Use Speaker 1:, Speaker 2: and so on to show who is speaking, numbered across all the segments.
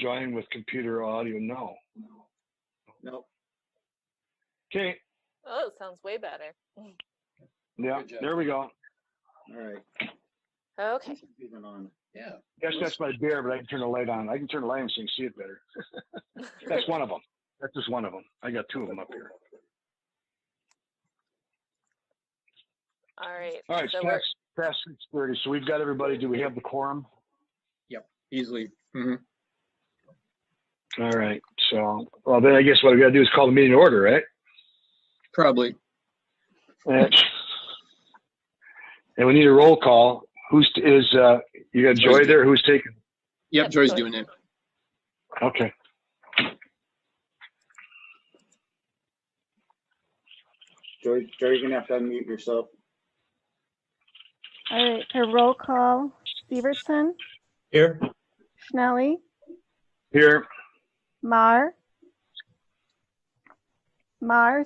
Speaker 1: join with computer audio? No.
Speaker 2: Nope.
Speaker 1: Okay.
Speaker 3: Oh, sounds way better.
Speaker 1: Yeah, there we go.
Speaker 2: All right.
Speaker 3: Okay.
Speaker 2: Even on. Yeah.
Speaker 1: Yes, that's my beer, but I can turn the light on. I can turn the light on so you can see it better. That's one of them. That's just one of them. I got two of them up here.
Speaker 3: All right.
Speaker 1: All right,
Speaker 3: So
Speaker 1: past 6:30. So we've got everybody. Do we have the quorum?
Speaker 2: Yep. Easily.
Speaker 1: All right. So, well, then I guess what we got to do is call the meeting to order, right?
Speaker 2: Probably.
Speaker 1: And we need a roll call. You got Joy there? Who's taking?
Speaker 2: Yep, Joy's doing it.
Speaker 1: Okay.
Speaker 2: Joy, you're gonna have to unmute yourself.
Speaker 4: All right, for roll call, Severson,
Speaker 2: Here.
Speaker 4: Schnelly,
Speaker 1: Here.
Speaker 4: Marr's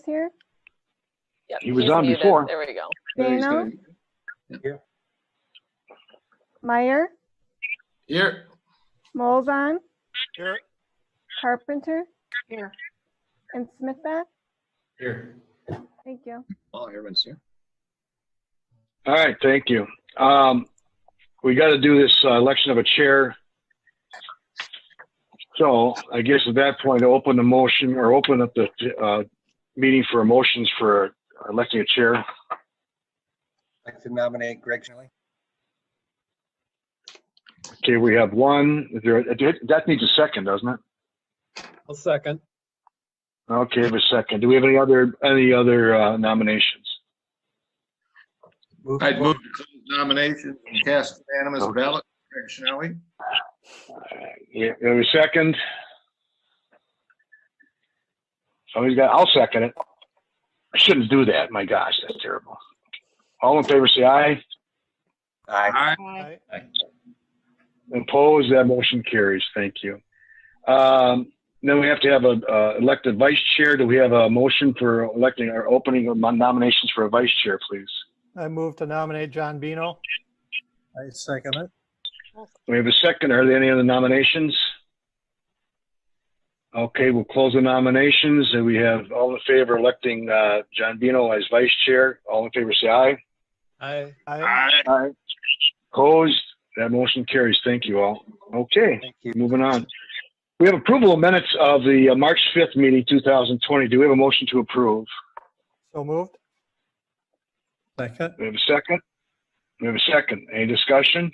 Speaker 4: here.
Speaker 3: Yep,
Speaker 1: He was
Speaker 3: he's
Speaker 1: on
Speaker 3: muted.
Speaker 1: before.
Speaker 3: There we go.
Speaker 4: Dano,
Speaker 2: Here.
Speaker 4: Meyer,
Speaker 2: Here.
Speaker 4: Molzon,
Speaker 2: Here.
Speaker 4: Carpenter,
Speaker 3: Here.
Speaker 4: and Smithback.
Speaker 2: Here.
Speaker 4: Thank you.
Speaker 2: Oh, everyone's here.
Speaker 1: All right. Thank you. We got to do this election of a chair. So I guess at that point, open the motion or open up the meeting for motions for electing a chair.
Speaker 5: I'd like to nominate Greg Schnelly.
Speaker 1: Okay, we have one. That needs a second, doesn't it?
Speaker 5: I'll second.
Speaker 1: Okay, have a second. Do we have any other nominations?
Speaker 6: I'd move to close nominations and cast unanimous ballot. Greg Schnelly.
Speaker 1: Yeah, have a second. I'll second it. I shouldn't do that. My gosh, that's terrible. All in favor, say aye.
Speaker 5: Aye.
Speaker 6: Aye.
Speaker 1: Opposed, that motion carries. Thank you. Then we have to have a elected vice chair. Do we have a motion for electing or opening nominations for a vice chair, please?
Speaker 7: I move to nominate John Bino.
Speaker 5: I second it.
Speaker 1: We have a second. Are there any other nominations? Okay, we'll close the nominations. And we have all in favor of electing John Bino as vice chair. All in favor, say aye.
Speaker 5: Aye.
Speaker 1: Aye. Opposed? That motion carries. Thank you all. Okay,
Speaker 5: Thank you.
Speaker 1: moving on. We have approval of minutes of the March 5th meeting, 2020. Do we have a motion to approve?
Speaker 7: So moved.
Speaker 5: Second.
Speaker 1: We have a second. We have a second. Any discussion?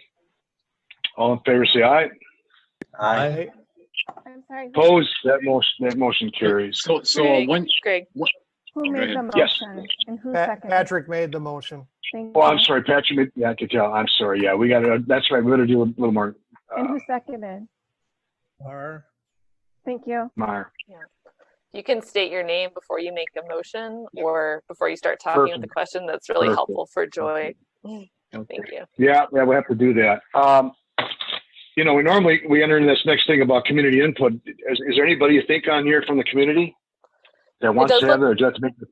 Speaker 1: All in favor, say aye.
Speaker 5: Aye.
Speaker 4: I'm sorry.
Speaker 1: Opposed? That motion carries.
Speaker 2: So
Speaker 3: Greg.
Speaker 4: Who made the
Speaker 1: Yes.
Speaker 4: motion and who seconded?
Speaker 7: Patrick made the motion.
Speaker 4: Thank
Speaker 1: Oh,
Speaker 4: you.
Speaker 1: I'm sorry, Patrick. Yeah, I could tell. I'm sorry. Yeah, we got to. That's right. We got to do a little more.
Speaker 4: And who seconded?
Speaker 5: Mar.
Speaker 4: Thank you.
Speaker 1: Meyer.
Speaker 3: You can state your name before you make a motion or before you start talking with the question. That's really
Speaker 1: Perfect.
Speaker 3: helpful for Joy.
Speaker 1: Okay.
Speaker 3: Thank you.
Speaker 1: Yeah, we'll have to do that. We normally enter into this next thing about community input. Is there anybody you think on here from the community that wants to have it, or just to make it?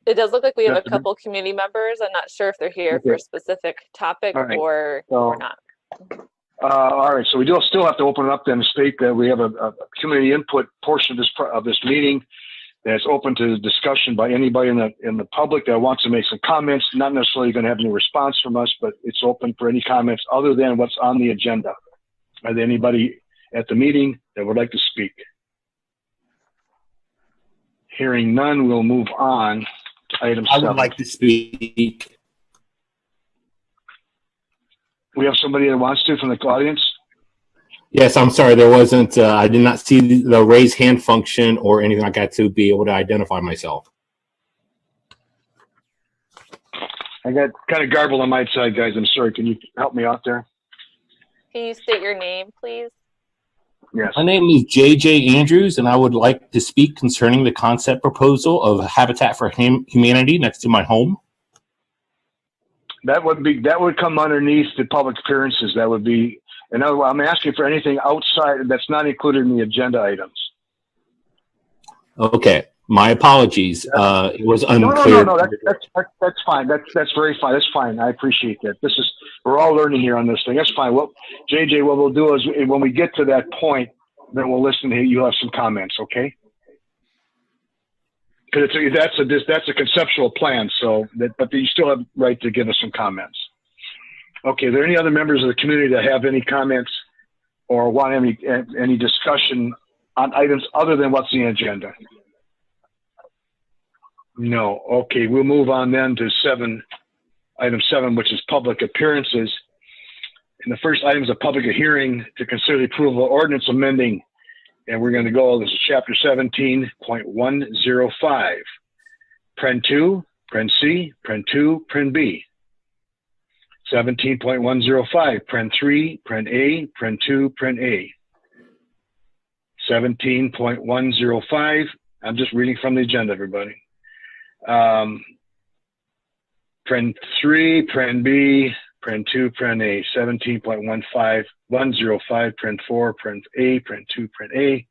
Speaker 3: It does look like we have a
Speaker 1: Just to
Speaker 3: couple community members. I'm not sure if they're here for a specific topic
Speaker 1: All right.
Speaker 3: or not.
Speaker 1: All right, so we do still have to open it up then and state that we have a community input portion of this meeting that's open to discussion by anybody in the public that wants to make some comments. Not necessarily going to have any response from us, but it's open for any comments other than what's on the agenda. Are there anybody at the meeting that would like to speak? Hearing none, we'll move on to item 7.
Speaker 8: I would like to speak.
Speaker 1: We have somebody that wants to from the audience?
Speaker 8: Yes, I'm sorry. There wasn't, I did not see the raise hand function or anything like that to be able to identify myself.
Speaker 1: I got kind of garbled on my side, guys. I'm sorry. Can you help me out there?
Speaker 3: Can you state your name, please?
Speaker 1: Yes.
Speaker 8: My name is JJ Andrews, and I would like to speak concerning the concept proposal of Habitat for Humanity next to my home.
Speaker 1: That would come underneath the public appearances. That would be, and I'm asking for anything outside that's not included in the agenda items.
Speaker 8: Okay, my apologies. It was unclear.
Speaker 1: No. That's fine. That's very fine. That's fine. I appreciate that. We're all learning here on this thing. That's fine. Well, JJ, what we'll do is when we get to that point, then we'll listen to you. You'll have some comments, okay? Because that's a conceptual plan, but you still have right to give us some comments. Okay, are there any other members of the community that have any comments or want any discussion on items other than what's in the agenda? No. Okay, we'll move on then to item 7, which is public appearances. And the first item is a public hearing to consider the approval of ordinance amending. And we're going to go, this is chapter 17.105. Pren 2, Pren C, Pren 2, Pren B. 17.105, Pren 3, Pren A, Pren 2, Pren A. 17.105, I'm just reading from the agenda, everybody. Pren 3, Pren B, Pren 2, Pren A. 17.105, Pren 4, Pren A, Pren 2, Pren A.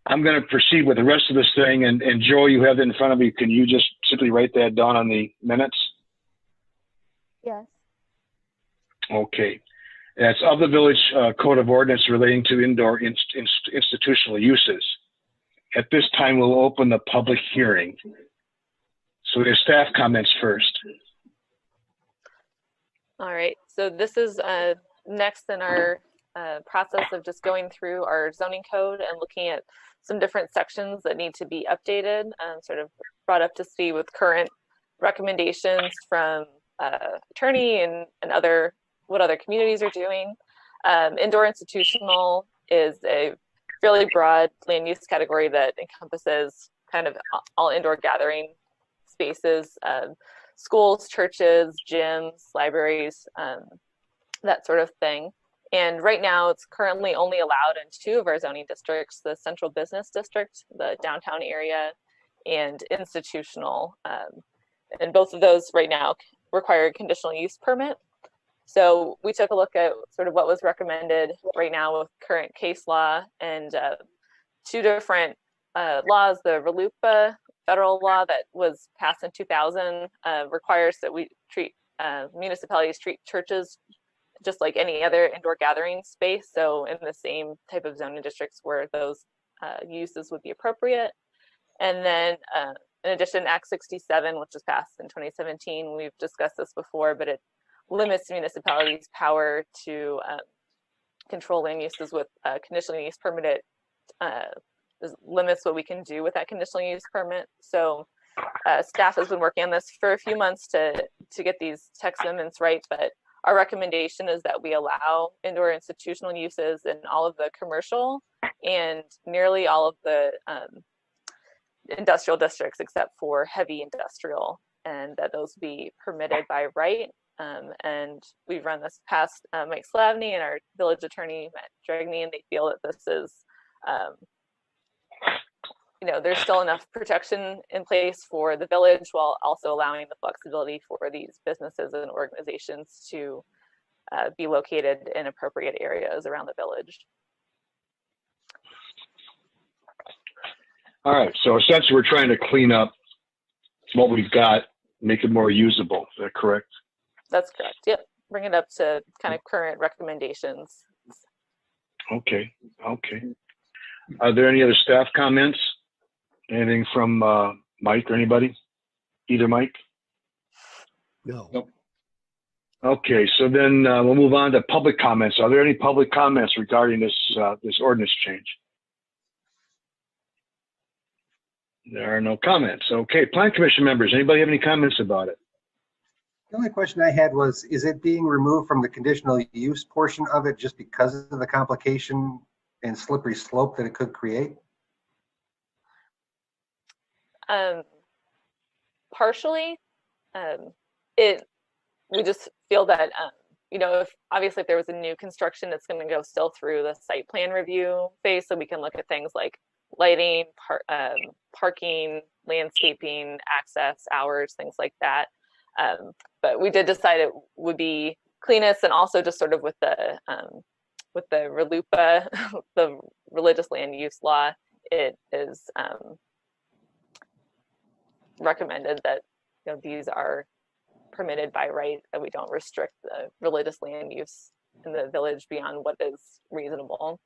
Speaker 1: I'm going to proceed with the rest of this thing, and Joe, you have it in front of you. Can you just simply write that down on the minutes?
Speaker 4: Yes.
Speaker 1: Okay. That's of the village code of ordinance relating to indoor institutional uses. At this time, we'll open the public hearing. So we have staff comments first.
Speaker 3: All right, so this is next in our process of just going through our zoning code and looking at some different sections that need to be updated and sort of brought up to speed with current recommendations from attorney and what other communities are doing. Indoor institutional is a fairly broad land use category that encompasses kind of all indoor gathering spaces, schools, churches, gyms, libraries, that sort of thing. And right now it's currently only allowed in 2 of our zoning districts, the central business district, the downtown area, and institutional. And both of those right now require a conditional use permit. So we took a look at sort of what was recommended right now with current case law, and 2 different laws. The RLUIPA federal law that was passed in 2000 requires that we treat municipalities treat churches just like any other indoor gathering space. So in the same type of zoning districts where those uses would be appropriate. And then in addition, Act 67, which was passed in 2017, we've discussed this before, but it limits municipalities' power to control land uses with conditional use permit. Limits what we can do with that conditional use permit. So staff has been working on this for a few months to get these text amendments right, but our recommendation is that we allow indoor institutional uses in all of the commercial and nearly all of the industrial districts except for heavy industrial, and that those be permitted by right. And we've run this past Mike Slavny and our village attorney, Matt Dragney, and they feel that this is there's still enough protection in place for the village while also allowing the flexibility for these businesses and organizations to be located in appropriate areas around the village.
Speaker 1: All right, so essentially we're trying to clean up what we've got, make it more usable. Is that correct? That's correct, yep. Bring it up to kind of current recommendations. Okay. Are there any other staff comments? Anything from Mike or anybody? Either Mike?
Speaker 7: No.
Speaker 6: Nope.
Speaker 1: Okay, so then we'll move on to public comments. Are there any public comments regarding this ordinance change? There are no comments. Okay, Plan Commission members, anybody have any comments about it?
Speaker 9: The only question I had was, is it being removed from the conditional use portion of it just because of the complication and slippery slope that it could create?
Speaker 3: Partially, we just feel that if there was a new construction, it's going to go still through the site plan review phase, so we can look at things like lighting, parking, landscaping, access, hours, things like that. But we did decide it would be cleanest, and also just sort of with the RLUIPA, the religious land use law, it is recommended that these are permitted by right, that we don't restrict the religious land use in the village beyond what is reasonable.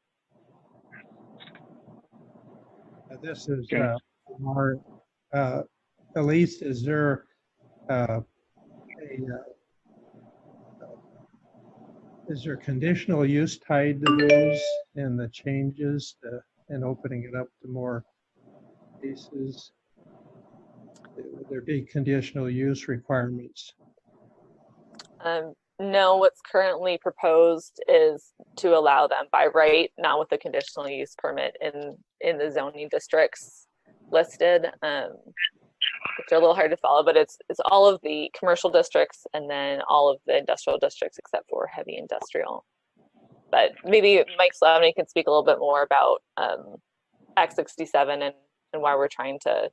Speaker 5: This is
Speaker 1: Okay.
Speaker 5: our, Elise, is there uh, is there conditional use tied to those and the changes and opening it up to more cases? Would there be conditional use requirements?
Speaker 3: No, what's currently proposed is to allow them by right, not with the conditional use permit in the zoning districts listed, which are a little hard to follow, but it's all of the commercial districts and then all of the industrial districts except for heavy industrial. But maybe Mike Slavny can speak a little bit more about Act 67 and why we're trying to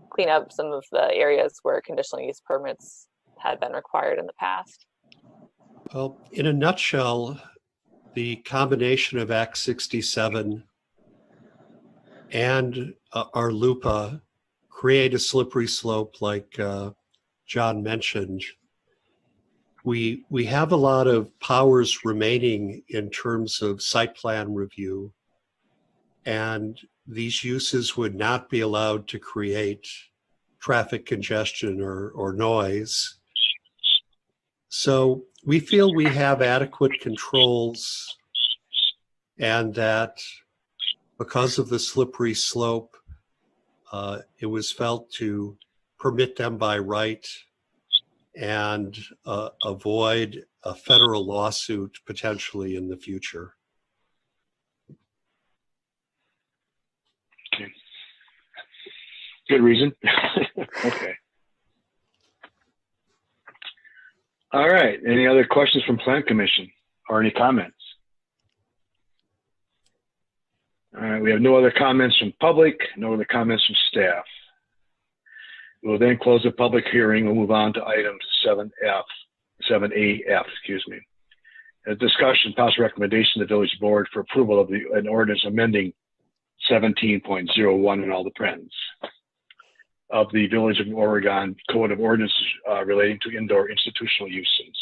Speaker 3: clean up some of the areas where conditional use permits had been required in the past.
Speaker 7: Well, in a nutshell, the combination of Act 67 and our LUPA create a slippery slope like John mentioned. We have a lot of powers remaining in terms of site plan review, and these uses would not be allowed to create traffic congestion or noise. So we feel we have adequate controls, and that because of the slippery slope, it was felt to permit them by right and avoid a federal lawsuit potentially in the future.
Speaker 1: Okay. Good reason. Okay. All right. Any other questions from Plan Commission or any comments? All right. We have no other comments from public, no other comments from staff. We'll then close the public hearing. We'll move on to item 7AF, excuse me. A discussion, possible recommendation to the village board for approval of an ordinance amending 17.01 in all the prints of the Village of Oregon Code of Ordinances relating to indoor institutional uses.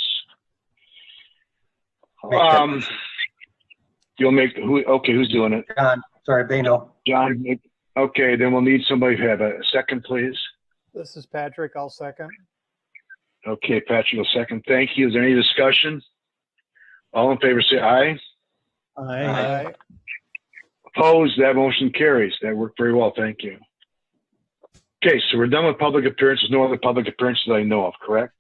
Speaker 1: You'll make who? Okay, who's doing it?
Speaker 9: John, sorry, Bano.
Speaker 1: John. Okay, then we'll need somebody to have a second, please.
Speaker 10: This is Patrick. I'll second.
Speaker 1: Okay, Patrick will second. Thank you. Is there any discussion? All in favor say aye.
Speaker 5: Aye.
Speaker 1: Opposed? That motion carries. That worked very well. Thank you. Okay, so we're done with public appearances. No other public appearances I know of, correct?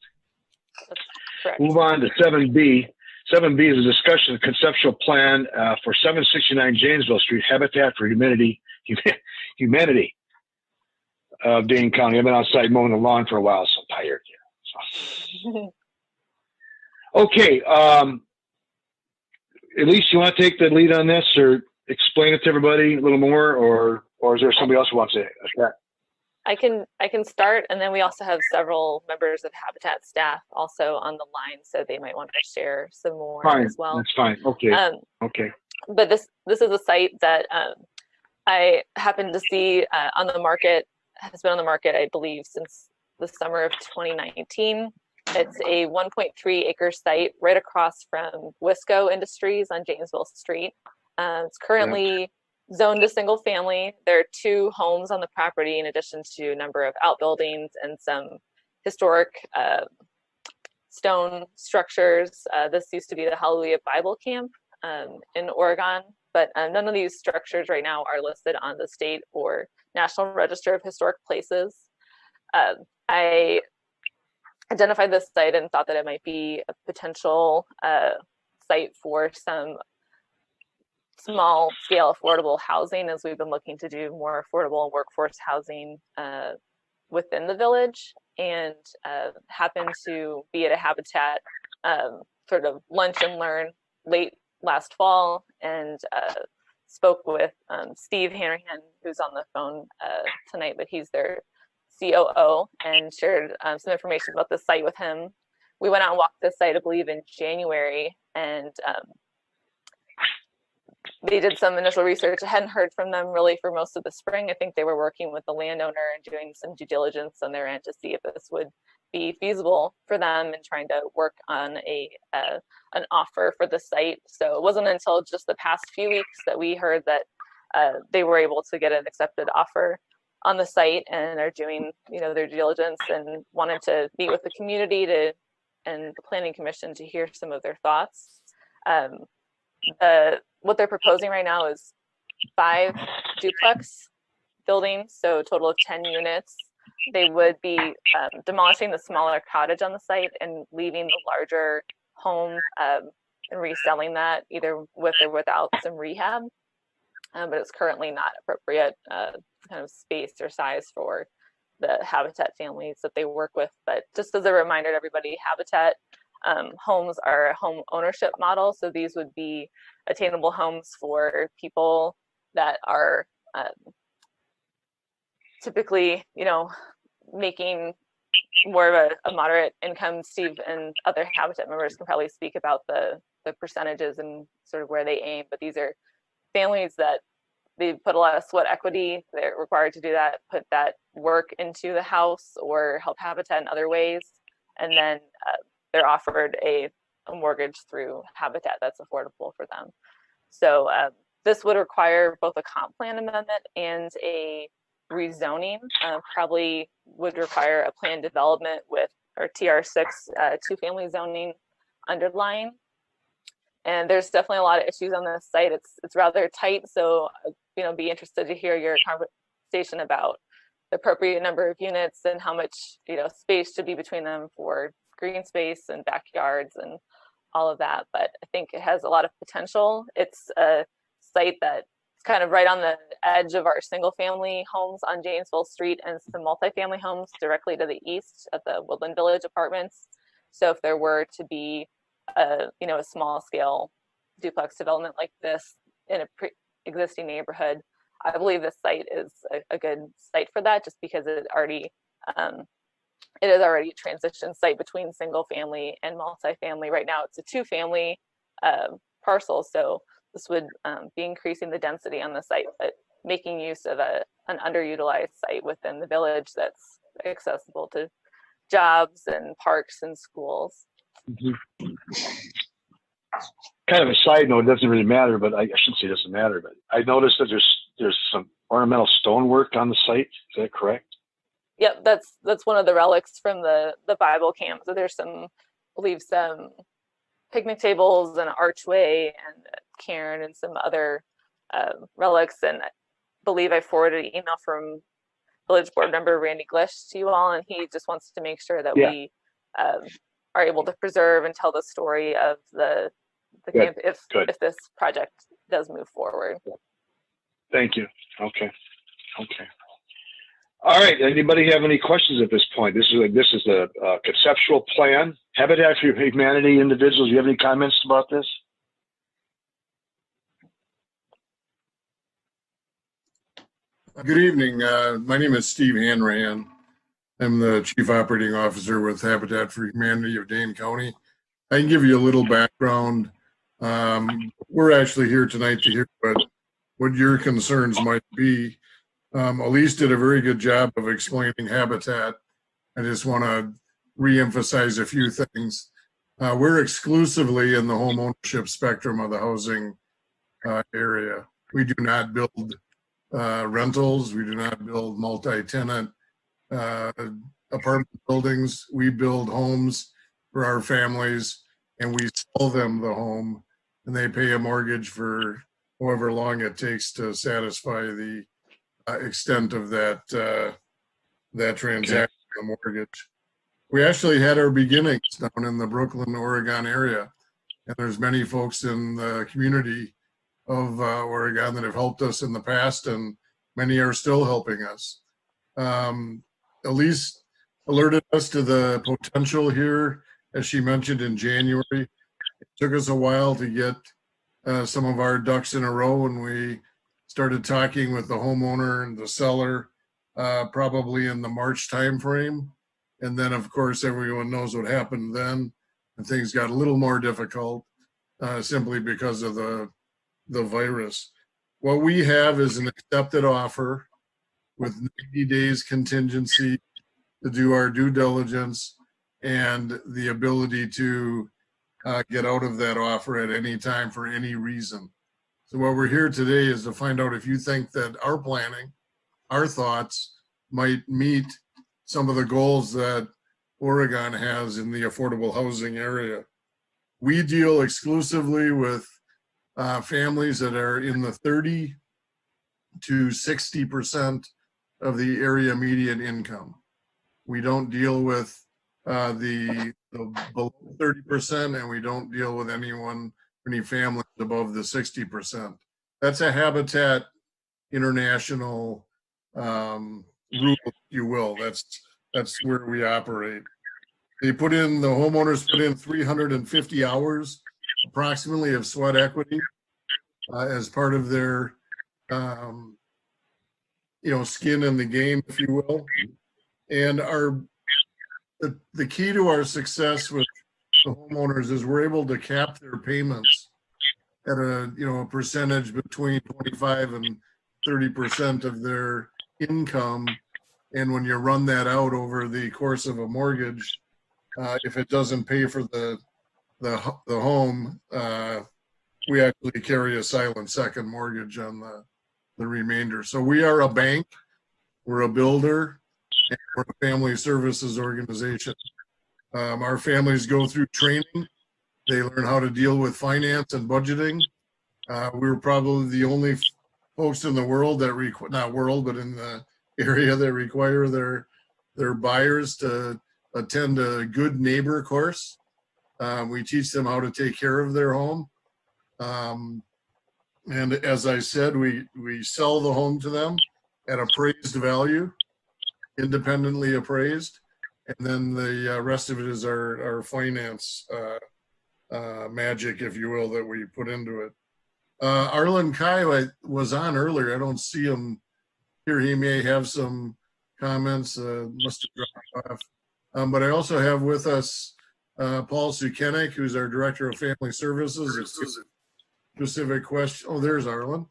Speaker 3: That's correct.
Speaker 1: Move on to 7B. 7B is a discussion of conceptual plan for 769 Janesville Street, Habitat for Humanity, Dane County. I've been outside mowing the lawn for a while, so I'm tired here. So. Okay, Elise, you want to take the lead on this or explain it to everybody a little more, or is there somebody else who wants to attack?
Speaker 3: I can start, and then we also have several members of Habitat staff also on the line, so they might want to share some more as well.
Speaker 1: That's fine. Okay. Okay.
Speaker 3: But this is a site that I happened to see on the market, has been on the market, I believe, since the summer of 2019. It's a 1.3 acre site right across from Wisco Industries on Janesville Street. It's currently zoned to single family. There are 2 homes on the property in addition to a number of outbuildings and some historic stone structures. This used to be the Hallelujah Bible Camp in Oregon, but none of these structures right now are listed on the state or National Register of Historic Places. I identified this site and thought that it might be a potential site for some small scale affordable housing, as we've been looking to do more affordable workforce housing within the village, and happened to be at a Habitat sort of lunch and learn late last fall, and spoke with Steve Hanrahan, who's on the phone tonight, but he's their COO, and shared some information about the site with him. We went out and walked the site, I believe, in January, and they did some initial research. I hadn't heard from them really for most of the spring. I think they were working with the landowner and doing some due diligence on their end to see if this would be feasible for them and trying to work on an offer for the site. So it wasn't until just the past few weeks that we heard that they were able to get an accepted offer on the site and are doing, their due diligence and wanted to meet with the community and the Planning Commission to hear some of their thoughts. What they're proposing right now is 5 duplex buildings, so a total of 10 units. They would be demolishing the smaller cottage on the site and leaving the larger home and reselling that either with or without some rehab. But it's currently not appropriate kind of space or size for the Habitat families that they work with. But just as a reminder to everybody, Habitat homes are a home ownership model. So these would be attainable homes for people that are typically, making more of a moderate income. Steve and other Habitat members can probably speak about the percentages and sort of where they aim, but these are families that they put a lot of sweat equity. They're required to do that, put that work into the house or help Habitat in other ways. And then they're offered a mortgage through Habitat that's affordable for them. So this would require both a comp plan amendment and a rezoning. Probably would require a plan development with or TR6 2-family zoning underlying. And there's definitely a lot of issues on this site. It's rather tight, so be interested to hear your conversation about the appropriate number of units and how much space should be between them for green space and backyards and all of that. But I think it has a lot of potential. It's a site that's kind of right on the edge of our single-family homes on Janesville Street and some multifamily homes directly to the east at the Woodland Village Apartments. So if there were to be a small scale duplex development like this in a existing neighborhood, I believe this site is a good site for that, just because it is already a transition site between single family and multifamily. Right now it's a 2-family parcel, so this would be increasing the density on the site, but making use of an underutilized site within the village that's accessible to jobs and parks and schools.
Speaker 1: Mm-hmm. Kind of a side note, it doesn't really matter, but I shouldn't say it doesn't matter, but I noticed that there's some ornamental stonework on the site. Is that correct?
Speaker 3: Yep, that's one of the relics from the Bible camp. So there's some picnic tables and an archway and a cairn and some other relics. And I believe I forwarded an email from Village Board member Randy Glish to you all, and he just wants to make sure that we are able to preserve and tell the story of the camp if this project does move forward.
Speaker 1: Thank you. Okay. All right. Anybody have any questions at this point? This is a conceptual plan. Habitat for Humanity individuals. Do you have any comments about this?
Speaker 6: Good evening. My name is Steve Hanrahan. I'm the Chief Operating Officer with Habitat for Humanity of Dane County. I can give you a little background. We're actually here tonight to hear what your concerns might be. Elise did a very good job of explaining Habitat. I just want to reemphasize a few things. We're exclusively in the home ownership spectrum of the housing area. We do not build rentals. We do not build multi-tenant apartment buildings. We build homes for our families, and we sell them the home, and they pay a mortgage for however long it takes to satisfy the extent of that transaction, the mortgage. We actually had our beginnings down in the Brooklyn, Oregon area, and there's many folks in the community of Oregon that have helped us in the past, and many are still helping us. Elise alerted us to the potential here, as she mentioned in January. It took us a while to get some of our ducks in a row, and we started talking with the homeowner and the seller probably in the March timeframe. And then, of course, everyone knows what happened then, and things got a little more difficult simply because of the virus. What we have is an accepted offer with 90 days contingency to do our due diligence and the ability to get out of that offer at any time for any reason. So what we're here today is to find out if you think that our planning, our thoughts might meet some of the goals that Oregon has in the affordable housing area. We deal exclusively with families that are in the 30 to 60% of the area median income. We don't deal with the below 30%, and we don't deal with any families above the 60%. That's a Habitat International rule, if you will. That's where we operate. The homeowners put in 350 hours approximately of sweat equity as part of their skin in the game, if you will. And the key to our success with the homeowners is we're able to cap their payments at a percentage between 25 and 30% of their income. And when you run that out over the course of a mortgage, if it doesn't pay for the home, we actually carry a silent second mortgage on the remainder. So we are a bank, we're a builder, and we're a family services organization. Our families go through training. They learn how to deal with finance and budgeting. We're probably the only folks in the world that not world, but in the area that require their buyers to attend a good neighbor course. We teach them how to take care of their home. And as I said, we sell the home to them at appraised value, independently appraised. And then the rest of it is our finance magic, if you will, that we put into it. Arlen Kai was on earlier. I don't see him here. He may have some comments, must have dropped off. But I also have with us Paul Sukenik, who's our Director of Family Services. Specific question. Oh, there's Arlen.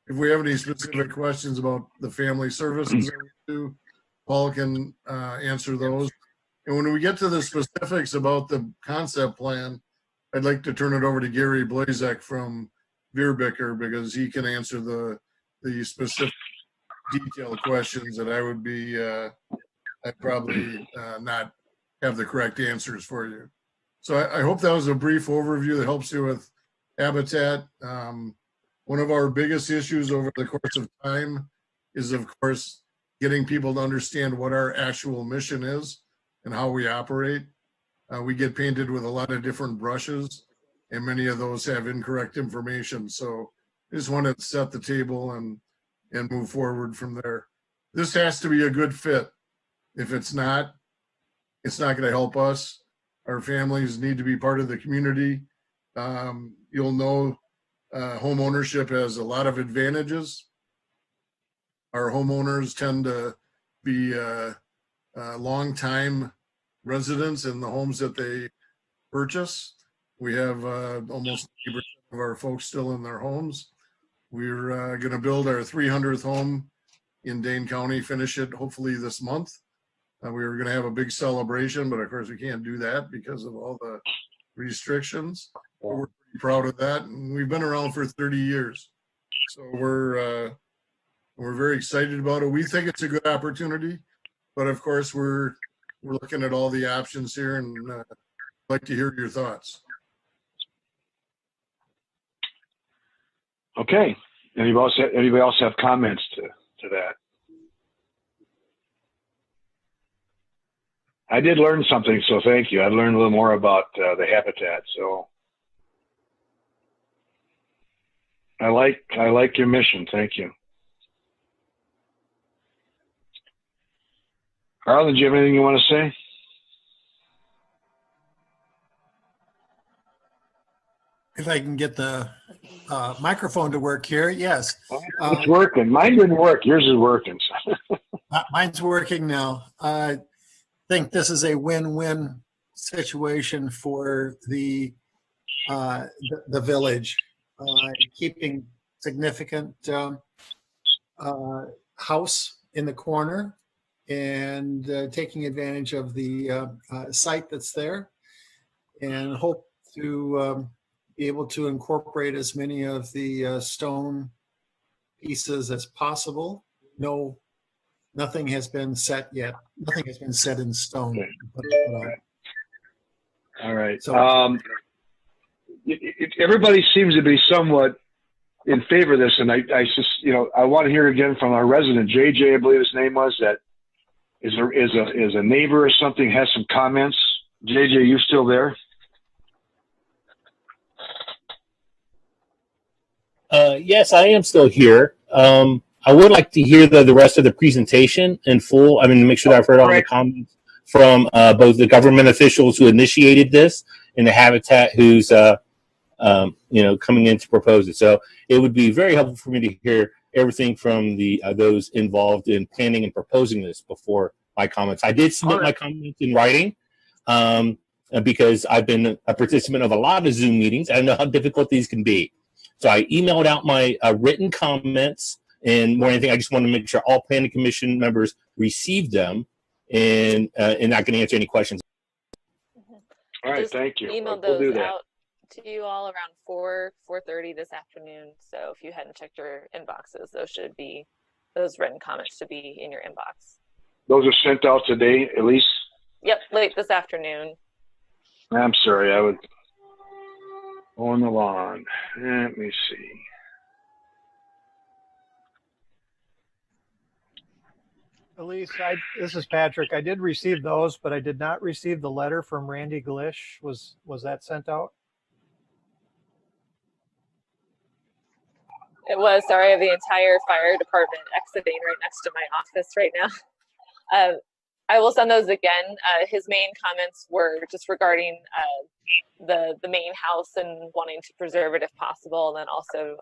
Speaker 6: If we have any specific questions about the family services that we do, Paul can answer those. And when we get to the specifics about the concept plan, I'd like to turn it over to Gary Blazek from Veerbicker, because he can answer the specific detailed questions that I'd probably not have the correct answers for you. So I hope that was a brief overview that helps you with Habitat. One of our biggest issues over the course of time is, of course, getting people to understand what our actual mission is and how we operate. We get painted with a lot of different brushes, and many of those have incorrect information. So I just wanted to set the table and move forward from there. This has to be a good fit. If it's not going to help us. Our families need to be part of the community. You'll know home ownership has a lot of advantages. Our homeowners tend to be long-time residents in the homes that they purchase. We have almost 80% of our folks still in their homes. We're going to build our 300th home in Dane County, finish it hopefully this month. We were going to have a big celebration, but of course we can't do that because of all the restrictions. But we're pretty proud of that, and we've been around for 30 years. So we're very excited about it. We think it's a good opportunity, but of course we're looking at all the options here, and I'd like to hear your thoughts.
Speaker 1: Okay. Anybody else have comments to that? I did learn something, so thank you. I learned a little more about the habitat. So I like your mission. Thank you. Arlen, do you have anything you want to say?
Speaker 10: If I can get the microphone to work here, yes.
Speaker 1: It's working. Mine didn't work. Yours is working.
Speaker 10: Mine's working now. I think this is a win-win situation for the village, keeping significant house in the corner and taking advantage of the site that's there, and hope to be able to incorporate as many of the stone pieces as possible. No, nothing has been set yet. Nothing has been set in stone.
Speaker 1: Okay. All right.
Speaker 10: So-
Speaker 1: Everybody seems to be somewhat in favor of this, and I just, I want to hear again from our resident, JJ, I believe his name was, that is a neighbor or something, has some comments. JJ, you still there?
Speaker 8: Yes, I am still here. I would like to hear the rest of the presentation in full. I mean, to make sure that I've heard all the comments from both the government officials who initiated this and the Habitat who's coming in to propose it. So it would be very helpful for me to hear everything from the those involved in planning and proposing this before my comments. I did submit my comments in writing because I've been a participant of a lot of Zoom meetings. I know how difficult these can be. So I emailed out my written comments, and more than anything, I just want to make sure all planning commission members received them, and I can answer any questions.
Speaker 1: All right,
Speaker 3: Just
Speaker 1: thank you.
Speaker 3: Emailed
Speaker 1: We'll do
Speaker 3: those
Speaker 1: that.
Speaker 3: out to you all around 4:30 this afternoon. So if you hadn't checked your inboxes, those written comments should be in your inbox.
Speaker 1: Those are sent out today, at least?
Speaker 3: Yep, late this afternoon.
Speaker 1: I'm sorry, I would on the lawn. Let me see.
Speaker 11: Elise, this is Patrick. I did receive those, but I did not receive the letter from Randy Glish. Was that sent out?
Speaker 3: It was. Sorry, I have the entire fire department exiting right next to my office right now. I will send those again. His main comments were just regarding the main house and wanting to preserve it if possible, and then also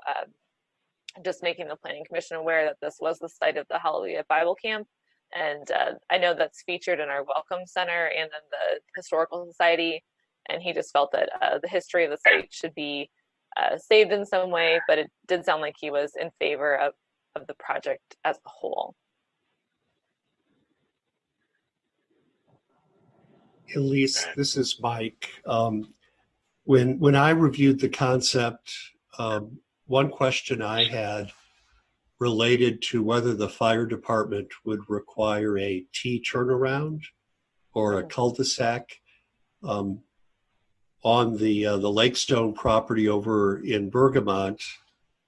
Speaker 3: just making the Planning Commission aware that this was the site of the Hallelujah Bible Camp. And I know that's featured in our Welcome Center and in the Historical Society. And he just felt that the history of the site should be saved in some way, but it did sound like he was in favor of the project as a whole.
Speaker 7: Elise, this is Mike. When I reviewed the concept, one question I had related to whether the fire department would require a T turnaround or a cul-de-sac on the Lakestone property over in Bergamont,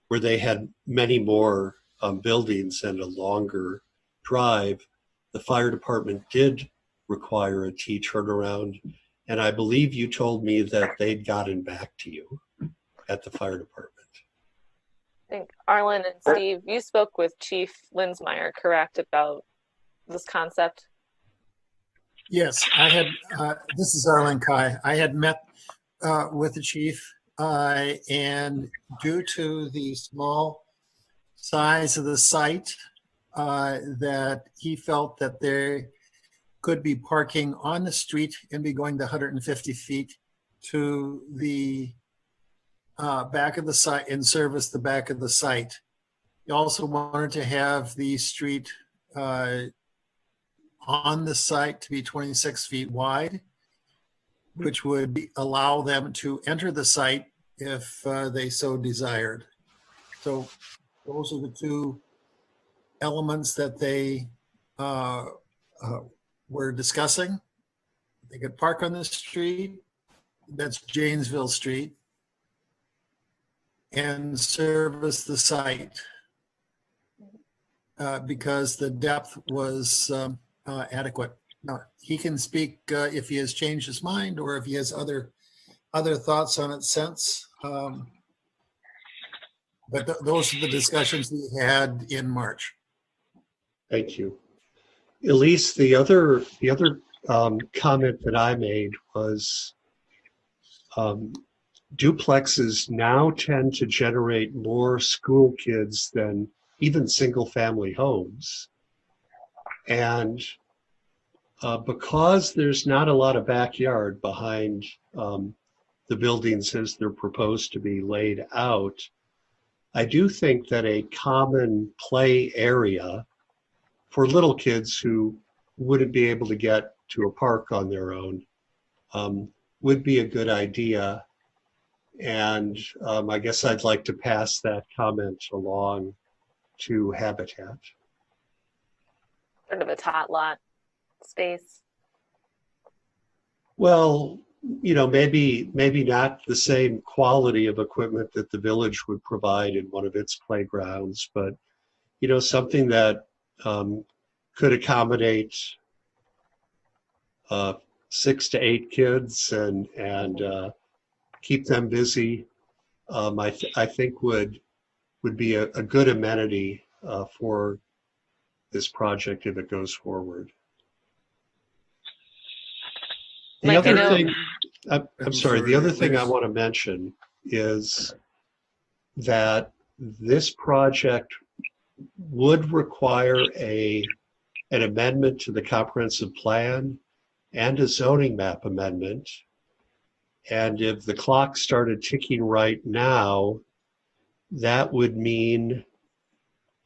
Speaker 7: where they had many more buildings and a longer drive. The fire department did require a T turnaround, and I believe you told me that they'd gotten back to you at the fire department.
Speaker 3: I think Arlen and Steve, you spoke with Chief Linsmeyer, correct, about this concept?
Speaker 10: Yes, I had, this is Arlen Kai. I had met with the chief, and due to the small size of the site, that he felt that there could be parking on the street and be going the 150 feet to the back of the site and service the back of the site. He also wanted to have the street on the site to be 26 feet wide, which would allow them to enter the site if they so desired. So those are the two elements that they were discussing. They could park on the street, that's Janesville Street, and service the site because the depth was adequate. Now, he can speak if he has changed his mind or if he has other thoughts on it since. But those are the discussions we had in March.
Speaker 7: Thank you. Elise, the other comment that I made was duplexes now tend to generate more school kids than even single family homes. And because there's not a lot of backyard behind the buildings as they're proposed to be laid out, I do think that a common play area for little kids who wouldn't be able to get to a park on their own would be a good idea. And I guess I'd like to pass that comment along to Habitat.
Speaker 3: Sort of a tot lot space.
Speaker 7: Well, you know, maybe not the same quality of equipment that the village would provide in one of its playgrounds, but, you know, something that could accommodate 6 to 8 kids and keep them busy. I think would be a good amenity for this project if it goes forward. The
Speaker 3: Mike,
Speaker 7: other
Speaker 3: I know-
Speaker 7: thing, I'm sorry, the other thing I want to mention is that this project would require an amendment to the comprehensive plan and a zoning map amendment. And if the clock started ticking right now, that would mean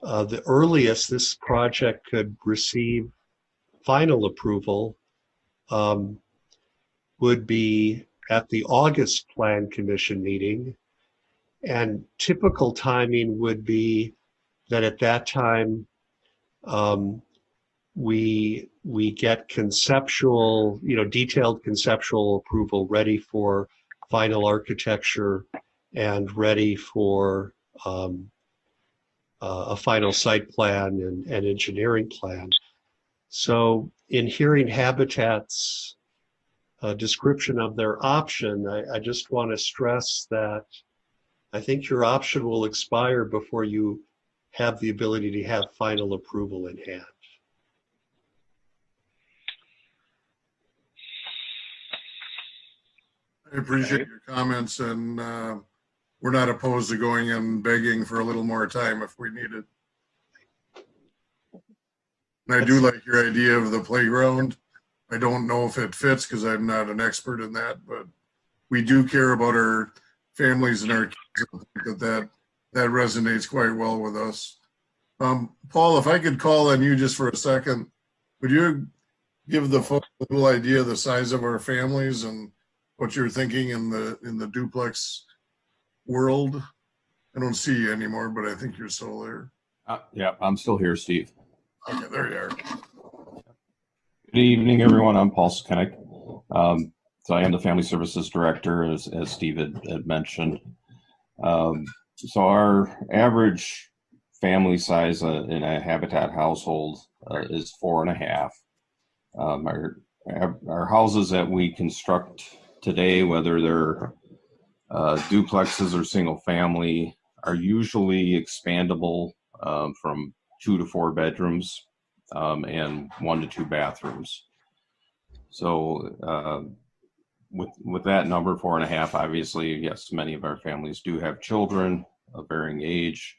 Speaker 7: the earliest this project could receive final approval would be at the August Plan Commission meeting. And typical timing would be that at that time, we get conceptual, you know, detailed conceptual approval ready for final architecture and ready for a final site plan and engineering plan. So in hearing Habitat's description of their option, I just want to stress that I think your option will expire before you have the ability to have final approval in hand.
Speaker 6: I appreciate your comments, and we're not opposed to going and begging for a little more time if we need it. And I do like your idea of the playground. I don't know if it fits because I'm not an expert in that, but we do care about our families and our kids. I think that resonates quite well with us. Paul, if I could call on you just for a second, would you give the folks a little idea of the size of our families and what you're thinking in the duplex world? I don't see you anymore, but I think you're still there.
Speaker 12: Yeah, I'm still here, Steve.
Speaker 6: Okay, there you are.
Speaker 12: Good evening, everyone. I'm Paul Skinnick. So I am the Family Services Director, as Steve had mentioned. So our average family size in a Habitat household is 4.5. Our houses that we construct today, whether they're duplexes or single family, are usually expandable from 2 to 4 bedrooms and 1 to 2 bathrooms. So with that number, 4.5, obviously, yes, many of our families do have children of varying age.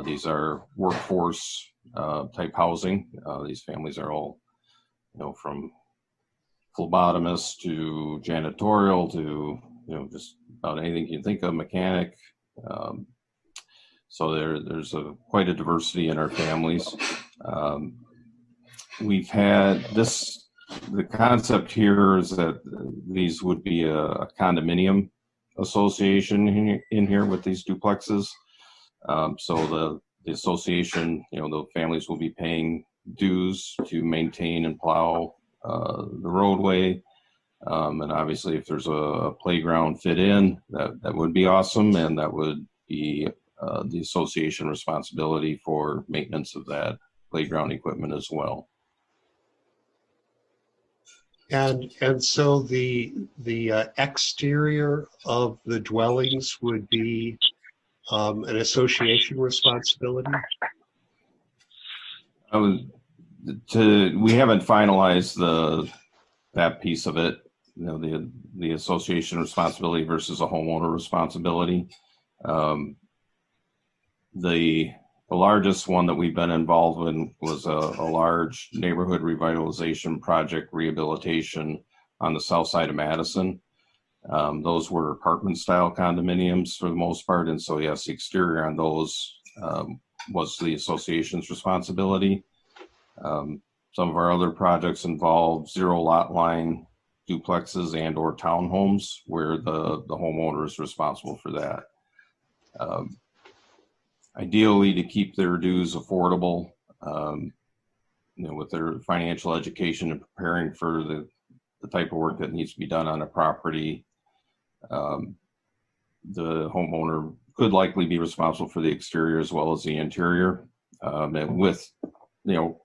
Speaker 12: These are workforce type housing. These families are all, you know, from phlebotomist to janitorial to, you know, just about anything you think of, mechanic. So there's quite a diversity in our families. We've had this, the concept here is that these would be a condominium association in here with these duplexes. So the association, you know, the families will be paying dues to maintain and plow the roadway. And obviously if there's a playground fit in, that would be awesome. And that would be the association responsibility for maintenance of that playground equipment as well.
Speaker 7: And so the exterior of the dwellings would be an association responsibility?
Speaker 12: We haven't finalized that piece of it, you know, the association responsibility versus a homeowner responsibility. The largest one that we've been involved in was a large neighborhood revitalization project rehabilitation on the south side of Madison. Those were apartment style condominiums for the most part. And so yes, the exterior on those was the association's responsibility. Some of our other projects involve zero lot line duplexes and or townhomes where the homeowner is responsible for that. Ideally, to keep their dues affordable, with their financial education and preparing for the type of work that needs to be done on a property, the homeowner could likely be responsible for the exterior as well as the interior, and with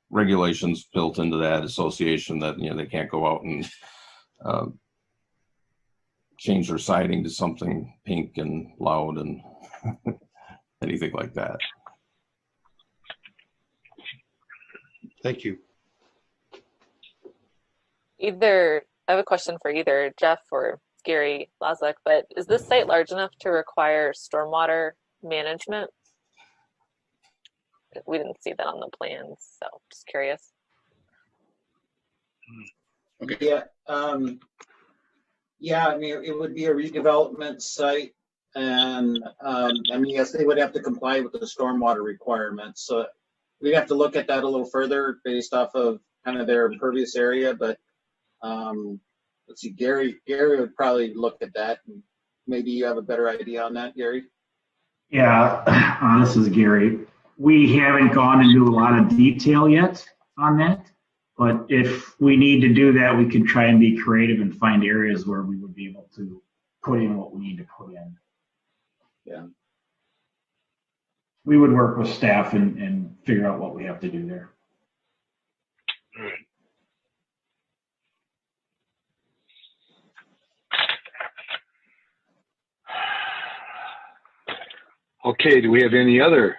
Speaker 12: regulations built into that association that they can't go out and change their siding to something pink and loud and anything like that.
Speaker 7: Thank you.
Speaker 3: I have a question for either Jeff or Gary Lazlik, but is this site large enough to require stormwater management? We didn't see that on the plans, so just curious.
Speaker 2: Okay. Yeah. Yeah, I mean, it would be a redevelopment site, and yes, they would have to comply with the stormwater requirements. So we'd have to look at that a little further based off of kind of their impervious area. But let's see, Gary would probably look at that. And maybe you have a better idea on that, Gary.
Speaker 13: Yeah, this is Gary. We haven't gone into a lot of detail yet on that, but if we need to do that, we could try and be creative and find areas where we would be able to put in what we need to put in.
Speaker 2: Yeah.
Speaker 13: We would work with staff and figure out what we have to do there.
Speaker 1: Okay, do we have any other?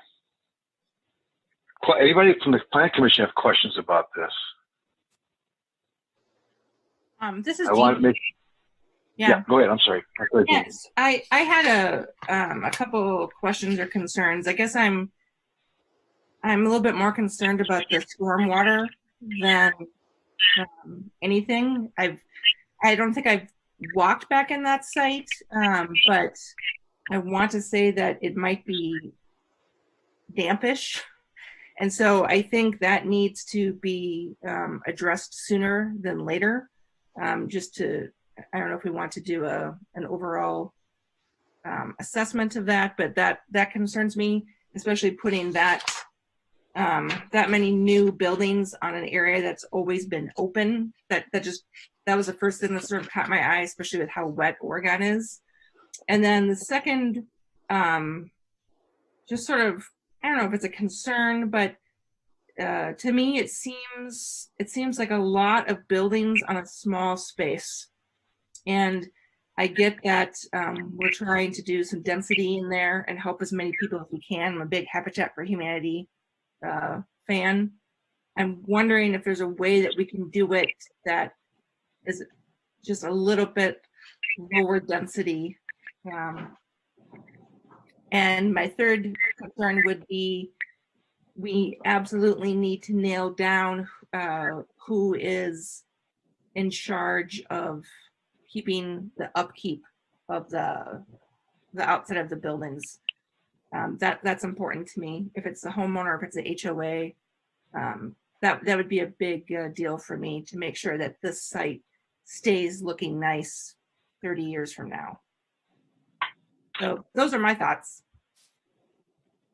Speaker 1: Anybody from the Plan Commission have questions about this?
Speaker 14: This is
Speaker 1: I want to make.
Speaker 14: Yeah.
Speaker 1: Go ahead. I'm sorry.
Speaker 14: Yes, I had a couple of questions or concerns. I guess I'm a little bit more concerned about the stormwater than anything. I don't think I've walked back in that site, but I want to say that it might be dampish. And so I think that needs to be addressed sooner than later. Just to, I don't know if we want to do an overall assessment of that, but that concerns me, especially putting that many new buildings on an area that's always been open. That was the first thing that sort of caught my eye, especially with how wet Oregon is. And then the second, just sort of, I don't know if it's a concern, but to me, it seems like a lot of buildings on a small space. And I get that we're trying to do some density in there and help as many people as we can. I'm a big Habitat for Humanity fan. I'm wondering if there's a way that we can do it that is just a little bit lower density. And my third concern would be we absolutely need to nail down who is in charge of keeping the upkeep of the outside of the buildings. That's important to me. If it's the homeowner, if it's the HOA, that would be a big deal for me to make sure that this site stays looking nice 30 years from now. So those are my thoughts.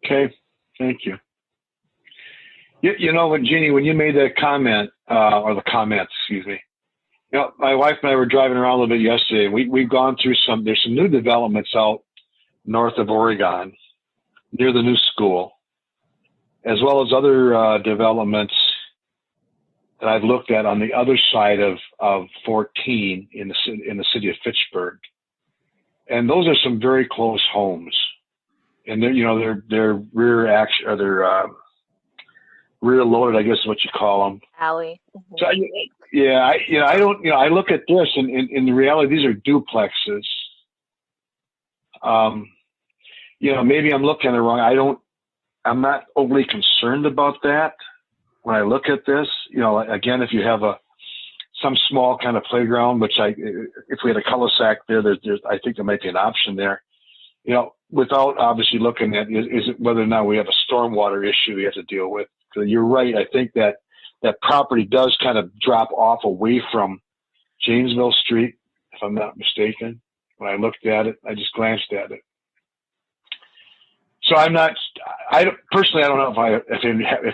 Speaker 1: Okay, thank you. You know what, Jeannie, when you made that comment, or the comments, excuse me, my wife and I were driving around a little bit yesterday, and we've gone through there's some new developments out north of Oregon, near the new school, as well as other developments that I've looked at on the other side of 14 in the city of Fitchburg. And those are some very close homes. And they're rear action, or they're rear loaded, I guess is what you call them.
Speaker 3: Alley. Mm-hmm.
Speaker 1: So I look at this, and in reality, these are duplexes. Maybe I'm looking at it wrong. I'm not overly concerned about that when I look at this. Again, if you have some small kind of playground, which if we had a cul-de-sac there, I think there might be an option there. Without obviously looking at is it whether or not we have a stormwater issue we have to deal with. So you're right. I think that property does kind of drop off away from Janesville Street, if I'm not mistaken. When I looked at it, I just glanced at it. So I personally, I don't know if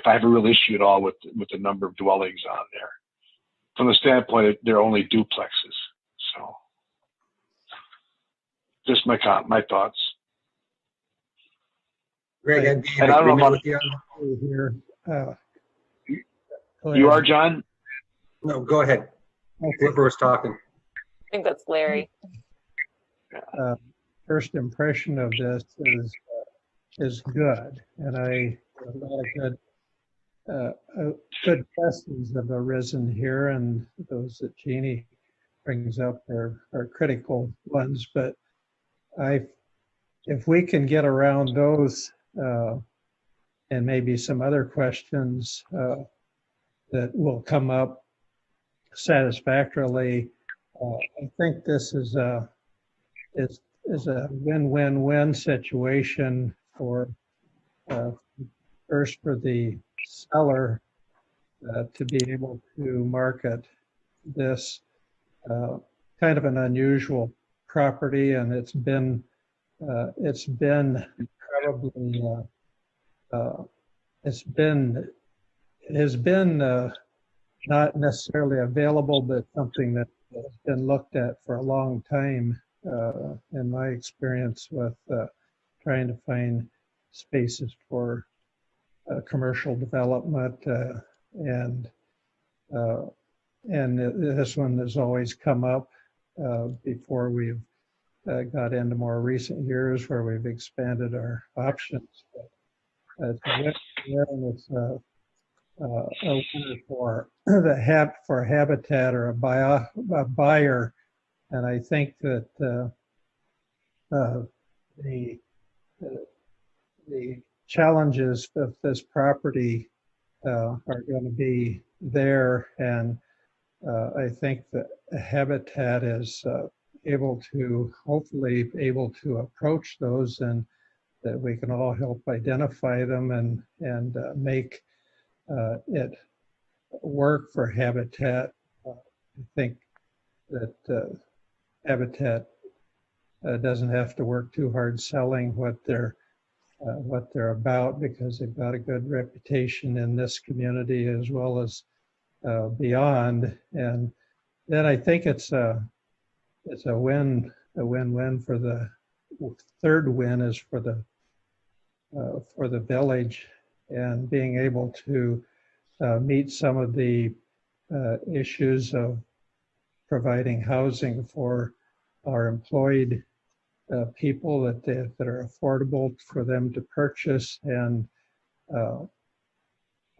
Speaker 1: I have a real issue at all with the number of dwellings on there. From the standpoint, they're only duplexes. So just my thoughts.
Speaker 9: Greg, I'd be in
Speaker 1: And I don't know
Speaker 9: agreement
Speaker 1: about
Speaker 9: with you on
Speaker 5: Here,
Speaker 1: you are, John?
Speaker 9: No, go ahead. Whoever was talking.
Speaker 3: I think that's Larry.
Speaker 5: First impression of this is good, and a lot of good questions have arisen here, and those that Jeannie brings up are critical ones. But if we can get around those and maybe some other questions that will come up satisfactorily, I think this is a win-win-win situation for first for the seller to be able to market this kind of an unusual property, and it's been not necessarily available, but something that has been looked at for a long time. In my experience with trying to find spaces for commercial development, and this one has always come up before we've got into more recent years where we've expanded our options. But it's a winner for for Habitat or a buyer, and I think that the challenges of this property are going to be there, and I think that Habitat is hopefully able to approach those, and that we can all help identify them and make it work for Habitat. I think that Habitat doesn't have to work too hard selling what they're about, because they've got a good reputation in this community as well as beyond. And then I think it's a win-win for the third win is for the village, and being able to meet some of the issues of providing housing for our employed people that are affordable for them to purchase. And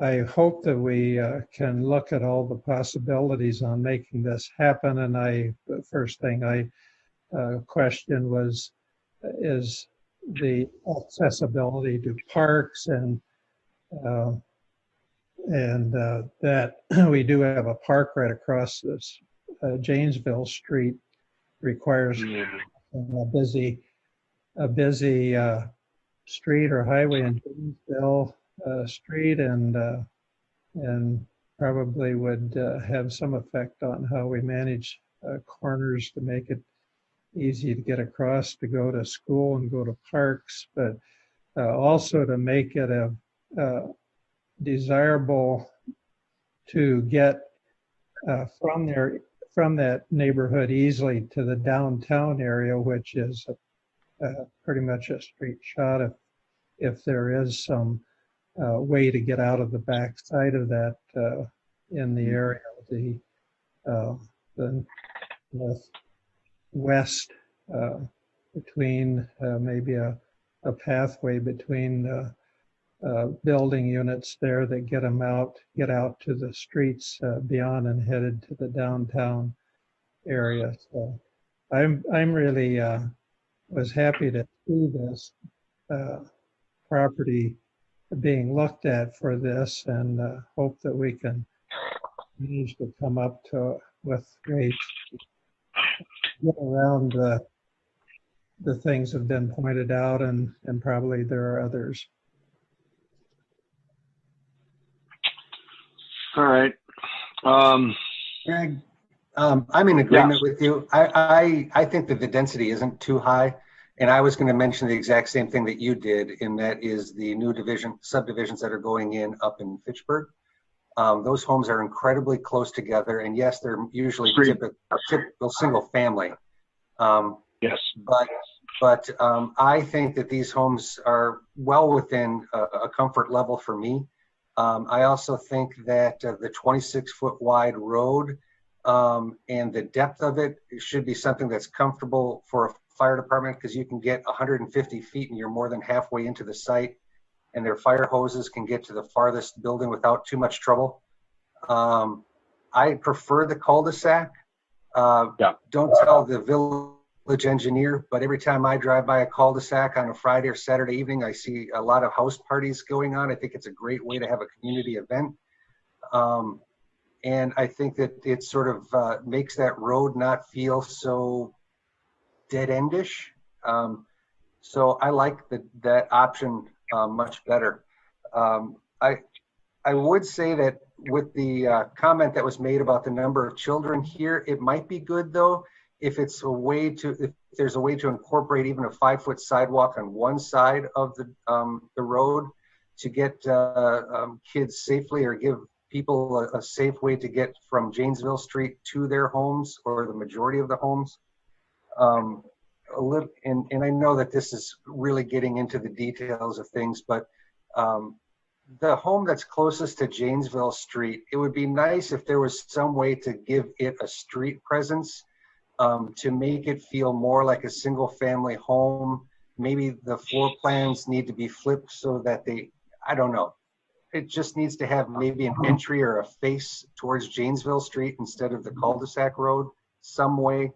Speaker 5: I hope that we can look at all the possibilities on making this happen. And the first thing I questioned is the accessibility to parks, and that we do have a park right across this Janesville Street. Requires a busy street or highway in Janesville Street, and probably would have some effect on how we manage corners to make it easy to get across to go to school and go to parks, but also to make it desirable to get from that neighborhood easily to the downtown area, which is pretty much a straight shot if there is some way to get out of the back side of that in the area of the west, between maybe a pathway between building units there that get out to the streets beyond and headed to the downtown area. So I'm really was happy to see this property being looked at for this, and hope that we can manage to come up with ways to get around the things that have been pointed out, and probably there are others.
Speaker 1: All right.
Speaker 9: Greg, I'm in agreement with you. I think that the density isn't too high. And I was going to mention the exact same thing that you did, and that is the new subdivisions that are going in up in Fitchburg. Those homes are incredibly close together. And yes, they're usually typical single family.
Speaker 1: Yes.
Speaker 9: But I think that these homes are well within a comfort level for me. I also think that the 26-foot wide road and the depth of it should be something that's comfortable for a fire department, because you can get 150 feet and you're more than halfway into the site, and their fire hoses can get to the farthest building without too much trouble. I prefer the cul-de-sac. Don't tell the village engineer, but every time I drive by a cul-de-sac on a Friday or Saturday evening, I see a lot of house parties going on. I think it's a great way to have a community event. And I think that it sort of makes that road not feel so dead-endish. So I like that option much better. I would say that with the comment that was made about the number of children here, it might be good though if there's a way to incorporate even a 5-foot sidewalk on one side of the road to get kids safely, or give people a safe way to get from Janesville Street to their homes, or the majority of the homes. And I know that this is really getting into the details of things, but the home that's closest to Janesville Street, it would be nice if there was some way to give it a street presence, to make it feel more like a single family home. Maybe the floor plans need to be flipped so that I don't know. It just needs to have maybe an entry or a face towards Janesville Street instead of the cul-de-sac road, some way.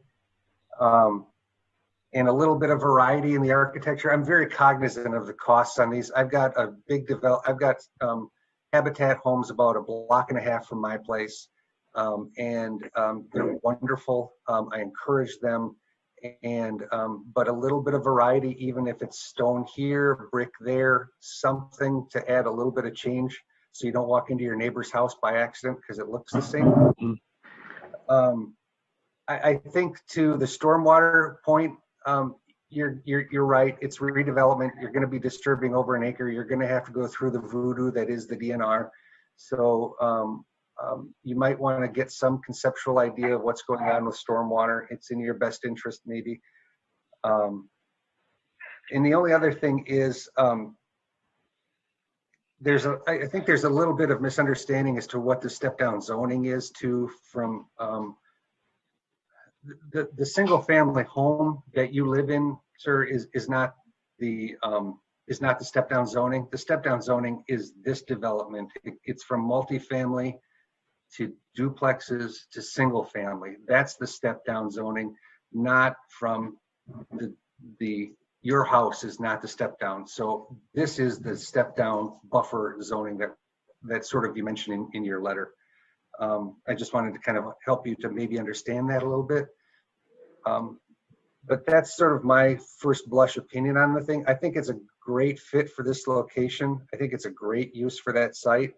Speaker 9: And a little bit of variety in the architecture. I'm very cognizant of the costs on these. I've got Habitat homes about a block and a half from my place. And they're wonderful. I encourage them. And but a little bit of variety, even if it's stone here, brick there, something to add a little bit of change, so you don't walk into your neighbor's house by accident because it looks the same. I think to the stormwater point, you're right. It's redevelopment. You're going to be disturbing over an acre. You're going to have to go through the voodoo that is the DNR. So you might want to get some conceptual idea of what's going on with stormwater. It's in your best interest, maybe. And the only other thing is, I think there's a little bit of misunderstanding as to what the step-down zoning is too. From the single-family home that you live in, sir, is not the step-down zoning. The step-down zoning is this development. It's from multifamily to duplexes to single family. That's the step down zoning, not from your house is not the step down. So this is the step down buffer zoning that sort of you mentioned in your letter. I just wanted to kind of help you to maybe understand that a little bit. But that's sort of my first blush opinion on the thing. I think it's a great fit for this location. I think it's a great use for that site.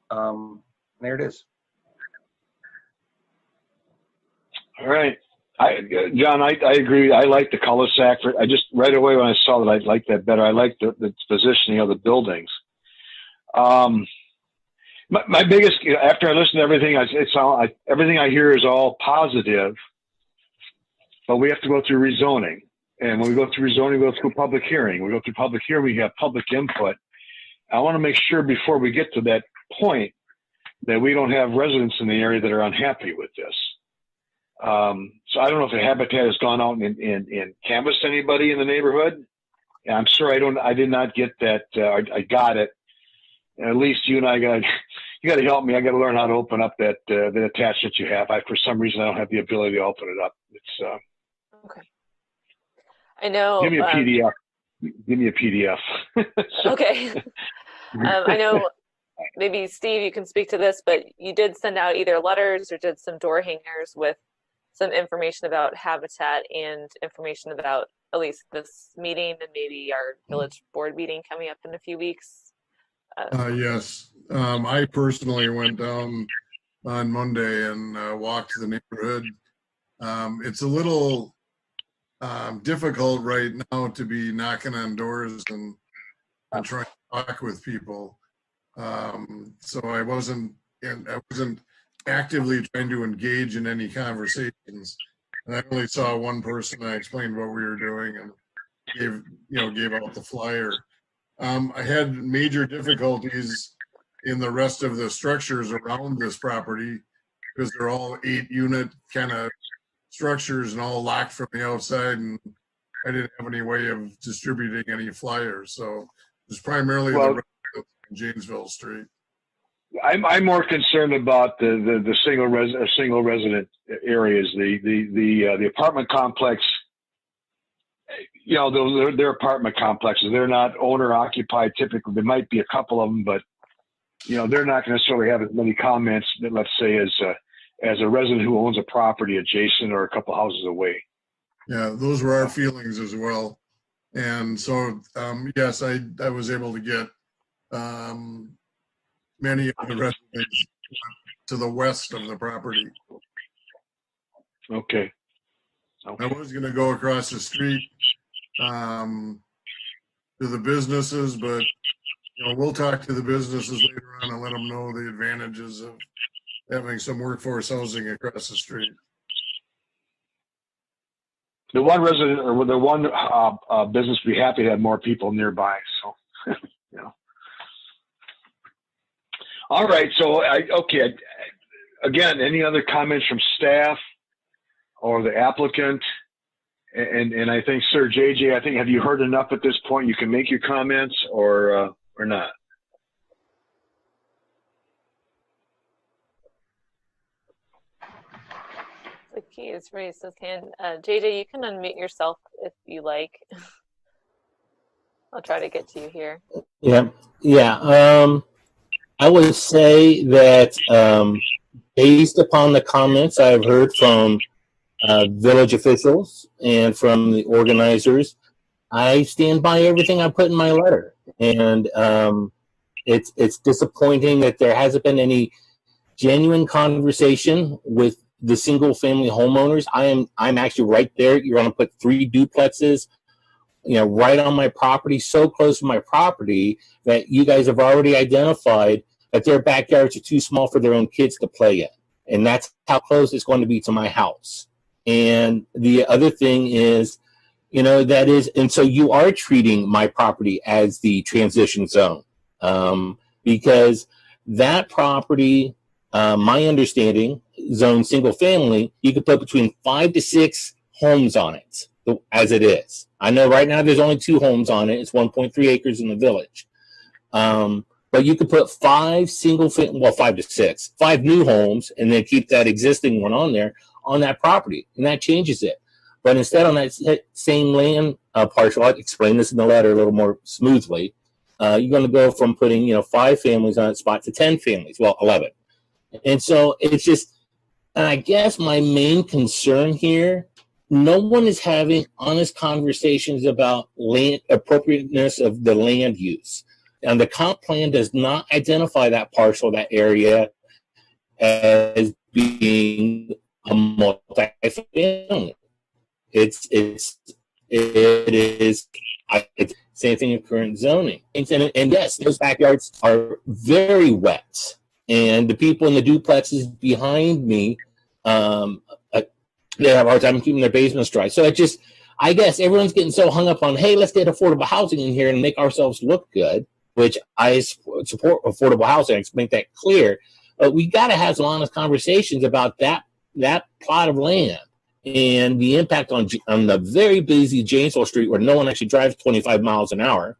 Speaker 9: There it is.
Speaker 1: All right. John, I agree. I like the cul-de-sac. I just right away when I saw that, I liked that better. I like the positioning of the buildings. My biggest, after I listen to everything, everything I hear is all positive, but we have to go through rezoning. And when we go through rezoning, we go through public hearing. We go through public hearing, we have public input. I want to make sure before we get to that point that we don't have residents in the area that are unhappy with this. So I don't know if the Habitat has gone out and canvassed anybody in the neighborhood. And I'm sorry, I did not get that. I got it. And at least you and I you got to help me. I got to learn how to open up the attachment you have. For some reason, I don't have the ability to open it up. It's
Speaker 3: okay. I know.
Speaker 1: Give me a PDF. Give me a PDF.
Speaker 3: Okay. I know. Maybe Steve, you can speak to this, but you did send out either letters or did some door hangers with some information about Habitat and information about at least this meeting and maybe our village board meeting coming up in a few weeks.
Speaker 6: Yes, I personally went down on Monday and walked the neighborhood. It's a little difficult right now to be knocking on doors and trying to talk with people. So I wasn't actively trying to engage in any conversations. And I only saw one person. I explained what we were doing and gave out the flyer. I had major difficulties in the rest of the structures around this property because they're all 8-unit kind of structures and all locked from the outside, and I didn't have any way of distributing any flyers. So it's primarily the residents in Janesville Street.
Speaker 1: I'm more concerned about the single resident areas, the apartment complex. You know, they're apartment complexes. They're not owner occupied typically. There might be a couple of them, but you know, they're not going to necessarily have as many comments that, let's say, as a resident who owns a property adjacent or a couple houses away.
Speaker 6: Yeah, those were our feelings as well. And so, yes, I was able to get many of the residents to the west of the property.
Speaker 1: Okay.
Speaker 6: I was going to go across the street to the businesses, but you know, we'll talk to the businesses later on and let them know the advantages of having some workforce housing across the street.
Speaker 1: The one resident or the one business would be happy to have more people nearby. So, you know. All right. So, okay. Again, any other comments from staff or the applicant? And I think, Sir JJ, I think, have you heard enough at this point? You can make your comments or not.
Speaker 3: The key is raised his hand. JJ, you can unmute yourself if you like. I'll try to get to you here.
Speaker 8: Yeah. I would say that based upon the comments I've heard from village officials and from the organizers, I stand by everything I put in my letter. And it's disappointing that there hasn't been any genuine conversation with the single family homeowners. I'm actually right there. You're going to put 3 duplexes, you know, right on my property, so close to my property that you guys have already identified that their backyards are too small for their own kids to play in. And that's how close it's going to be to my house. And the other thing is, you know, and so you are treating my property as the transition zone, because that property, my understanding, zone single family, you could put between 5 to 6 homes on it as it is. I know right now there's only 2 homes on it. It's 1.3 acres in the village. But you could put 5 5 to 6, 5 new homes, and then keep that existing one on there on that property, and that changes it. But instead, on that same land parcel, I'll explain this in the letter a little more smoothly. You're going to go from putting 5 families on that spot to 10 families, well, 11. And so it's just, and I guess my main concern here, no one is having honest conversations about land appropriateness of the land use. And the comp plan does not identify that parcel, that area, as being a multi-family. It is same thing in current zoning. And yes, those backyards are very wet. And the people in the duplexes behind me, they have a hard time keeping their basements dry. So I guess everyone's getting so hung up on, hey, let's get affordable housing in here and make ourselves look good, which I support affordable housing. I make that clear. But we got to have some honest conversations about that plot of land and the impact on the very busy Janesville Street where no one actually drives 25 miles an hour,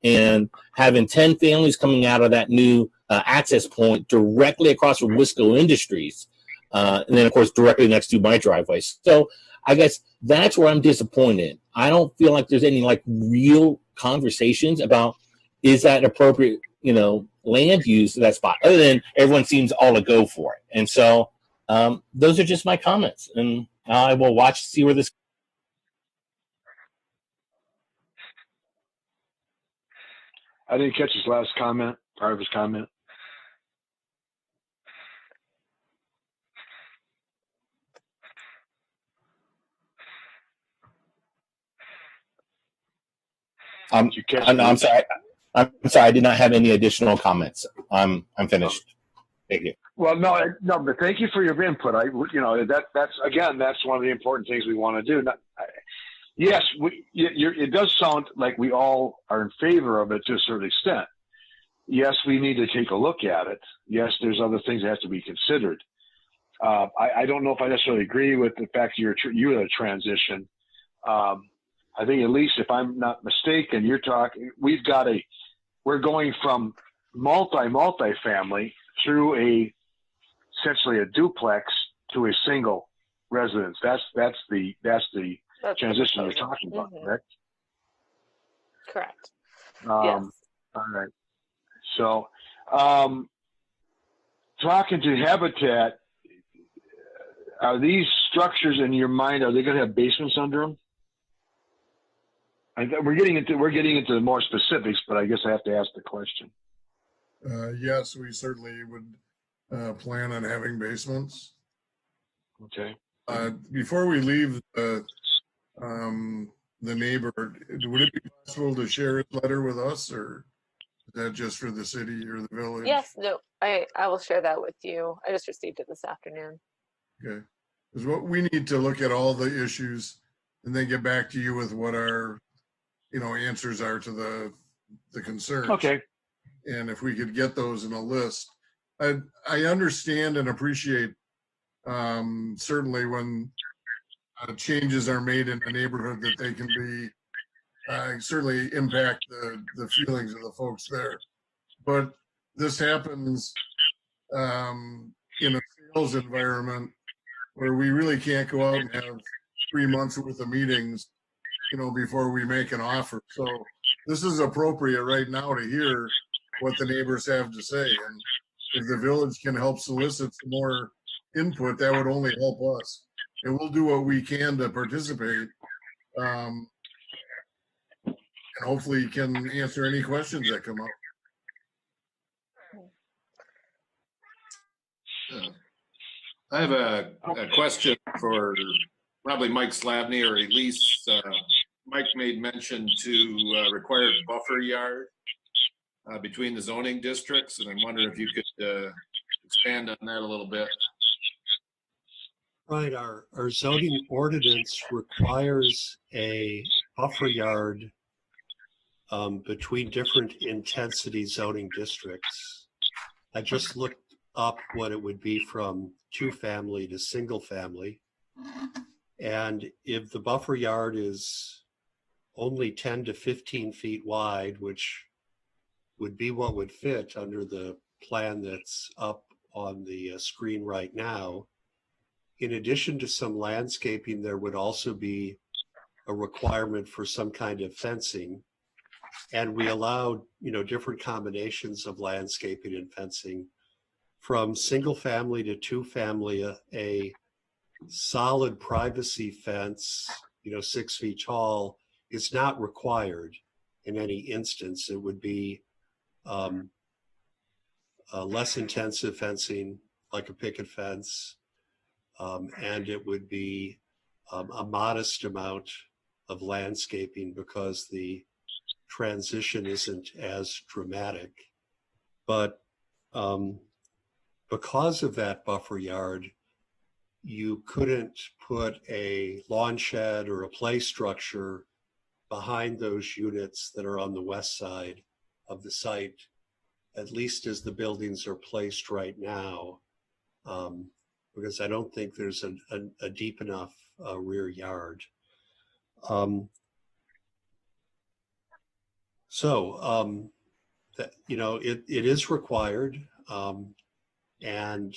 Speaker 8: and having 10 families coming out of that new access point directly across from Wisco Industries, and then, of course, directly next to my driveway. So I guess that's where I'm disappointed. I don't feel like there's any real conversations about is that appropriate, land use to that spot, other than everyone seems all to go for it. And so those are just my comments, and I will watch to see where this.
Speaker 1: I didn't catch his last comment, part of his comment.
Speaker 8: I'm sorry. I'm sorry. I did not have any additional comments. I'm finished. Thank you.
Speaker 1: Well, no, but thank you for your input. That's again, that's one of the important things we want to do. Yes, it does sound like we all are in favor of it to a certain extent. Yes, we need to take a look at it. Yes, there's other things that have to be considered. I don't know if I necessarily agree with the fact that you're in a transition. I think at least if I'm not mistaken, we're going from multi-family through essentially a duplex to a single residence. That's the transition you're talking about, correct?
Speaker 3: Correct.
Speaker 1: Yes. All right. So, talking to Habitat, are these structures in your mind, are they going to have basements under them? We're getting into the more specifics, but I guess I have to ask the question.
Speaker 6: Yes, we certainly would plan on having basements.
Speaker 1: Okay.
Speaker 6: Before we leave the neighbor, would it be possible to share his letter with us, or is that just for the city or the village?
Speaker 3: Yes, no, I will share that with you. I just received it this afternoon.
Speaker 6: Okay. Because what we need to look at all the issues and then get back to you with what our, answers are to the concerns.
Speaker 1: Okay.
Speaker 6: And if we could get those in a list, I understand and appreciate certainly when changes are made in a neighborhood that they can be certainly impact the feelings of the folks there. But this happens in a sales environment where we really can't go out and have 3 months worth of meetings, before we make an offer. So this is appropriate right now to hear what the neighbors have to say. And if the village can help solicit some more input, that would only help us. And we'll do what we can to participate. And hopefully can answer any questions that come up.
Speaker 15: I have a question for probably Mike Slavny or Elise. Mike made mention to required buffer yard between the zoning districts, and I'm wondering if you could expand on that a little bit.
Speaker 7: Right, our zoning ordinance requires a buffer yard between different intensity zoning districts. I just looked up what it would be from 2-family to single family. And if the buffer yard is only 10 to 15 feet wide, which would be what would fit under the plan that's up on the screen right now, in addition to some landscaping, there would also be a requirement for some kind of fencing. And we allowed, different combinations of landscaping and fencing. From single family to 2-family, a solid privacy fence, 6 feet tall, is not required in any instance. It would be less intensive fencing, like a picket fence, and it would be a modest amount of landscaping because the transition isn't as dramatic. But because of that buffer yard, you couldn't put a lawn shed or a play structure behind those units that are on the west side of the site, at least as the buildings are placed right now, because I don't think there's a deep enough rear yard. It is required, and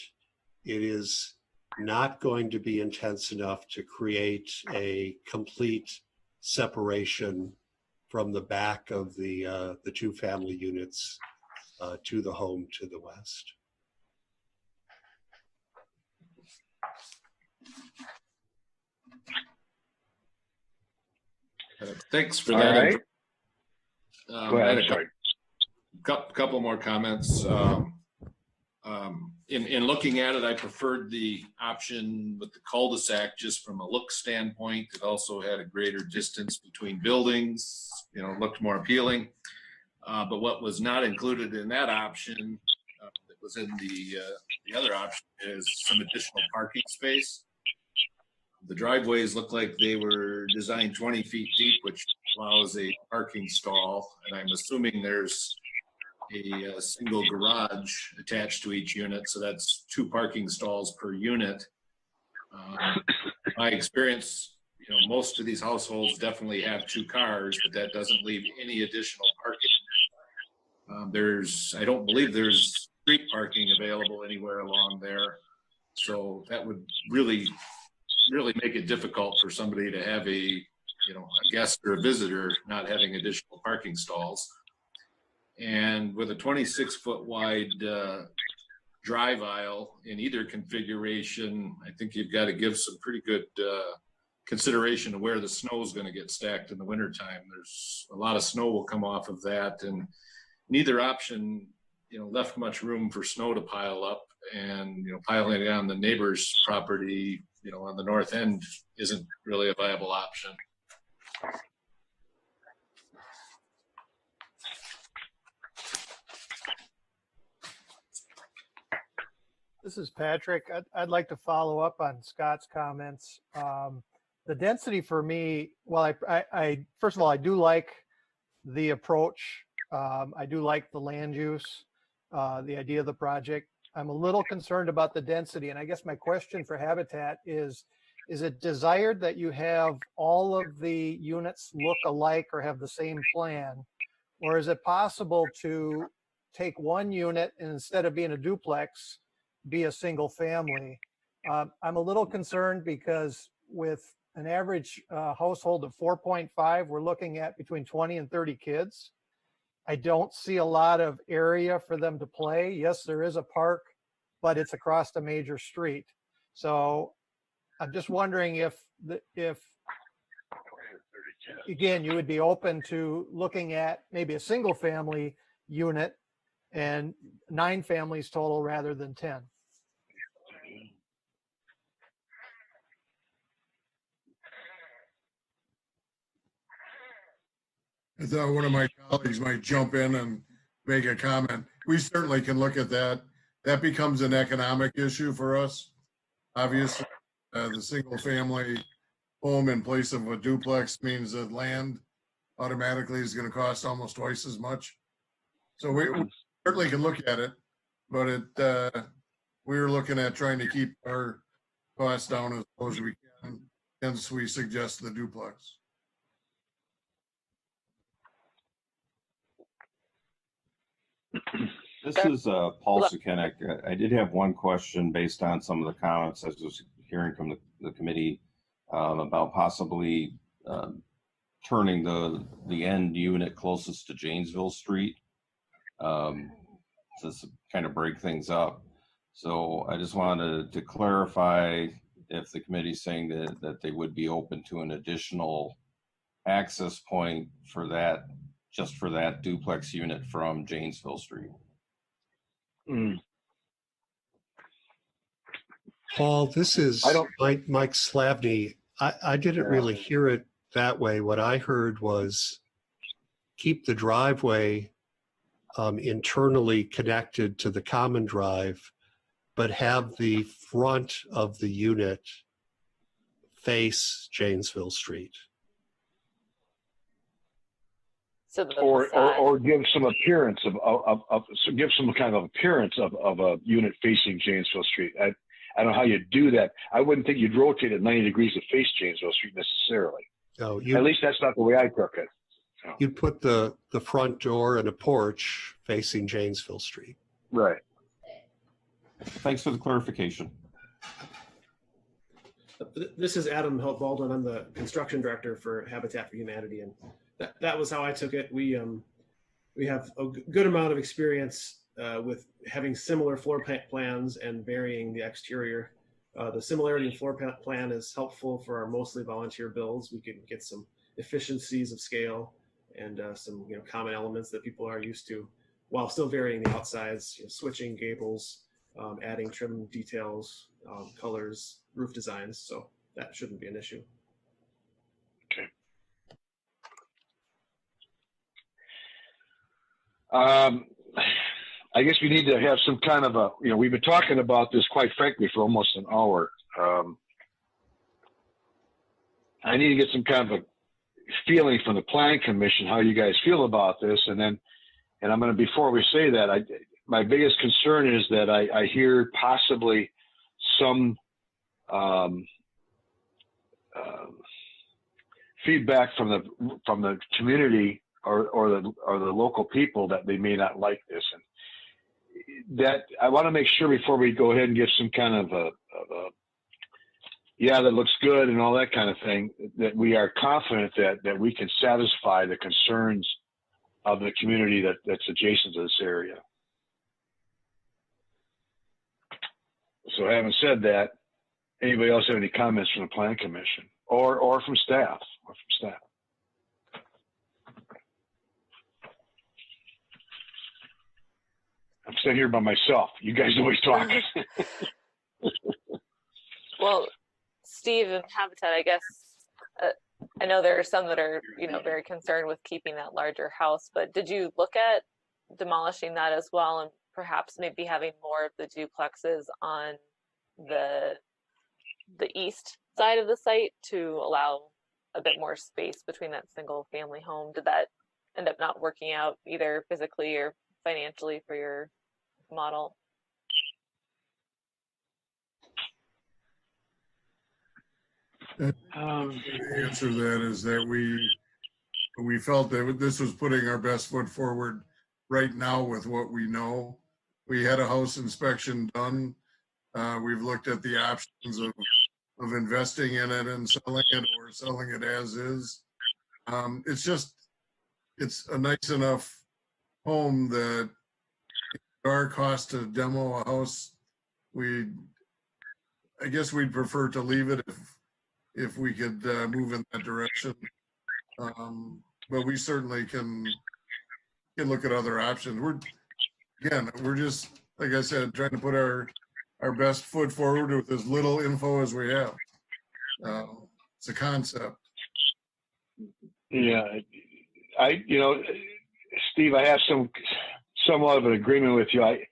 Speaker 7: it is not going to be intense enough to create a complete separation from the back of the 2-family units to the home to the west.
Speaker 15: Thanks for
Speaker 1: All
Speaker 15: that.
Speaker 1: right. Go ahead.
Speaker 15: I had a couple more comments. In looking at it, I preferred the option with the cul-de-sac just from a look standpoint. It also had a greater distance between buildings, looked more appealing. But what was not included in that option that was in the other option is some additional parking space. The driveways look like they were designed 20 feet deep, which allows a parking stall. And I'm assuming there's a single garage attached to each unit. So that's 2 parking stalls per unit. My experience, most of these households definitely have 2 cars, but that doesn't leave any additional parking. I don't believe there's street parking available anywhere along there. So that would really make it difficult for somebody to have a guest or a visitor not having additional parking stalls. And with a 26-foot wide drive aisle in either configuration, I think you've got to give some pretty good consideration to where the snow is going to get stacked in the wintertime. There's a lot of snow will come off of that, and neither option left much room for snow to pile up, and piling it on the neighbor's property on the north end isn't really a viable option.
Speaker 11: This is Patrick. I'd like to follow up on Scott's comments. The density for me, well, I first of all, I do like the approach. I do like the land use, the idea of the project. I'm a little concerned about the density, and I guess my question for Habitat is it desired that you have all of the units look alike or have the same plan, or is it possible to take one unit and instead of being a duplex, be a single family? I'm a little concerned because with an average household of 4.5, we're looking at between 20 and 30 kids. I don't see a lot of area for them to play. Yes, there is a park, but it's across a major street. So I'm just wondering if again, you would be open to looking at maybe a single family unit and 9 families total rather than 10.
Speaker 6: I thought one of my colleagues might jump in and make a comment. We certainly can look at that. That becomes an economic issue for us. Obviously, the single family home in place of a duplex means that land automatically is going to cost almost twice as much. So we certainly can look at it, but we're looking at trying to keep our costs down as low as we can, hence we suggest the duplex.
Speaker 12: This is Paul Sukenik. I did have one question based on some of the comments I was hearing from the committee about possibly turning the end unit closest to Janesville Street to kind of break things up. So I just wanted to clarify if the committee's saying that they would be open to an additional access point for that, just for that duplex unit from Janesville Street.
Speaker 7: Paul, this is Mike Slavny. I didn't really hear it that way. What I heard was keep the driveway internally connected to the common drive, but have the front of the unit face Janesville Street.
Speaker 3: So
Speaker 1: or give some appearance give some kind of appearance of a unit facing Janesville Street. I don't know how you do that. I wouldn't think you'd rotate it 90 degrees to face Janesville Street necessarily.
Speaker 7: No,
Speaker 1: at least that's not the way I took it. So.
Speaker 7: You'd put the front door and a porch facing Janesville Street.
Speaker 1: Right.
Speaker 12: Thanks for the clarification.
Speaker 16: This is Adam Baldwin. I'm the construction director for Habitat for Humanity, and that was how I took it. We have a good amount of experience with having similar floor plans and varying the exterior. The similarity in floor plan is helpful for our mostly volunteer builds. We can get some efficiencies of scale and some common elements that people are used to, while still varying the outsides, switching gables, adding trim details, colors, roof designs. So that shouldn't be an issue.
Speaker 1: Okay. I guess we need to have some kind of a, we've been talking about this, quite frankly, for almost an hour. I need to get some kind of a feeling from the Plan Commission, how you guys feel about this. And I'm going to, before we say that, my biggest concern is that I hear possibly some feedback from the community or the local people that they may not like this, and that I want to make sure before we go ahead and give some kind of a yeah, that looks good and all that kind of thing, that we are confident that we can satisfy the concerns of the community that's adjacent to this area. So having said that, anybody else have any comments from the Plan Commission or from staff? I'm sitting here by myself. You guys always talk.
Speaker 3: Well, Steve and Habitat, I guess, I know there are some that are, very concerned with keeping that larger house, but did you look at demolishing that as well, and perhaps maybe having more of the duplexes on the east side of the site to allow a bit more space between that single family home? Did that end up not working out either physically or financially for your model?
Speaker 6: The answer to that is that we felt that this was putting our best foot forward right now with what we know. We had a house inspection done. We've looked at the options of investing in it and selling it, or selling it as is. It's a nice enough home that our cost to demo a house, I guess we'd prefer to leave it if we could move in that direction. But we certainly can look at other options. We're just, like I said, trying to put our best foot forward with as little info as we have. It's a concept.
Speaker 1: Yeah, Steve, I have somewhat of an agreement with you. I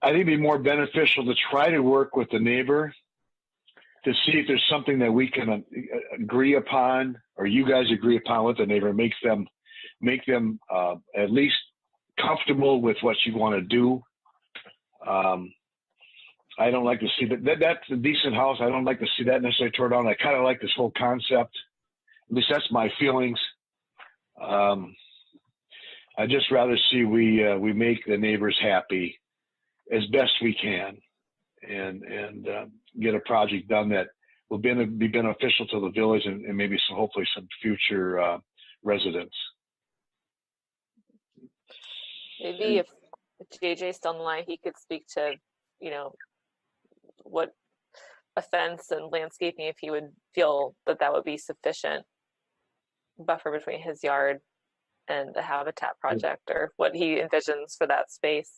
Speaker 1: think it'd be more beneficial to try to work with the neighbor to see if there's something that we can agree upon, or you guys agree upon with the neighbor, make them at least comfortable with what you want to do. I don't like to see that's a decent house. I don't like to see that necessarily torn down. I kind of like this whole concept. At least that's my feelings. I just rather see we make the neighbors happy as best we can, and get a project done that will be beneficial to the village and maybe hopefully some future residents.
Speaker 3: Maybe if JJ's still on the line, he could speak to, what a fence and landscaping, if he would feel that would be sufficient buffer between his yard and the Habitat project, or what he envisions for that space.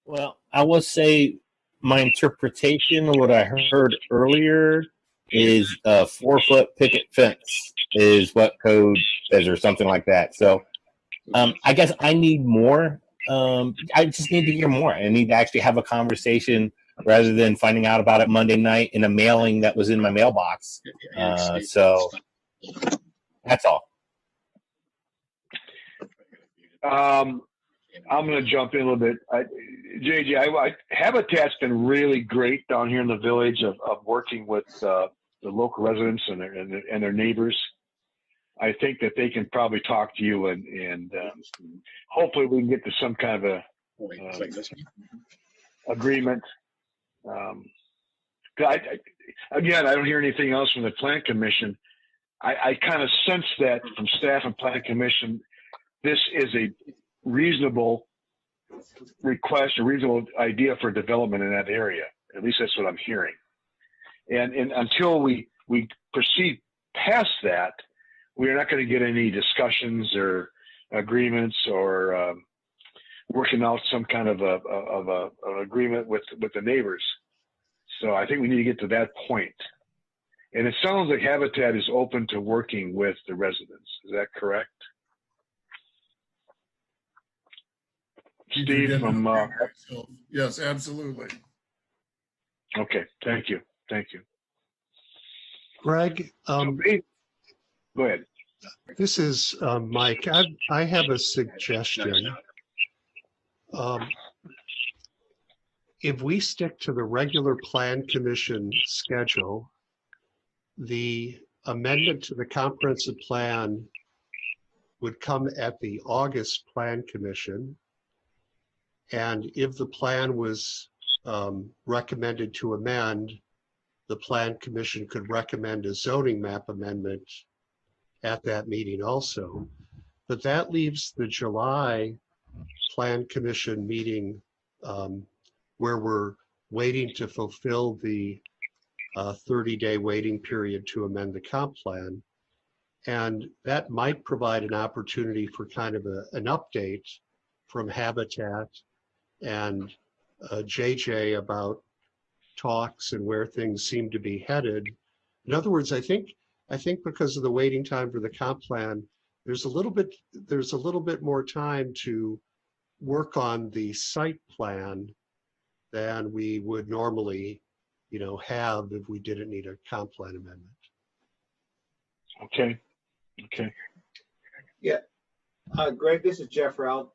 Speaker 8: Well, I will say my interpretation of what I heard earlier is a 4-foot picket fence is what code says, or something like that. So I guess I need more. I just need to hear more. I need to actually have a conversation rather than finding out about it Monday night in a mailing that was in my mailbox. So that's all.
Speaker 1: I'm going to jump in a little bit. JJ, Habitat's been really great down here in the village of working with the local residents and their neighbors. I think that they can probably talk to you, and hopefully we can get to some kind of a agreement. Again, I don't hear anything else from the Plan Commission. I kind of sense that from staff and Plan Commission, this is a reasonable request, a reasonable idea for development in that area. At least that's what I'm hearing. And until we proceed past that, we're not going to get any discussions or agreements or working out some kind of an agreement with the neighbors. So I think we need to get to that point. And it sounds like Habitat is open to working with the residents. Is that correct? Steve from
Speaker 6: yes, absolutely.
Speaker 1: Okay, thank you.
Speaker 7: Greg,
Speaker 1: go ahead.
Speaker 7: This is Mike. I have a suggestion. If we stick to the regular plan commission schedule, the amendment to the comprehensive plan would come at the August plan commission. And if the plan was recommended to amend, the plan commission could recommend a zoning map amendment at that meeting also. But that leaves the July plan commission meeting where we're waiting to fulfill the 30-day waiting period to amend the comp plan. And that might provide an opportunity for kind of an update from Habitat and JJ about talks and where things seem to be headed. In other words, I think because of the waiting time for the comp plan, there's a little bit more time to work on the site plan than we would normally, have if we didn't need a comp plan amendment.
Speaker 1: Okay.
Speaker 2: Yeah. Greg, this is Jeff Rao.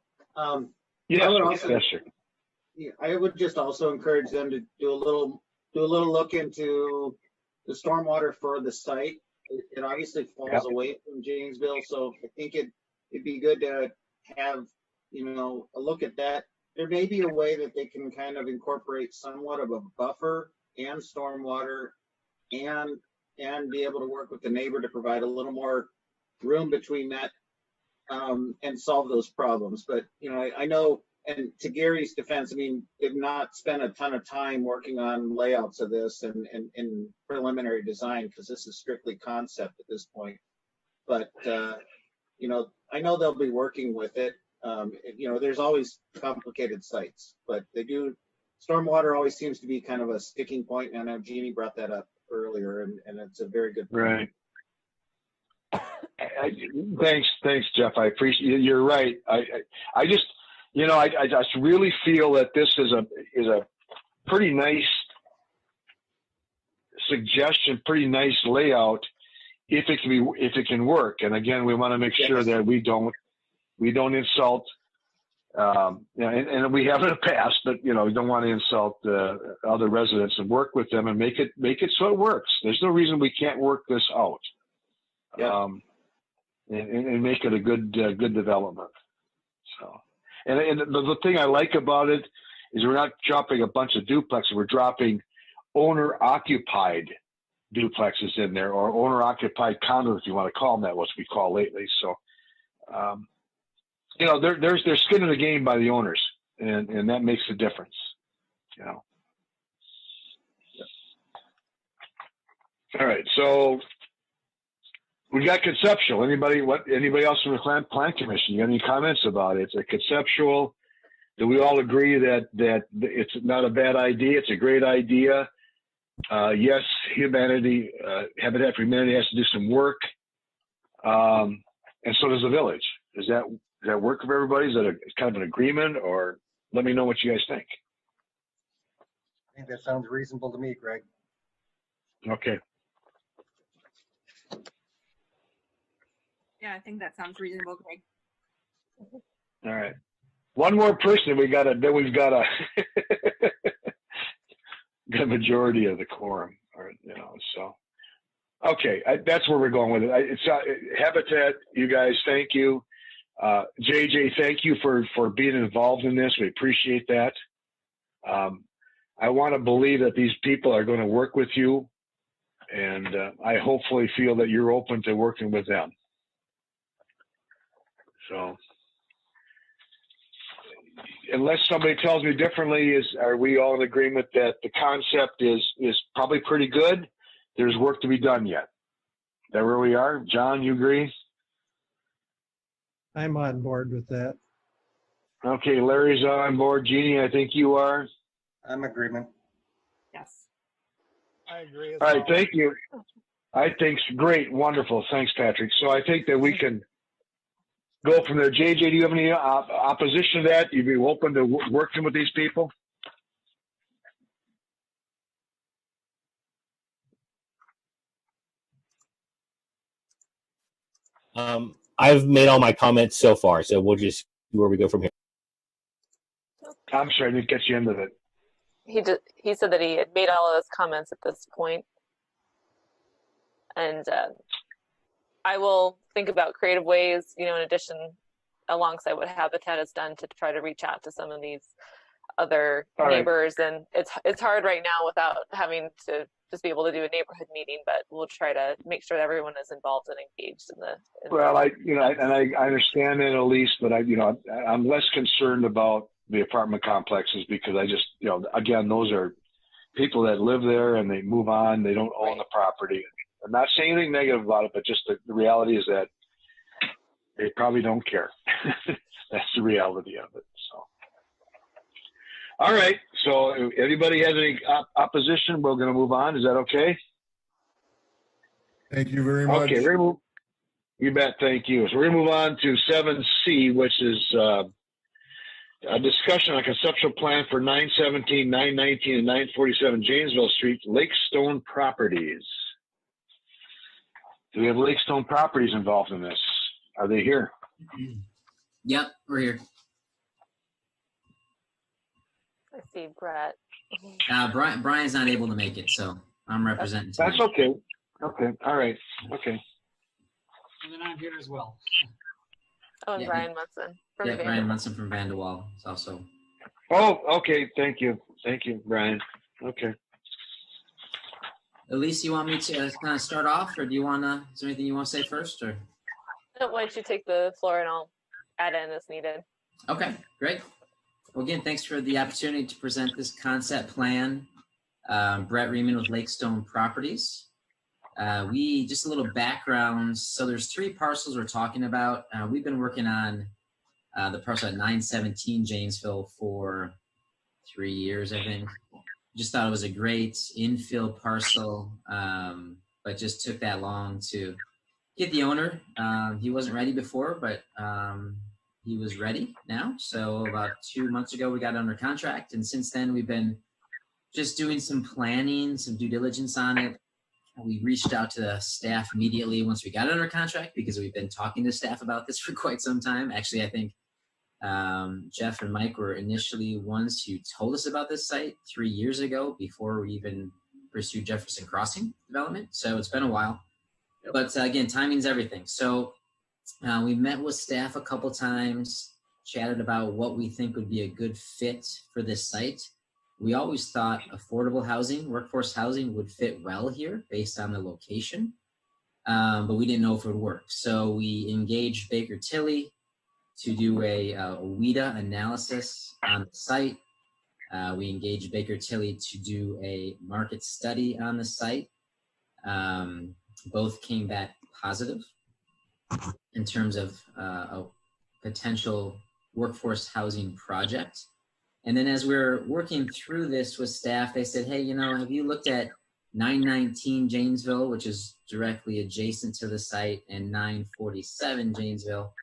Speaker 1: Yes, sir.
Speaker 2: Yeah, I would just also encourage them to do a little look into the stormwater for the site. It obviously falls away from Janesville, so I think it'd be good to have a look at that. There may be a way that they can kind of incorporate somewhat of a buffer and stormwater, and be able to work with the neighbor to provide a little more room between that, and solve those problems. But I know. And to Gary's defense, I mean, they've not spent a ton of time working on layouts of this and preliminary design, because this is strictly concept at this point. But, I know they'll be working with it. There's always complicated sites, but stormwater always seems to be kind of a sticking point. And I know Jeannie brought that up earlier, and it's a very good point.
Speaker 1: Right. Thanks, Jeff. I appreciate it. You're right. I just really feel that this is a pretty nice suggestion, pretty nice layout, if it can work. And again, we want to make sure that we don't insult, and we have in the past, but we don't want to insult other residents, and work with them and make it so it works. There's no reason we can't work this out, and make it a good development. So. And the thing I like about it is we're not dropping a bunch of duplexes. We're dropping owner-occupied duplexes in there, or owner-occupied condos, if you want to call them that, what we call lately. So, there's skin in the game by the owners, and that makes a difference. All right, so we got conceptual. Anybody else from the plan commission? You got any comments about it? It's a conceptual. Do we all agree that it's not a bad idea? It's a great idea. Yes, Habitat for Humanity has to do some work, and so does the village. Does that work for everybody? Is that kind of an agreement, or let me know what you guys think?
Speaker 9: I think that sounds reasonable to me, Greg.
Speaker 1: Okay.
Speaker 14: Yeah, I think that sounds reasonable, Greg.
Speaker 1: All right. One more person. We've got a the majority of the quorum, so. Okay, that's where we're going with it. It's Habitat. You guys, thank you. JJ, thank you for being involved in this. We appreciate that. I want to believe that these people are going to work with you, and I hopefully feel that you're open to working with them. So, unless somebody tells me differently, are we all in agreement that the concept is probably pretty good? There's work to be done yet. Is that where we are? John, you agree?
Speaker 5: I'm on board with that.
Speaker 1: Okay, Larry's on board. Jeannie, I think you are.
Speaker 9: I'm agreement.
Speaker 14: Yes.
Speaker 11: I agree as
Speaker 1: All right,
Speaker 11: well.
Speaker 1: thank you. I think great, wonderful. Thanks, Patrick. So I think that we can go from there. JJ, do you have any opposition to that? You'd be open to working with these people?
Speaker 8: I've made all my comments so far, so we'll just see where we go from here.
Speaker 1: I'm sorry, I didn't get you into it.
Speaker 3: He said that he had made all of his comments at this point. And I will think about creative ways, in addition, alongside what Habitat has done, to try to reach out to some of these other neighbors. And it's hard right now without having to just be able to do a neighborhood meeting, but we'll try to make sure that everyone is involved and engaged in the.
Speaker 1: Well, I understand that, Elise, but I'm less concerned about the apartment complexes because I just, again, those are people that live there and they move on. They don't own the property. I'm not saying anything negative about it, but just the reality is that they probably don't care. That's the reality of it. So, all right. So, if anybody has any opposition, we're going to move on. Is that okay?
Speaker 6: Thank you very much.
Speaker 1: Okay, you bet. Thank you. So we're going to move on to 7C, which is a discussion on conceptual plan for 917, 919, and 947 Janesville Street, Lakestone Properties. Do we have Lakestone Properties involved in this? Are they here?
Speaker 17: Yep, we're here.
Speaker 3: I see Brett.
Speaker 17: Brian's not able to make it, so I'm representing tonight.
Speaker 1: That's okay. Okay. All right. Okay.
Speaker 18: And then I'm here as well.
Speaker 3: Oh, and Brian Munson from
Speaker 17: Yeah, Brian Munson from Vanderwall is also.
Speaker 1: Oh, okay. Thank you. Thank you, Brian. Okay.
Speaker 17: Elise, you want me to kind of start off, or do you want to? Is there anything you want to say first, or?
Speaker 3: No, why don't you take the floor and I'll add in as needed.
Speaker 17: Okay, great. Well, again, thanks for the opportunity to present this concept plan. Brett Riemann with Lakestone Properties. Just a little background. So there's 3 parcels we're talking about. We've been working on the parcel at 917 Janesville for 3 years, I think. Just thought it was a great infill parcel, but just took that long to get the owner. He wasn't ready before, but he was ready now. So about 2 months ago, we got under contract. And since then, we've been just doing some planning, some due diligence on it. We reached out to the staff immediately once we got under contract because we've been talking to staff about this for quite some time. Actually, I think Jeff and Mike were initially ones who told us about this site 3 years ago before we even pursued Jefferson Crossing development. So it's been a while. But again, timing's everything. So we met with staff a couple times, chatted about what we think would be a good fit for this site. We always thought affordable housing, workforce housing would fit well here based on the location, but we didn't know if it would work. So we engaged Baker Tilly to do a WIDA analysis on the site. We engaged Baker Tilly to do a market study on the site. Both came back positive in terms of a potential workforce housing project. And then as we're working through this with staff, they said, hey, have you looked at 919 Janesville, which is directly adjacent to the site, and 947 Janesville,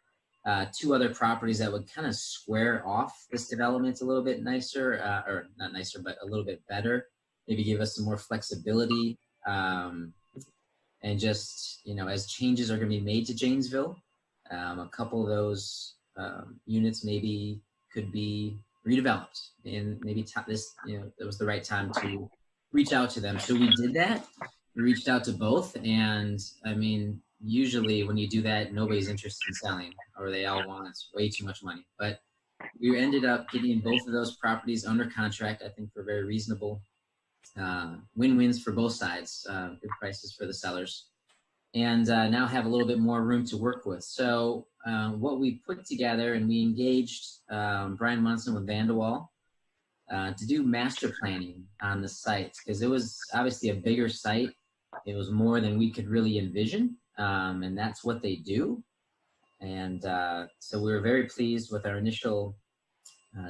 Speaker 17: 2 other properties that would kind of square off this development a little bit nicer, or not nicer, but a little bit better, maybe give us some more flexibility. And just, as changes are going to be made to Janesville, a couple of those units maybe could be redeveloped, and maybe it was the right time to reach out to them. So we did that. We reached out to both, and I mean, usually when you do that, nobody's interested in selling, or they all want way too much money. But we ended up getting both of those properties under contract, I think, for very reasonable win-wins for both sides, good prices for the sellers, and now have a little bit more room to work with. So what we put together, and we engaged Brian Munson with Vanderwall to do master planning on the site, because it was obviously a bigger site. It was more than we could really envision, and that's what they do. And so we were very pleased with our initial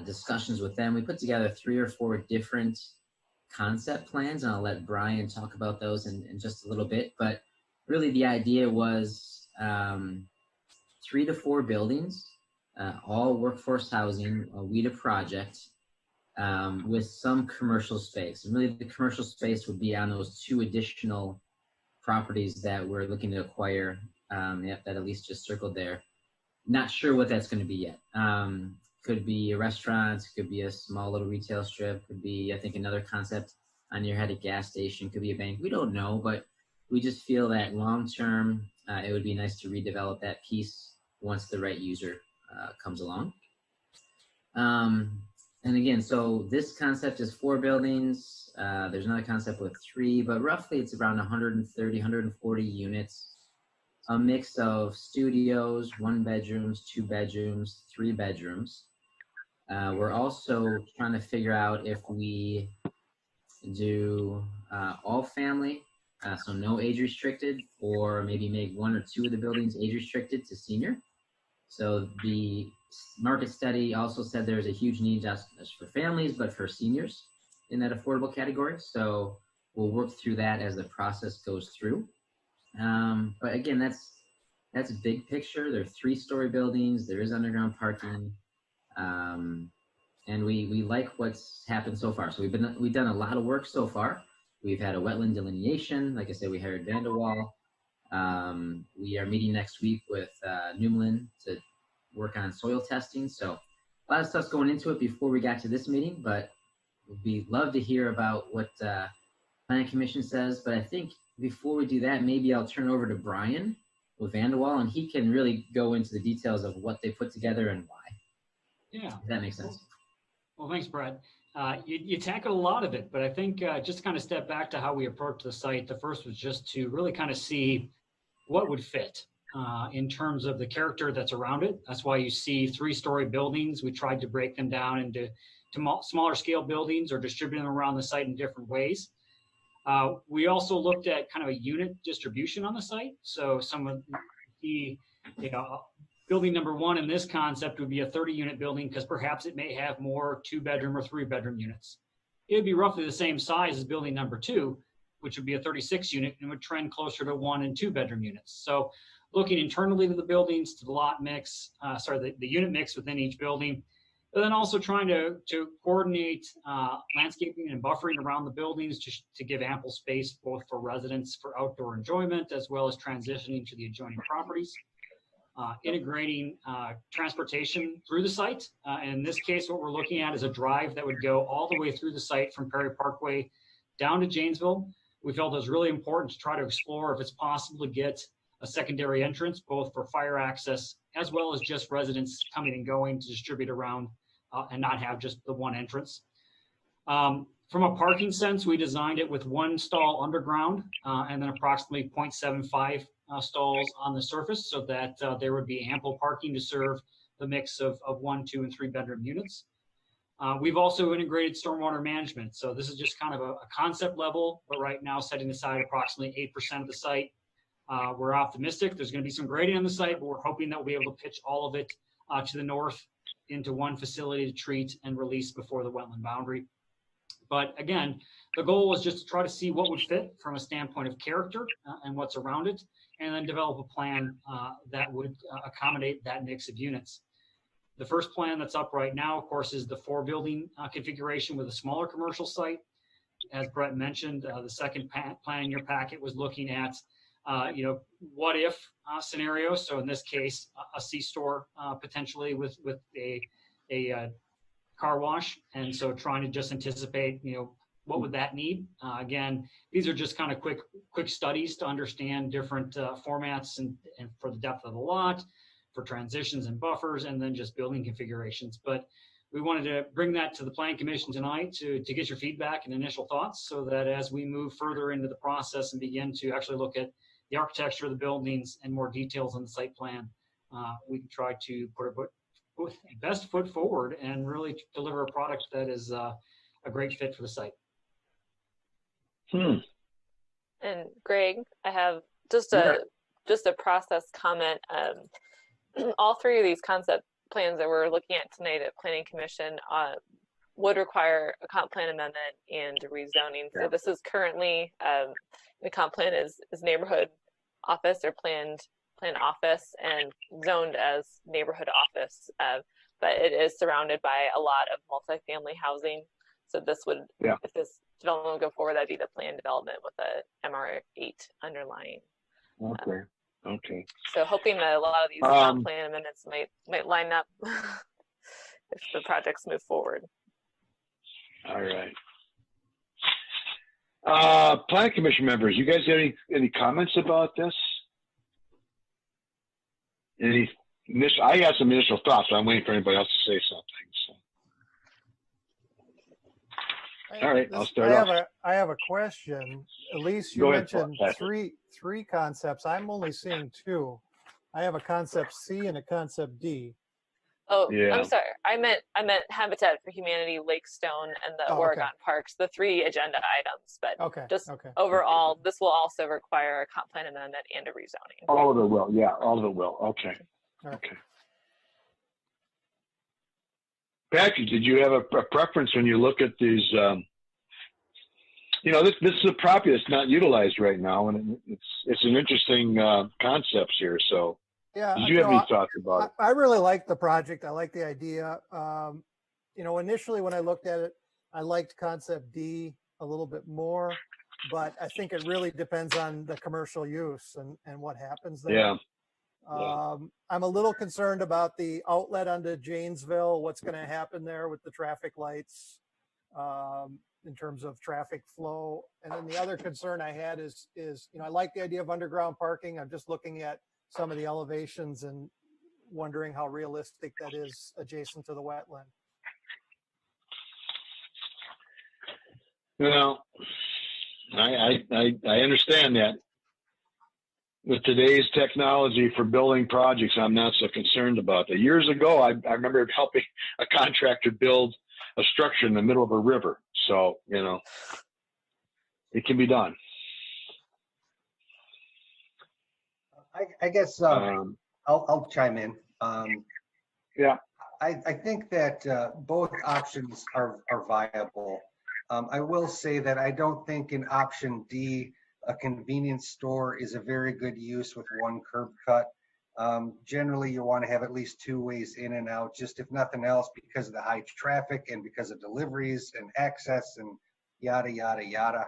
Speaker 17: discussions with them. We put together 3 or 4 different concept plans, and I'll let Brian talk about those in just a little bit. But really the idea was 3 to 4 buildings, all workforce housing, a WIDA project, with some commercial space. And really the commercial space would be on those 2 additional properties that we're looking to acquire, that Elise just circled there. Not sure what that's going to be yet. Could be a restaurant, could be a small little retail strip, could be, I think, another concept on your head, a gas station, could be a bank. We don't know, but we just feel that long term, it would be nice to redevelop that piece once the right user comes along. And again, so this concept is 4 buildings. There's another concept with 3, but roughly it's around 130, 140 units. A mix of studios, 1 bedrooms, 2 bedrooms, 3 bedrooms. We're also trying to figure out if we do all family, so no age restricted, or maybe make 1 or 2 of the buildings age restricted to senior. So the market study also said there's a huge need just for families, but for seniors in that affordable category. So we'll work through that as the process goes through. But again, that's a big picture. There are 3-story buildings. There is underground parking. And we like what's happened so far. So we've done a lot of work so far. We've had a wetland delineation. Like I said, we hired Vanderwall. We are meeting next week with Newman to work on soil testing. So a lot of stuff's going into it before we got to this meeting, but we'd love to hear about what Planning Commission says. But I think before we do that, maybe I'll turn it over to Brian with Vanderwall, and he can really go into the details of what they put together and why.
Speaker 18: Yeah.
Speaker 17: If that makes sense.
Speaker 18: Well, thanks, Brett. You tackled a lot of it, but I think just kind of step back to how we approached the site. The first was just to really kind of see what would fit in terms of the character that's around it. That's why you see 3-story buildings. We tried to break them down into smaller scale buildings or distribute them around the site in different ways. We also looked at kind of a unit distribution on the site. So some of the, building number 1 in this concept would be a 30-unit building because perhaps it may have more 2-bedroom or 3-bedroom units. It would be roughly the same size as building number 2, which would be a 36-unit and would trend closer to 1 and 2-bedroom units. So looking internally to the buildings, to the lot mix, the unit mix within each building, but then also trying to coordinate landscaping and buffering around the buildings to give ample space both for residents for outdoor enjoyment as well as transitioning to the adjoining properties. Integrating transportation through the site. In this case, what we're looking at is a drive that would go all the way through the site from Perry Parkway down to Janesville. We felt it was really important to try to explore if it's possible to get a secondary entrance, both for fire access as well as just residents coming and going to distribute around and not have just the one entrance. From a parking sense, we designed it with 1 stall underground and then approximately 0.75 stalls on the surface so that there would be ample parking to serve the mix of 1, 2, and 3-bedroom units. We've also integrated stormwater management. So this is just kind of a concept level, but right now setting aside approximately 8% of the site. We're optimistic. There's going to be some grading on the site, but we're hoping that we'll be able to pitch all of it to the north into 1 facility to treat and release before the wetland boundary. But again, the goal was just to try to see what would fit from a standpoint of character and what's around it, and then develop a plan that would accommodate that mix of units. The first plan that's up right now, of course, is the 4-building configuration with a smaller commercial site. As Brett mentioned, the second plan in your packet was looking at, what if scenarios. So in this case, a C-store potentially with a car wash. And so trying to just anticipate, what would that need? Again, these are just kind of quick studies to understand different formats and for the depth of the lot, for transitions and buffers, and then just building configurations. But we wanted to bring that to the Planning Commission tonight to get your feedback and initial thoughts so that as we move further into the process and begin to actually look at the architecture of the buildings and more details on the site plan, we can try to put best foot forward and really deliver a product that is a great fit for the site.
Speaker 3: And Greg, I have just a process comment. All 3 of these concept plans that we're looking at tonight at Planning Commission would require a comp plan amendment and rezoning. So this is currently, the comp plan is neighborhood office or planned office and zoned as neighborhood office, but it is surrounded by a lot of multifamily housing. So this would, if this development would go forward, that'd be the planned development with a MR8 underlying.
Speaker 1: Okay. Okay.
Speaker 3: So hoping that a lot of these comp plan amendments might line up if the projects move forward.
Speaker 1: All right. Planning Commission members, you guys have any comments about this? I have some initial thoughts. I'm waiting for anybody else to say something. So. All right, I'll start off.
Speaker 11: I have a question. Elise, you
Speaker 1: Go ahead,
Speaker 11: mentioned
Speaker 1: Patrick.
Speaker 11: three concepts. I'm only seeing two. I have a concept C and a concept D.
Speaker 3: Oh, yeah. I'm sorry. I meant Habitat for Humanity, Lakestone, and the Oregon Parks, the 3 agenda items. But overall, this will also require a comp plan amendment and a rezoning.
Speaker 1: All of it will. Yeah, all of it will. Okay.
Speaker 11: Right.
Speaker 1: Okay. Patrick, did you have a preference when you look at these? This is a property that's not utilized right now, and it's an interesting concepts here. So.
Speaker 11: Yeah,
Speaker 1: did you have any thoughts about it?
Speaker 11: I really like the project. I like the idea. Initially when I looked at it, I liked concept D a little bit more, but I think it really depends on the commercial use and what happens there.
Speaker 1: Yeah.
Speaker 11: I'm a little concerned about the outlet onto Janesville, what's going to happen there with the traffic lights in terms of traffic flow. And then the other concern I had is I like the idea of underground parking. I'm just looking at some of the elevations and wondering how realistic that is adjacent to the wetland.
Speaker 1: Well, I understand that. With today's technology for building projects, I'm not so concerned about that. Years ago, I remember helping a contractor build a structure in the middle of a river. So, it can be done.
Speaker 9: I guess I'll chime in.
Speaker 1: Yeah.
Speaker 9: I think that both options are viable. I will say that I don't think in option D, a convenience store is a very good use with one curb cut. Generally, you want to have at least 2 ways in and out, just if nothing else, because of the high traffic and because of deliveries and access and yada, yada, yada.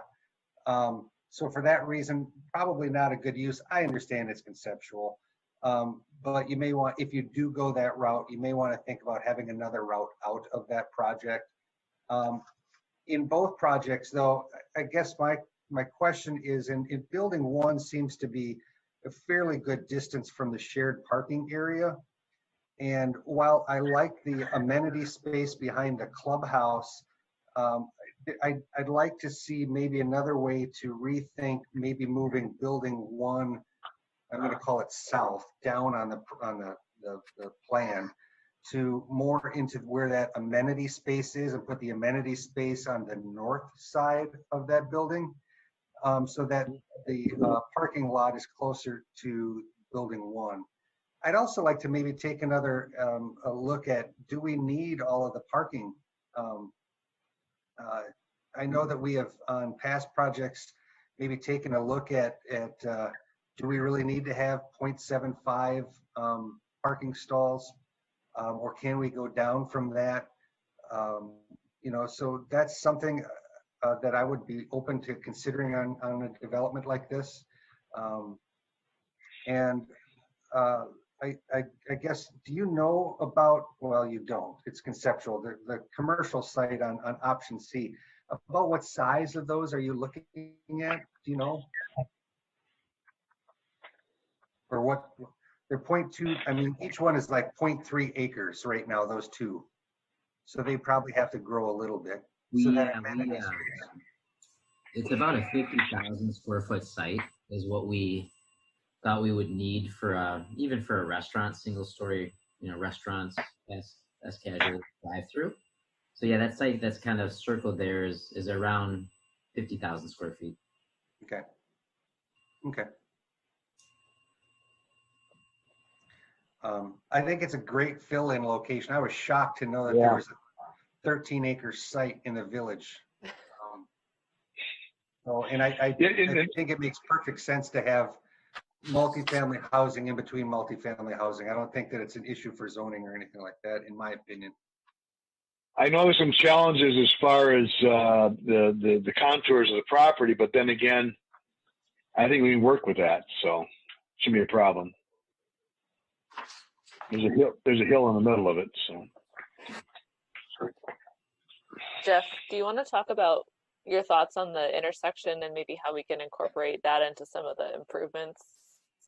Speaker 9: So for that reason, probably not a good use. I understand it's conceptual, but you may want, if you do go that route, you may want to think about having another route out of that project. In both projects, though, I guess my question is, in building 1 seems to be a fairly good distance from the shared parking area. And while I like the amenity space behind the clubhouse, I'd like to see maybe another way to rethink maybe moving building 1, I'm going to call it south, down on the plan, to more into where that amenity space is, and put the amenity space on the north side of that building, so that the parking lot is closer to building 1. I'd also like to maybe take another a look at, do we need all of the parking? I know that we have on past projects maybe taken a look at do we really need to have 0.75 parking stalls, or can we go down from that? So that's something that I would be open to considering on a development like this. I guess, do you know about, well, you don't, it's conceptual, the commercial site on option C, about what size of those are you looking at? Do you know? Or what, they're 0.2, I mean, each one is like 0.3 acres right now, those 2. So they probably have to grow a little bit.
Speaker 17: It's about a 50,000 square foot site is what we thought we would need for even for a restaurant, single story, restaurants, as casual drive through. So yeah, that site that's kind of circled there is around 50,000 square feet.
Speaker 9: Okay. I think it's a great fill-in location. I was shocked to know that there was a 13-acre site in the village. I think it makes perfect sense to have multifamily housing in between multifamily housing. I don't think that it's an issue for zoning or anything like that, in my opinion.
Speaker 1: I know there's some challenges as far as the contours of the property, but then again, I think we can work with that, so shouldn't be a problem. There's a hill in the middle of it, so.
Speaker 3: Jeff, do you want to talk about your thoughts on the intersection and maybe how we can incorporate that into some of the improvements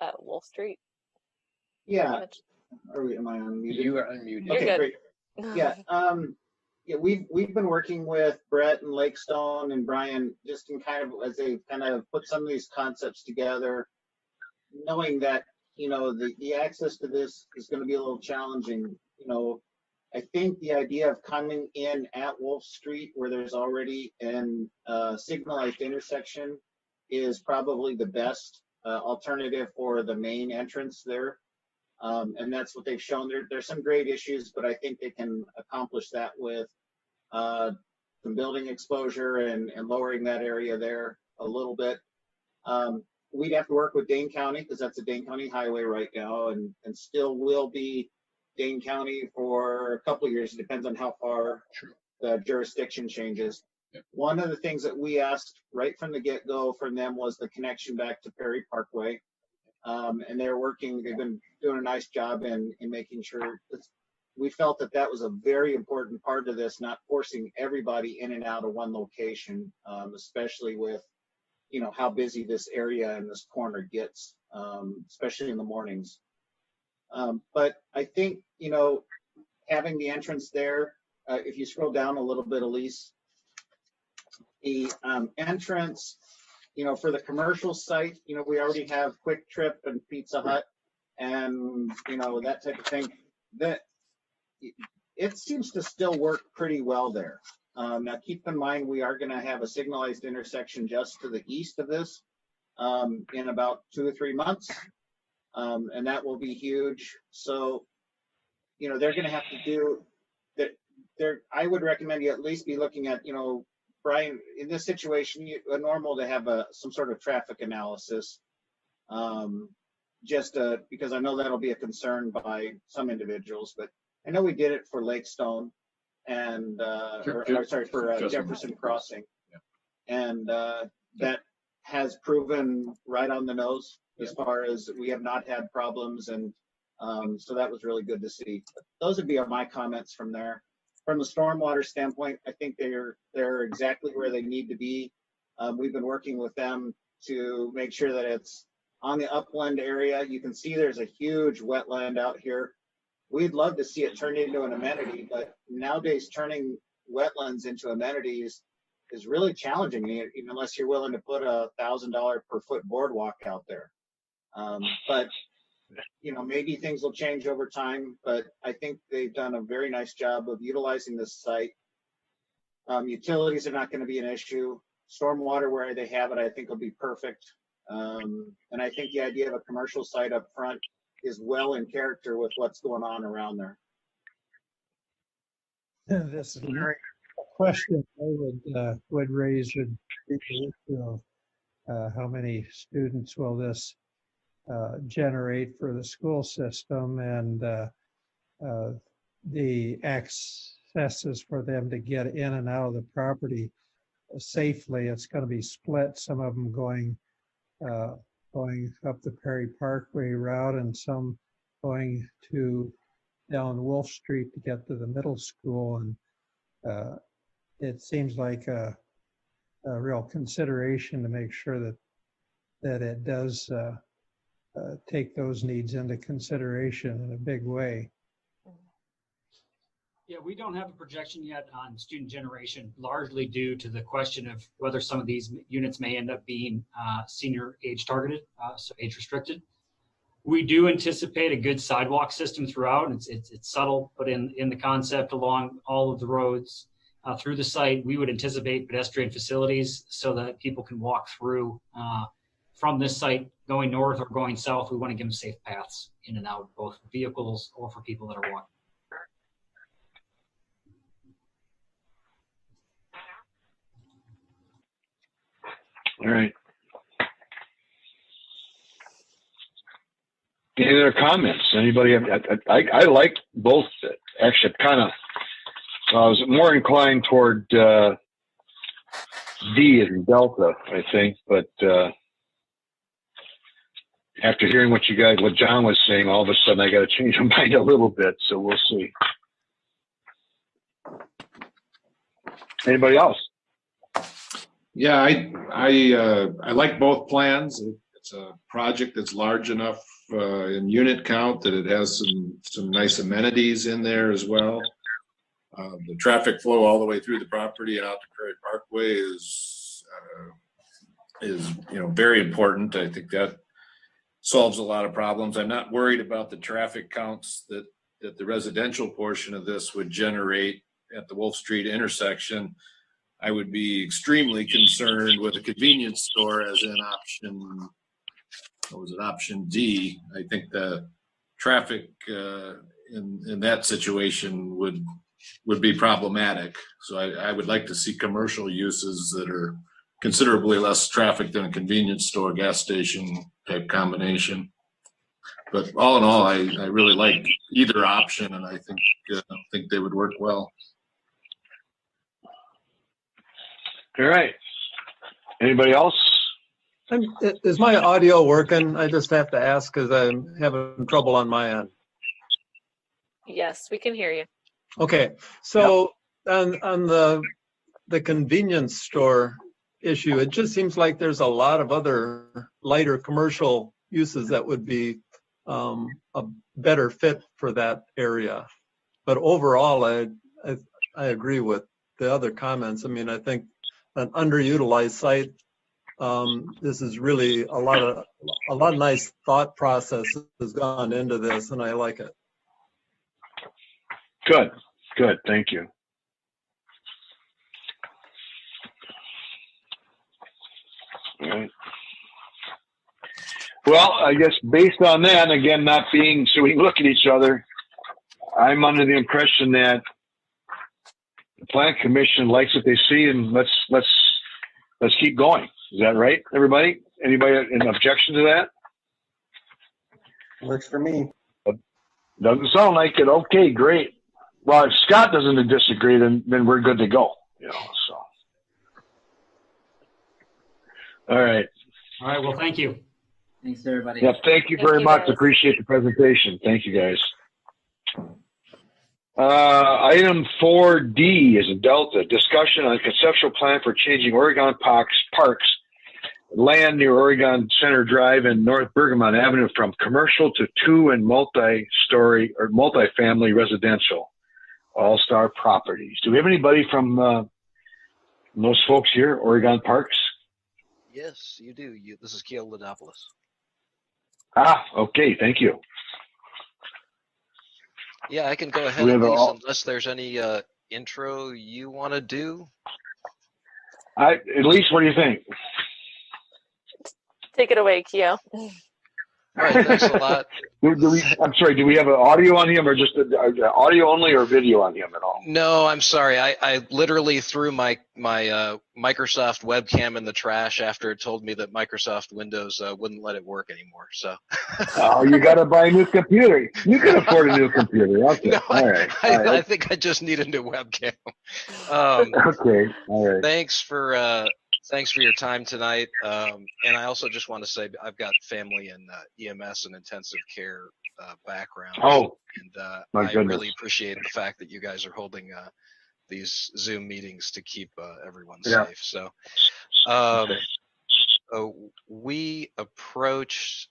Speaker 3: at Wolf Street?
Speaker 2: Yeah. Am I unmuted?
Speaker 19: You are unmuted.
Speaker 2: Okay,
Speaker 3: You're
Speaker 2: great.
Speaker 3: good.
Speaker 2: Yeah. Yeah, we've been working with Brett and Lakestone and Brian just in kind of as they kind of put some of these concepts together, knowing that, you know, the access to this is going to be a little challenging. You know, I think the idea of coming in at Wolf Street where there's already an signalized intersection is probably the best alternative for the main entrance there. And that's what they've shown. There's some great issues, but I think they can accomplish that with some building exposure and lowering that area there a little bit. We'd have to work with Dane County because that's a Dane County highway right now and still will be Dane County for a couple of years. It depends on how far the jurisdiction changes. One of the things that we asked right from the get-go from them was the connection back to Perry Parkway. And they've been doing a nice job in making sure we felt that was a very important part of this, not forcing everybody in and out of one location, especially with, you know, how busy this area and this corner gets, especially in the mornings. But I think, you know, having the entrance there, if you scroll down a little bit, Elise, the entrance, you know, for the commercial site, you know, we already have Quick Trip and Pizza Hut and, you know, that type of thing. That it seems to still work pretty well there. Now, keep in mind, we are going to have a signalized intersection just to the east of this in about 2 or 3 months, and that will be huge. So, you know, they're going to have to do that. I would recommend you at least be looking at, you know, Brian, in this situation, it's normal to have some sort of traffic analysis, just because I know that'll be a concern by some individuals. But I know we did it for Lakestone and for Jefferson Crossing, and that has proven right on the nose as far as we have not had problems, and so that was really good to see. But those would be my comments from there. From the stormwater standpoint, I think they're exactly where they need to be. We've been working with them to make sure that it's on the upland area. You can see there's a huge wetland out here. We'd love to see it turned into an amenity, but nowadays turning wetlands into amenities is really challenging, even unless you're willing to put a $1,000 per foot boardwalk out there. But you know, maybe things will change over time, but I think they've done a very nice job of utilizing this site. Utilities are not going to be an issue. Stormwater, where they have it, I think will be perfect. And I think the idea of a commercial site up front is well in character with what's going on around there.
Speaker 5: This is a question I would raise would be the issue of how many students will this generate for the school system, and the accesses for them to get in and out of the property safely. It's going to be split, some of them going up the Perry Parkway route and some going down Wolf Street to get to the middle school. And it seems like a real consideration to make sure that it does take those needs into consideration in a big way.
Speaker 18: Yeah, we don't have a projection yet on student generation, largely due to the question of whether some of these units may end up being senior age targeted, so age restricted. We do anticipate a good sidewalk system throughout. It's subtle, but in the concept along all of the roads through the site, we would anticipate pedestrian facilities so that people can walk through from this site going north or going south, we want to give them safe paths in and out, both for vehicles or for people that are walking.
Speaker 1: All right. Any other comments? Anybody? I like both. Actually, kind of. I was more inclined toward D as in Delta, I think, but after hearing what John was saying, all of a sudden I got to change my mind a little bit. So we'll see. Anybody else?
Speaker 15: Yeah, I like both plans. It's a project that's large enough in unit count that it has some nice amenities in there as well. The traffic flow all the way through the property and out to Prairie Parkway is very important. I think that solves a lot of problems. I'm not worried about the traffic counts that the residential portion of this would generate at the Wolf Street intersection. I would be extremely concerned with a convenience store as in option D. I think the traffic in that situation would be problematic. So I would like to see commercial uses that are considerably less traffic than a convenience store, gas station type combination. But all in all, I really like either option, and I think they would work well.
Speaker 1: All right. Anybody else?
Speaker 19: Is my audio working? I just have to ask because I'm having trouble on my end.
Speaker 3: Yes, we can hear you.
Speaker 19: Okay, so on the convenience store issue, it just seems like there's a lot of other lighter commercial uses that would be a better fit for that area. But overall, I agree with the other comments. I mean, I think an underutilized site. This is really a lot of nice thought process has gone into this, and I like it.
Speaker 1: Good. Thank you. All right. Well, I guess based on that, again, not being so we can look at each other, I'm under the impression that the Plan Commission likes what they see, and let's keep going. Is that right, everybody? Anybody an objection to that?
Speaker 9: Works for me.
Speaker 1: Doesn't sound like it. Okay, great. Well, if Scott doesn't disagree, then we're good to go. So. All right.
Speaker 18: All right. Well, thank you.
Speaker 17: Thanks, everybody.
Speaker 1: Yeah, thank you very much. Appreciate the presentation. Thank you, guys. Item 4D is a Delta. Discussion on conceptual plan for changing Oregon Parks land near Oregon Center Drive and North Bergamot Avenue from commercial to 2- and multi-story or multi-family residential all-star properties. Do we have anybody from those folks here, Oregon Parks?
Speaker 20: Yes, you do. This is Kale Ladopoulos.
Speaker 1: Okay. Thank you.
Speaker 20: Yeah, I can go ahead unless there's any intro you want to do.
Speaker 1: At least, what do you think?
Speaker 3: Take it away, Keo.
Speaker 20: All right, thanks a lot.
Speaker 1: I'm sorry, do we have an audio on him or just audio only or video on him at all?
Speaker 20: No, I'm sorry. I literally threw my Microsoft webcam in the trash after it told me that Microsoft Windows wouldn't let it work anymore. So.
Speaker 1: Oh, you got to buy a new computer. You can afford a new computer. Okay.
Speaker 20: No,
Speaker 1: all right.
Speaker 20: I think I just need a new webcam.
Speaker 1: Okay. All right.
Speaker 20: Thanks for your time tonight. And I also just want to say I''ve got family in EMS and intensive care background.
Speaker 1: Oh,
Speaker 20: and
Speaker 1: my
Speaker 20: I
Speaker 1: goodness.
Speaker 20: really appreciate the fact that you guys are holding these Zoom meetings to keep everyone
Speaker 1: Yeah.
Speaker 20: safe. So we approached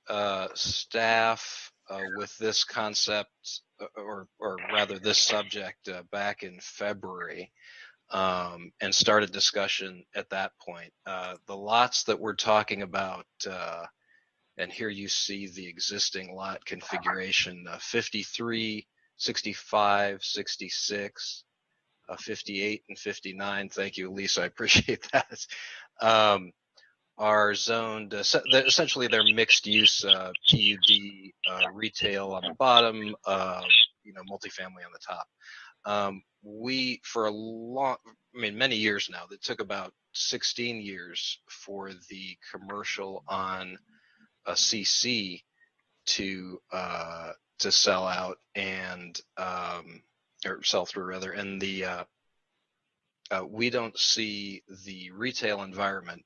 Speaker 20: staff with this concept, or rather this subject, back in February. And started discussion at that point. The lots that we're talking about, and here you see the existing lot configuration, 53, 65, 66, 58, and 59. Thank you, Lisa. I appreciate that. are zoned, essentially they're mixed use PUD retail on the bottom, multifamily on the top. We, for a long, many years now, it took about 16 years for the commercial on a CC to sell out and or sell through rather, and we don't see the retail environment.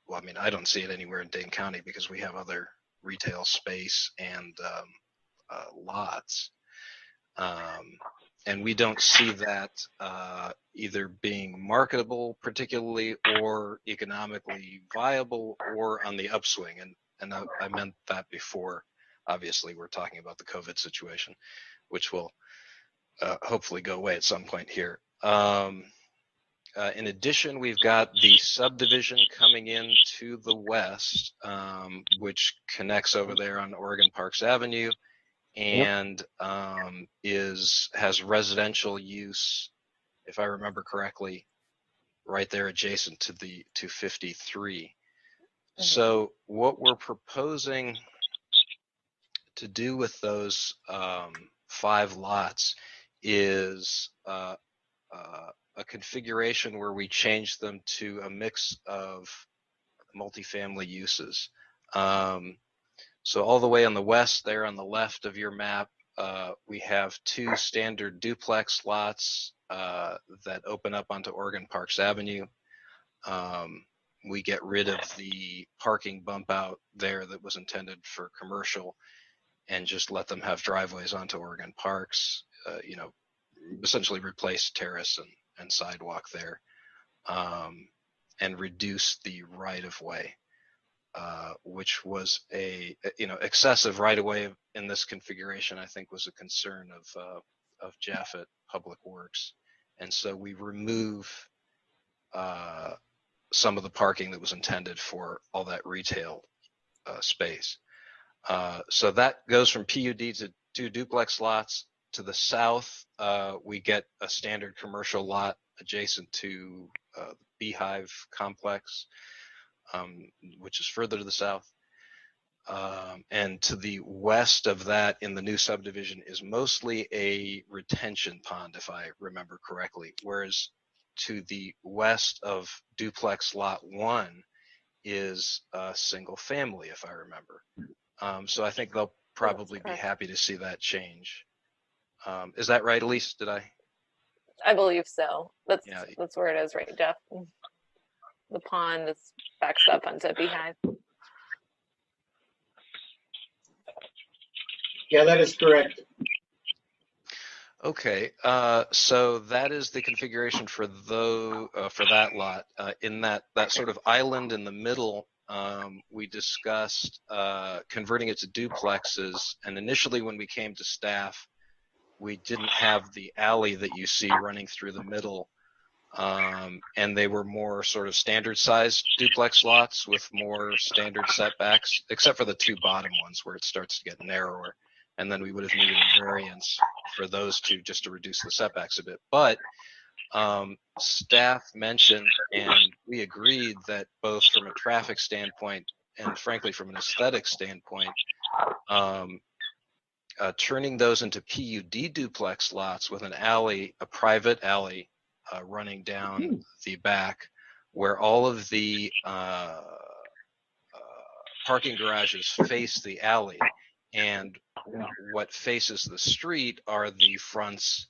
Speaker 20: Well, I don't see it anywhere in Dane County because we have other retail space and lots, and we don't see that either being marketable particularly or economically viable or on the upswing. And I meant that before. Obviously, we're talking about the COVID situation, which will hopefully go away at some point here. In addition, we've got the subdivision coming in to the west, which connects over there on Oregon Parks Avenue, and has residential use, if I remember correctly, right there adjacent to the 253. So what we're proposing to do with those 5 lots is a configuration where we change them to a mix of multifamily uses. So all the way on the west there on the left of your map, we have 2 standard duplex lots that open up onto Oregon Parks Avenue. We get rid of the parking bump out there that was intended for commercial and just let them have driveways onto Oregon Parks, essentially replace terrace and sidewalk there, and reduce the right-of-way, which was excessive right-of-way in this configuration, I think was a concern of Jeff at Public Works. And so we remove some of the parking that was intended for all that retail space. So that goes from PUD to 2 duplex lots. To the south, we get a standard commercial lot adjacent to the Beehive complex, which is further to the south. And to the west of that in the new subdivision is mostly a retention pond, if I remember correctly, whereas to the west of duplex lot 1 is a single family, if I remember. So I think they'll probably be happy to see that change. Is that right, Elise? Did I?
Speaker 3: I believe so. That's where it is, right, Jeff? The pond that's backs up onto Beehive.
Speaker 2: Yeah, that is correct.
Speaker 20: Okay, so that is the configuration for that lot. In that sort of island in the middle, we discussed converting it to duplexes. And initially, when we came to staff, we didn't have the alley that you see running through the middle, and they were more sort of standard sized duplex lots with more standard setbacks, except for the 2 bottom ones where it starts to get narrower. And then we would have needed a variance for those 2 just to reduce the setbacks a bit. But staff mentioned, and we agreed, that both from a traffic standpoint and frankly from an aesthetic standpoint, turning those into PUD duplex lots with an alley, a private alley running down the back, where all of the parking garages face the alley, and what faces the street are the fronts,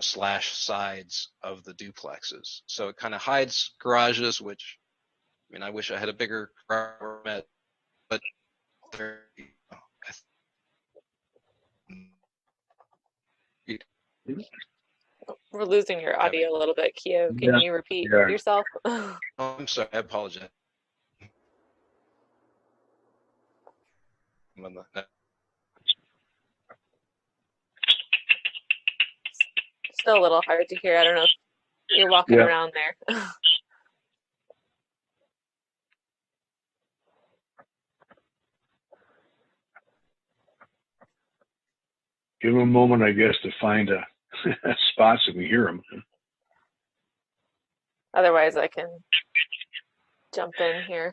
Speaker 20: slash sides of the duplexes. So it kind of hides garages, which, I wish I had a bigger garage, but they're,
Speaker 3: We're losing your audio a little bit, Kyo. Can you repeat yourself?
Speaker 20: Oh, I'm sorry. I apologize.
Speaker 3: Still a little hard to hear. I don't know if you're walking around there.
Speaker 1: Give them a moment, I guess, to find a spot so we hear them.
Speaker 3: Otherwise, I can jump in here.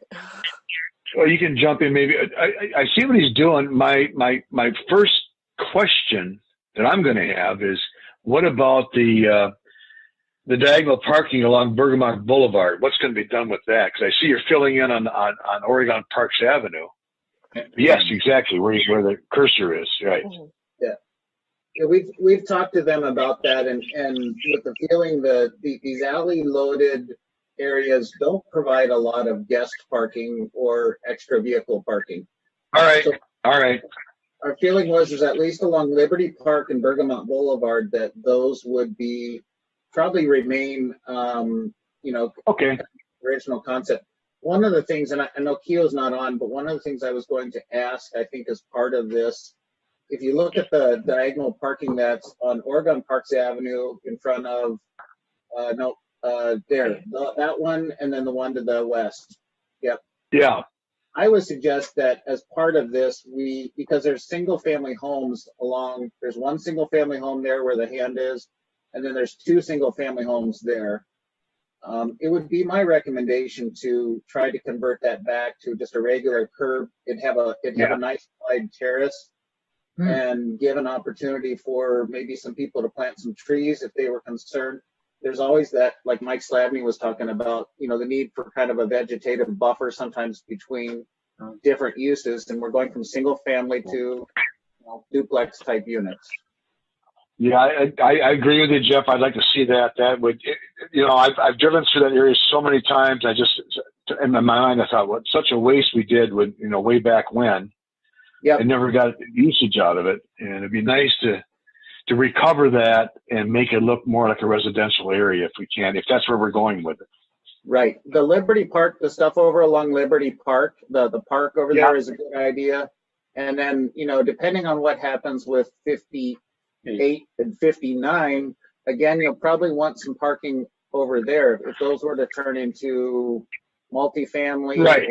Speaker 1: Well, you can jump in maybe. I see what he's doing. My first question that I'm going to have is, what about the diagonal parking along Bergamot Boulevard? What's going to be done with that? Because I see you're filling in on Oregon Parks Avenue. Yes, exactly where the cursor is. Right.
Speaker 2: Yeah, we've talked to them about that, and with the feeling that these alley loaded areas don't provide a lot of guest parking or extra vehicle parking.
Speaker 1: All right.
Speaker 2: So
Speaker 1: all right.
Speaker 2: Our feeling was at least along Liberty Park and Bergamot Boulevard that those would be probably remain,
Speaker 1: okay,
Speaker 2: original concept. One of the things, and I know Keo's not on, but one of the things I was going to ask, I think, as part of this, if you look at the diagonal parking that's on Oregon Parks Avenue in front of, that one, and then the one to the west. Yep.
Speaker 1: Yeah.
Speaker 2: I would suggest that as part of this, because there's single family homes there's one single family home there where the hand is, and then there's two single family homes there. It would be my recommendation to try to convert that back to just a regular curb. It'd have a nice wide terrace and give an opportunity for maybe some people to plant some trees if they were concerned. There's always that, like Mike Slavny was talking about, the need for kind of a vegetative buffer sometimes between different uses, and we're going from single family to duplex type units.
Speaker 1: Yeah, I agree with you, Jeff. I'd like to see that. That would, I've driven through that area so many times. I just, in my mind, I thought, what such a waste we did with, way back when.
Speaker 2: Yeah.
Speaker 1: I never got usage out of it, and it'd be nice to recover that and make it look more like a residential area if we can, if that's where we're going with it.
Speaker 2: Right. The Liberty Park, the stuff over along Liberty Park, the park over there is a good idea. And then, depending on what happens with 58 and 59, again, you'll probably want some parking over there. If those were to turn into multifamily,
Speaker 1: right,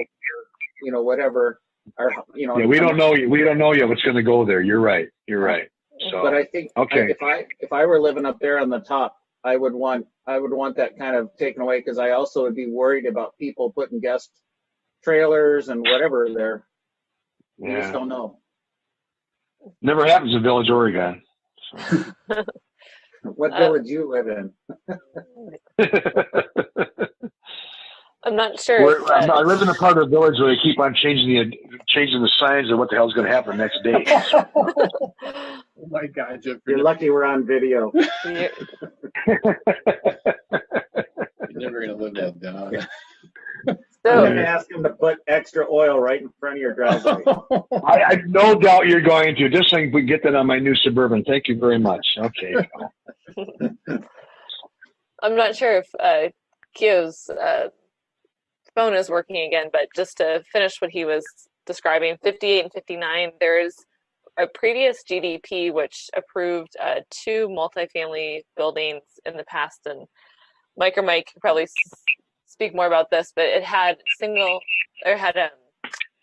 Speaker 2: or, whatever, or,
Speaker 1: yeah, we don't know yet what's going to go there. You're right. So,
Speaker 2: but I think if I were living up there on the top, I would want that kind of taken away, because I also would be worried about people putting guest trailers and whatever there. You just don't know.
Speaker 1: Never happens in Village, Oregon. So.
Speaker 2: What village you live in?
Speaker 3: I'm not sure.
Speaker 1: I live in a part of the village where they keep on changing the signs of what the hell's going to happen the next day.
Speaker 2: Oh my God, Jeff, you're lucky we're on video.
Speaker 15: You're never going to live that down.
Speaker 2: I'm going to ask him to put extra oil right in front of your driveway.
Speaker 1: I no doubt you're going to. Just so we get that on my new Suburban. Thank you very much. Okay.
Speaker 3: I'm not sure if Keo's phone is working again, but just to finish what he was describing, 58 and 59, there's a previous GDP which approved 2 multifamily buildings in the past, and Mike could probably speak more about this, but it had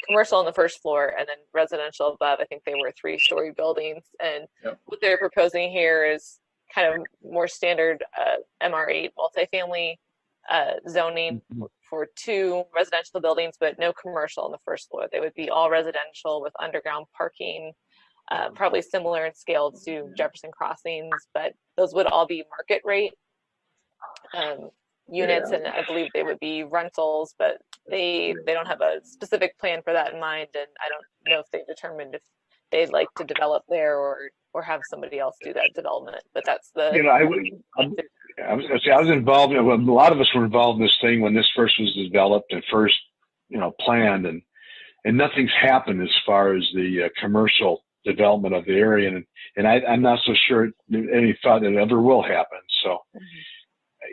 Speaker 3: commercial on the first floor and then residential above. I think they were 3-story buildings, and what they're proposing here is kind of more standard MR8 multifamily zoning for 2 residential buildings, but no commercial on the first floor. They would be all residential with underground parking, probably similar in scale to Jefferson Crossings, but those would all be market rate units, and I believe they would be rentals, but they don't have a specific plan for that in mind, and I don't know if they determined if they'd like to develop there or have somebody else do that development. But that's the
Speaker 1: I was going to say, I was involved. A lot of us were involved in this thing when this first was developed and first, planned, and nothing's happened as far as the commercial development of the area, and I'm not so sure any thought that it ever will happen. So,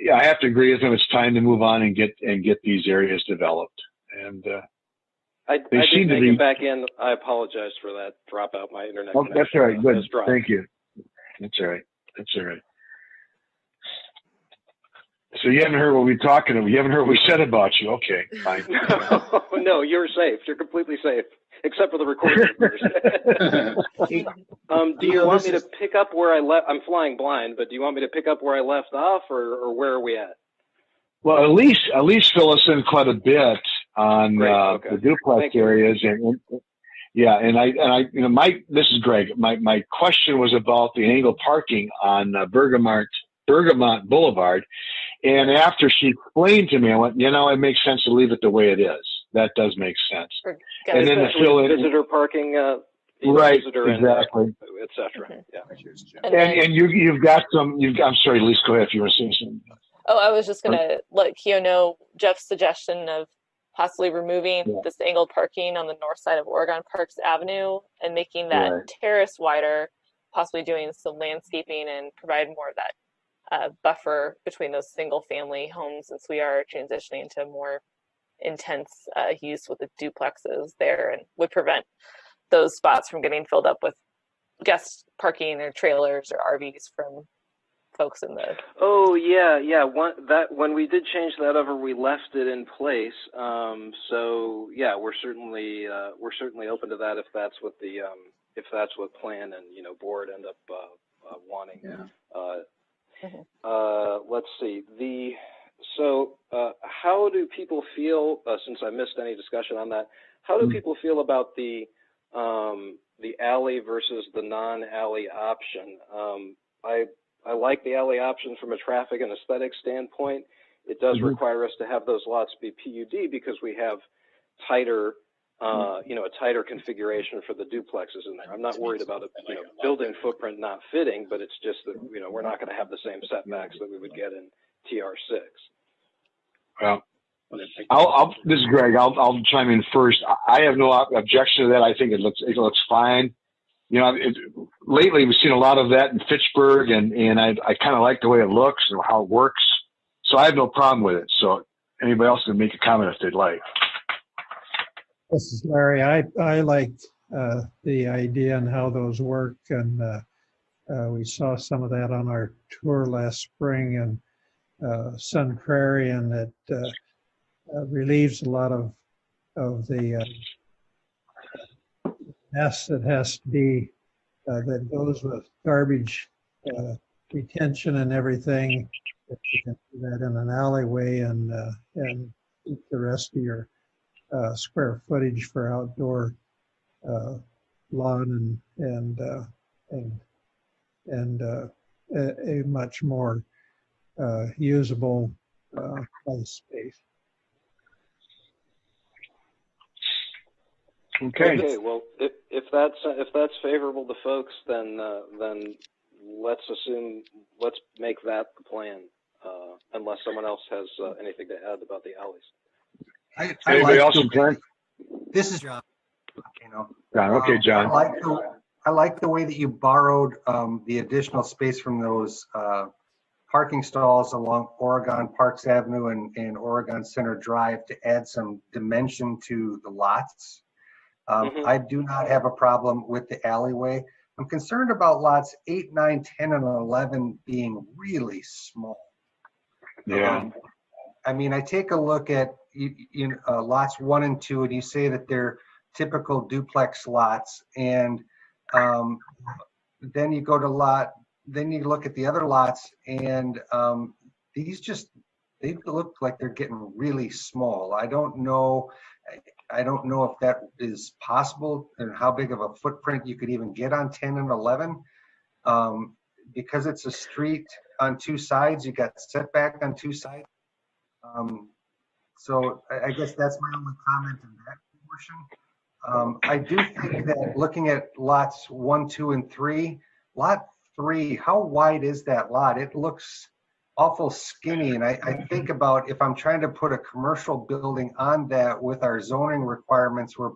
Speaker 1: yeah, I have to agree with him. It's time to move on and get these areas developed. And
Speaker 21: I did make it back in. I apologize for that dropout. My internet.
Speaker 1: Oh, that's all right. Good. Thank you. That's all right. So you haven't heard what we're talking about. You haven't heard what we said about you. Okay, fine.
Speaker 21: No, you're safe. You're completely safe, except for the recording. Do you want me to pick up where I left? I'm flying blind, but do you want me to pick up where I left off, or where are we at?
Speaker 1: Well, at least fill us in quite a bit on
Speaker 21: Okay.
Speaker 1: the duplex
Speaker 21: Thank you.
Speaker 1: areas, and yeah, and I, this is Greg. My question was about the angle parking on Bergamot Boulevard, and after she explained to me, I went, it makes sense to leave it the way it is. That does make sense. And then to fill in
Speaker 21: visitor parking,
Speaker 1: right,
Speaker 21: visitor
Speaker 1: exactly,
Speaker 21: et cetera.
Speaker 3: Mhm.
Speaker 21: Yeah.
Speaker 1: and you've got some. I'm sorry, Lisa, go ahead if you were saying something.
Speaker 3: Oh, I was just gonna let Keo know Jeff's suggestion of possibly removing this angled parking on the north side of Oregon Parks Avenue and making that terrace wider, possibly doing some landscaping and provide more of that buffer between those single family homes, since we are transitioning to more intense use with the duplexes there, and would prevent those spots from getting filled up with guest parking or trailers or RVs from folks in the.
Speaker 21: Oh yeah. When we did change that over, we left it in place. So yeah, we're certainly open to that if that's what plan and board end up wanting.
Speaker 2: Yeah.
Speaker 21: Let's see. How do people feel? Since I missed any discussion on that, how do people feel about the alley versus the non-alley option? I like the alley option from a traffic and aesthetic standpoint. It does require us to have those lots be PUD because we have tighter, a tighter configuration for the duplexes in there. I'm not worried about a building footprint not fitting, but it's just that we're not going to have the same setbacks that we would get in TR6.
Speaker 1: Well, this is Greg. I'll chime in first. I have no objection to that. I think it looks fine. Lately we've seen a lot of that in Fitchburg, and I kind of like the way it looks and how it works. So I have no problem with it. So anybody else can make a comment if they'd like.
Speaker 5: This is Larry. I liked the idea and how those work, and we saw some of that on our tour last spring in Sun Prairie, and it relieves a lot of the mess that has to be that goes with garbage retention and everything. If you can do that in an alleyway and keep the rest of your square footage for outdoor lawn and a much more usable place space.
Speaker 21: Okay. Well, if that's favorable to folks, then let's make that the plan. Unless someone else has anything to add about the alleys.
Speaker 1: Anybody else in plan?
Speaker 9: This is John.
Speaker 1: John. Okay, John.
Speaker 9: I like the way that you borrowed the additional space from those parking stalls along Oregon Parks Avenue and Oregon Center Drive to add some dimension to the lots. I do not have a problem with the alleyway. I'm concerned about lots 8, 9, 10, and 11 being really small.
Speaker 1: Yeah.
Speaker 9: I take a look at lots 1 and 2, and you say that they're typical duplex lots, and then you go to then you look at the other lots, and they look like they're getting really small. I don't know if that is possible and how big of a footprint you could even get on 10 and 11. Because it's a street on 2 sides, you got setback on 2 sides. So I guess that's my only comment in that portion. I do think that looking at lots 1, 2, and 3, lot 3, how wide is that lot? It looks awful skinny, and I think about if I'm trying to put a commercial building on that with our zoning requirements where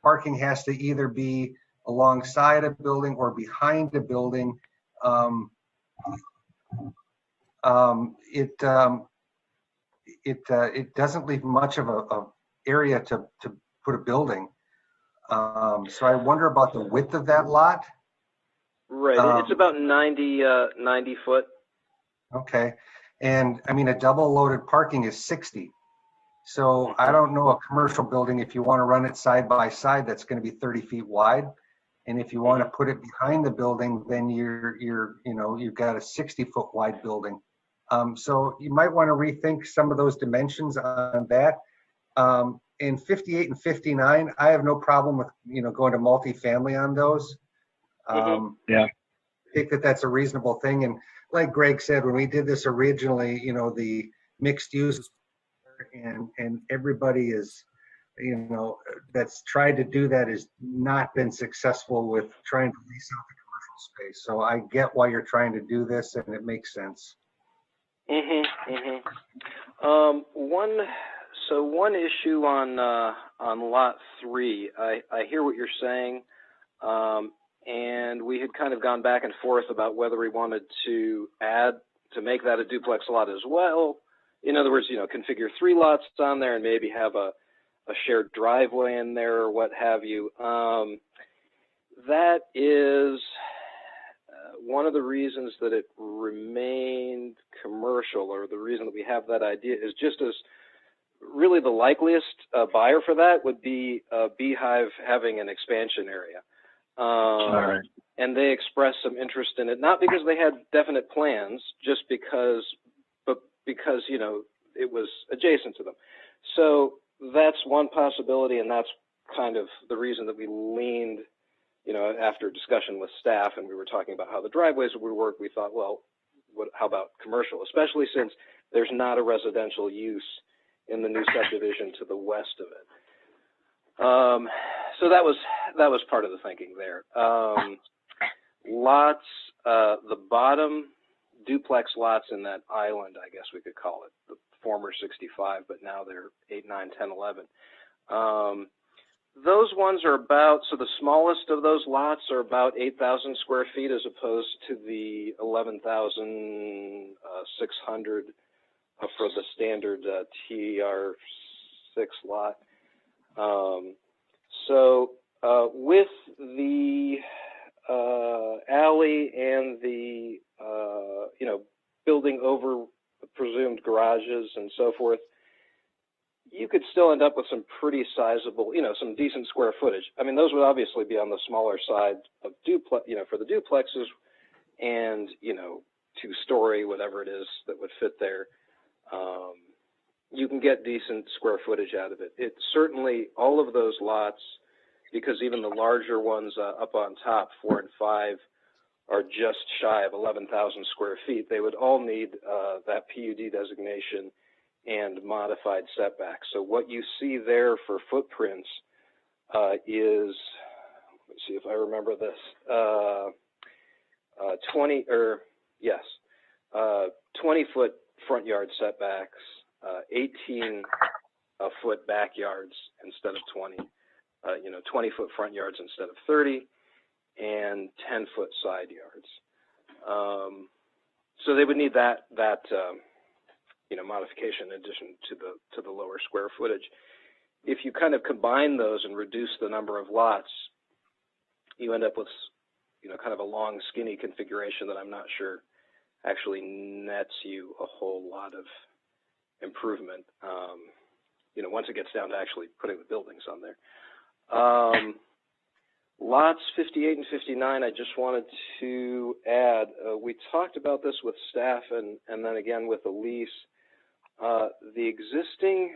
Speaker 9: parking has to either be alongside a building or behind a building, it doesn't leave much of a area to put a building. So I wonder about the width of that lot.
Speaker 21: Right, it's about 90 foot.
Speaker 9: Okay, and a double loaded parking is 60. So I don't know a commercial building, if you want to run it side by side, that's going to be 30 feet wide. And if you want to put it behind the building, then you've got a 60-foot wide building. So you might want to rethink some of those dimensions on that. In 58 and 59, I have no problem with, going to multifamily on those.
Speaker 1: Yeah.
Speaker 9: I think that that's a reasonable thing. And like Greg said, when we did this originally, the mixed use and everybody is, that's tried to do that has not been successful with trying to lease out the commercial space. So I get why you're trying to do this, and it makes sense.
Speaker 21: One issue on lot 3, I hear what you're saying, and we had kind of gone back and forth about whether we wanted to make that a duplex lot as well. In other words, configure 3 lots on there and maybe have a shared driveway in there or what have you. That is one of the reasons that it remained commercial, or the reason that we have that idea, is just as really the likeliest buyer for that would be Beehive having an expansion area.
Speaker 1: Right.
Speaker 21: And they expressed some interest in it, not because they had definite plans, just because it was adjacent to them. So that's one possibility, and that's kind of the reason that we leaned, after discussion with staff and we were talking about how the driveways would work, we thought, well, how about commercial, especially since there's not a residential use in the new subdivision to the west of it. So that was part of the thinking there. Lots, the bottom duplex lots in that island, I guess we could call it, the former 65, but now they're 8, 9, 10, 11. Those ones are about, so the smallest of those lots are about 8,000 square feet as opposed to the 11,600 for the standard TR6 lot. With the alley and the, building over presumed garages and so forth, you could still end up with some pretty sizable, some decent square footage. I mean, those would obviously be on the smaller side of duplex, for the duplexes, and, 2-story, whatever it is that would fit there. You can get decent square footage out of it. It certainly, all of those lots, because even the larger ones up on top, 4 and 5, are just shy of 11,000 square feet. They would all need that PUD designation and modified setbacks. So what you see there for footprints is, let's see if I remember this, 20-foot front yard setbacks, 18-foot backyards instead of 20, 20-foot front yards instead of 30, and 10-foot side yards. So they would need that modification in addition to the lower square footage. If you kind of combine those and reduce the number of lots, you end up with, kind of a long, skinny configuration that I'm not sure actually nets you a whole lot of improvement, once it gets down to actually putting the buildings on there. Lots 58 and 59, I just wanted to add, we talked about this with staff and then again with Elise. The existing,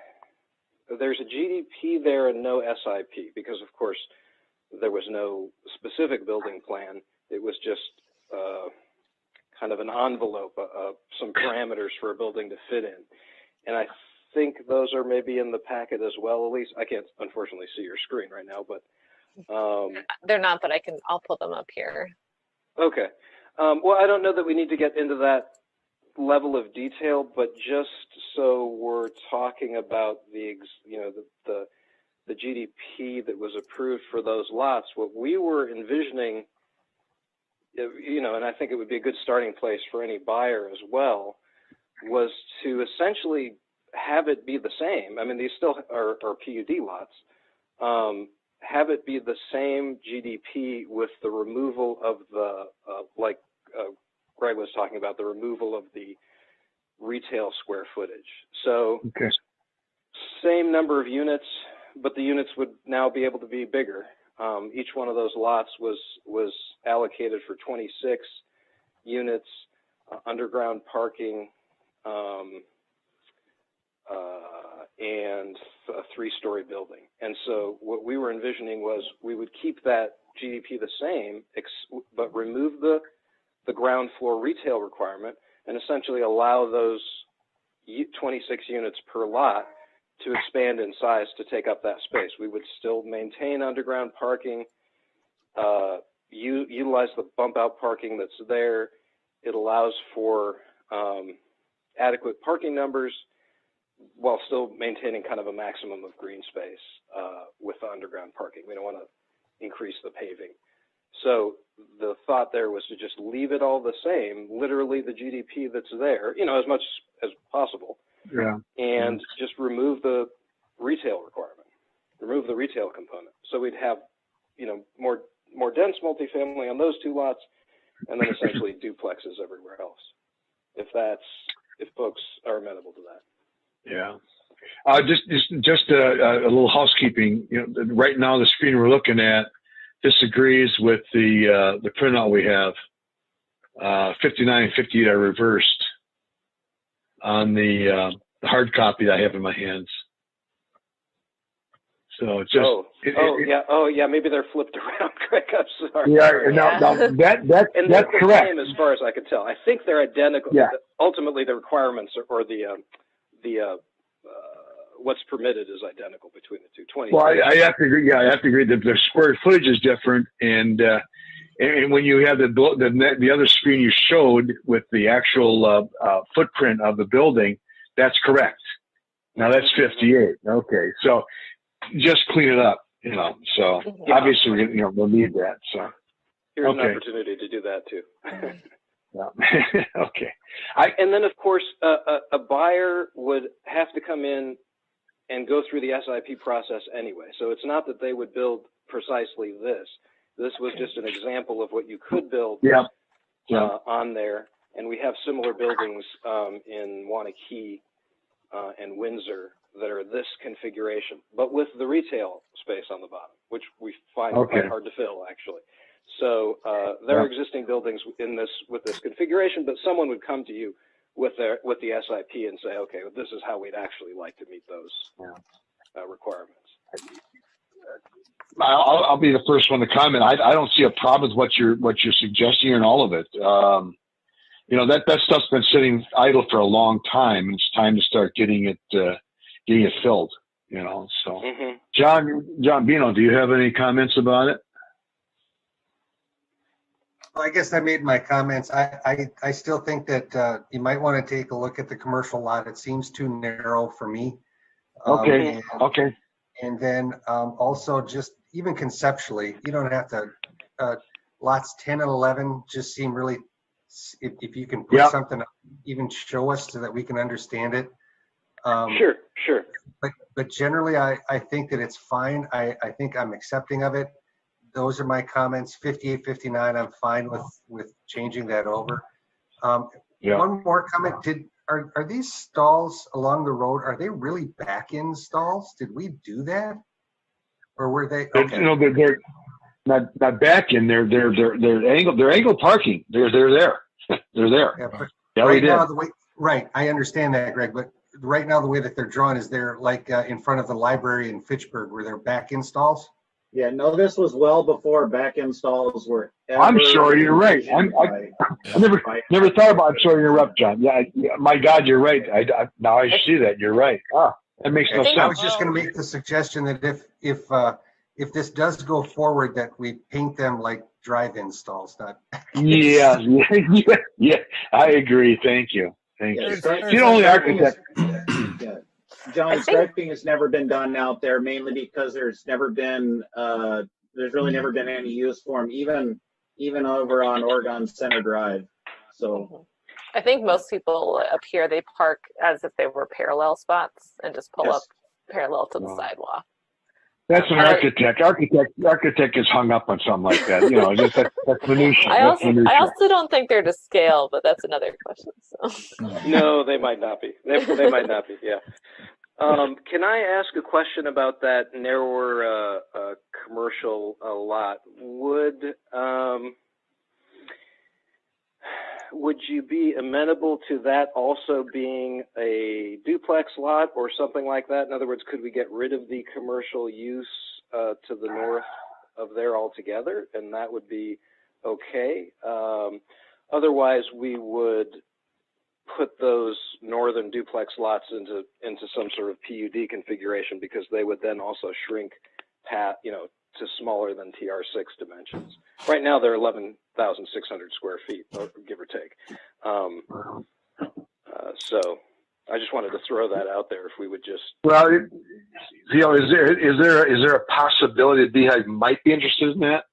Speaker 21: there's a GDP there and no SIP because, of course, there was no specific building plan. It was just kind of an envelope, some parameters for a building to fit in. And I think those are maybe in the packet as well. Elise, I can't unfortunately see your screen right now, but
Speaker 3: they're not, but I'll pull them up here.
Speaker 21: Okay. Well, I don't know that we need to get into that level of detail, but just so we're talking about the GDP that was approved for those lots, what we were envisioning, and I think it would be a good starting place for any buyer as well, was to essentially have it be the same. I mean, these still are PUD lots. Have it be the same GDP with the removal of the, like Greg was talking about, the removal of the retail square footage. So
Speaker 1: okay.
Speaker 21: Same number of units, but the units would now be able to be bigger. Each one of those lots was allocated for 26 units, underground parking, and a 3-story building. And so what we were envisioning was we would keep that GDP the same, but remove the ground floor retail requirement and essentially allow those 26 units per lot to expand in size to take up that space. We would still maintain underground parking, utilize the bump out parking that's there. It allows for adequate parking numbers while still maintaining kind of a maximum of green space with the underground parking. We don't want to increase the paving. So the thought there was to just leave it all the same, literally the GDP that's there, you know, as much as possible.
Speaker 1: Yeah.
Speaker 21: And just remove the retail requirement, remove the retail component. So we'd have, you know, more dense multifamily on those 2 lots, and then essentially duplexes everywhere else. If folks are amenable to that.
Speaker 1: Yeah. Just a little housekeeping. You know, right now the screen we're looking at disagrees with the printout we have. 59 and 58 are reversed on the hard copy that I have in my hands. So just
Speaker 21: yeah, maybe they're flipped around, Greg. I'm sorry.
Speaker 1: Yeah, now that's correct.
Speaker 21: Same as far as I could tell. I think they're identical.
Speaker 1: Yeah.
Speaker 21: Ultimately, the requirements or the what's permitted is identical between the two. 20.
Speaker 1: Well, I have to agree. Yeah, I have to agree that the square footage is different, and when you have the other screen you showed with the actual footprint of the building, that's correct. Now that's 58. Okay, so just clean it up, you know. So obviously, we'll need that. So
Speaker 21: here's an opportunity to do that too.
Speaker 1: Yeah. Okay.
Speaker 21: And then, of course, a buyer would have to come in and go through the SIP process anyway. So it's not that they would build precisely this. This was just an example of what you could build on there. And we have similar buildings in Wanakee and Windsor that are this configuration, but with the retail space on the bottom, which we find quite hard to fill, actually. So there are existing buildings with this configuration, but someone would come to you with the SIP and say, okay, well, this is how we'd actually like to meet those requirements.
Speaker 1: I'll be the first one to comment. I don't see a problem with what you're suggesting and all of it. You know, that stuff's been sitting idle for a long time, and it's time to start getting it filled. You know, so John Bino, do you have any comments about it?
Speaker 9: Well, I guess I made my comments. I still think that you might want to take a look at the commercial lot. It seems too narrow for me.
Speaker 1: Okay.
Speaker 9: And then also just even conceptually, you don't have to, lots 10 and 11 just seem really, if you can put something, even show us so that we can understand it.
Speaker 21: Sure.
Speaker 9: But generally, I think that it's fine. I think I'm accepting of it. Those are my comments. 58, 59, I'm fine with changing that over. One more comment. Are these stalls along the road, are they really back-in stalls? Did we do that? Or were they? Okay.
Speaker 1: You know, they're not back-in. They're angled parking. They're there. They're there.
Speaker 9: Yeah, right now, right. I understand that, Greg, but right now the way that they're drawn is they're like in front of the library in Fitchburg where they're back-in stalls.
Speaker 2: Yeah, no, this was well before back installs were.
Speaker 1: I'm sorry, you're right. I never thought about. Sorry to interrupt, John. Yeah, my God, you're right. Now I see that. You're right. That makes no sense.
Speaker 9: I was just going to make the suggestion that if this does go forward, that we paint them like drive-in stalls, not.
Speaker 1: Yeah. I agree. Thank you. The only architect.
Speaker 2: John, striping has never been done out there, mainly because there's really never been any use for them, even over on Oregon Center Drive. So
Speaker 3: I think most people up here, they park as if they were parallel spots and just pull up parallel to the sidewalk.
Speaker 1: That's an architect. Architect is hung up on something like that. You know, that's minutia.
Speaker 3: I also don't think they're to scale, but that's another question. So.
Speaker 21: No, they might not be. They might not be. Yeah. Can I ask a question about that narrower would you be amenable to that also being a duplex lot or something like that? In other words, could we get rid of the commercial use to the north of there altogether, and that would be okay? Otherwise, we would put those northern duplex lots into some sort of PUD configuration, because they would then also shrink to smaller than TR6 dimensions. Right now they're 11,600 square feet, give or take. So I just wanted to throw that out there. If we would just,
Speaker 1: well, is there a possibility that Beehive might be interested in that?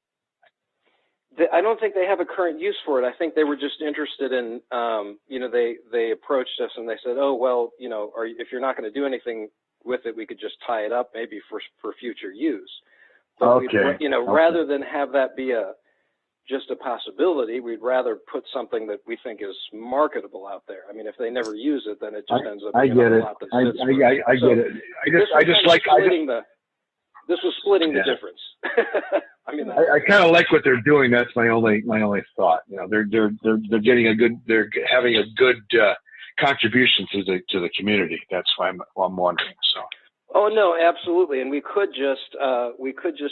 Speaker 21: I don't think they have a current use for it. I think they were just interested in, they approached us and they said, oh, well, if you're not going to do anything with it, we could just tie it up maybe for future use. But
Speaker 1: okay.
Speaker 21: Rather than have that be just a possibility, we'd rather put something that we think is marketable out there. I mean, if they never use it, then it just ends up being a lot that sits there.
Speaker 1: I get it.
Speaker 21: This was splitting the difference. I mean,
Speaker 1: I kind of like what they're doing. That's my only thought. They're getting they're having a good contribution to the community. That's why I'm wondering. So.
Speaker 21: Oh no, absolutely. And we could just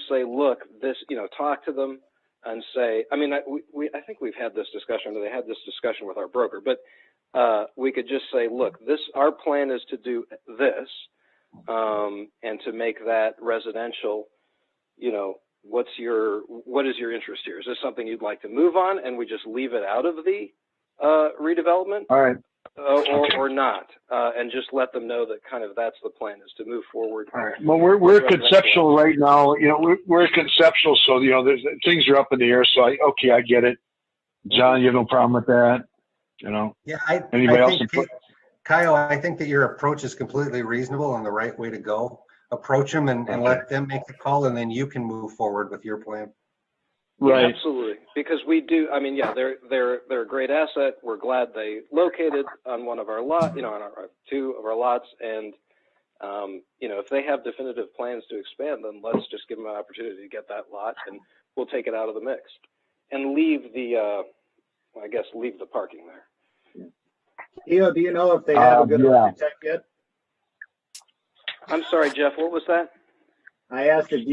Speaker 21: say, look, this, talk to them and say, I mean, I think we've had this discussion, or they had this discussion with our broker, but we could just say, look, our plan is to do this, and to make that residential, what is your interest here? Is this something you'd like to move on and we just leave it out of the redevelopment?
Speaker 1: All right.
Speaker 21: Or not, and just let them know that kind of that's the plan, is to move forward.
Speaker 1: All right. Well, we're conceptual right now. We're conceptual, so there's things are up in the air. So I get it. John, you have no problem with that?
Speaker 9: Yeah,
Speaker 1: Anybody else?
Speaker 9: Kyle, I think that your approach is completely reasonable and the right way to go. Approach them and let them make the call, and then you can move forward with your plan.
Speaker 21: Right. Yeah, absolutely. Because we do, I mean, yeah, they're a great asset. We're glad they located on one of our lots, on two of our lots. And, if they have definitive plans to expand, then let's just give them an opportunity to get that lot, and we'll take it out of the mix and leave the parking there.
Speaker 2: Theo, do you know if they have a good architect yet?
Speaker 21: I'm sorry, Jeff, what was that?
Speaker 2: I asked if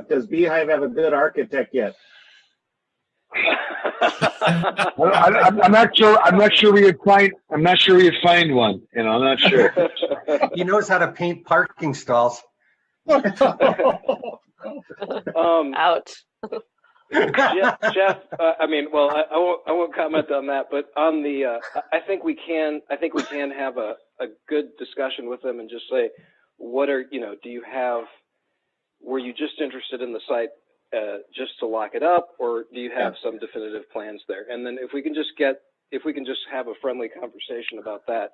Speaker 2: does Beehive have a good architect yet?
Speaker 1: I'm not sure. I'm not sure we would find one. I'm not sure.
Speaker 9: He knows how to paint parking stalls.
Speaker 21: Ouch. Jeff. I won't comment on that. But on the, I think we can have a good discussion with them and just say, were you just interested in the site just to lock it up, or do you have some definitive plans there? And then if we can just have a friendly conversation about that,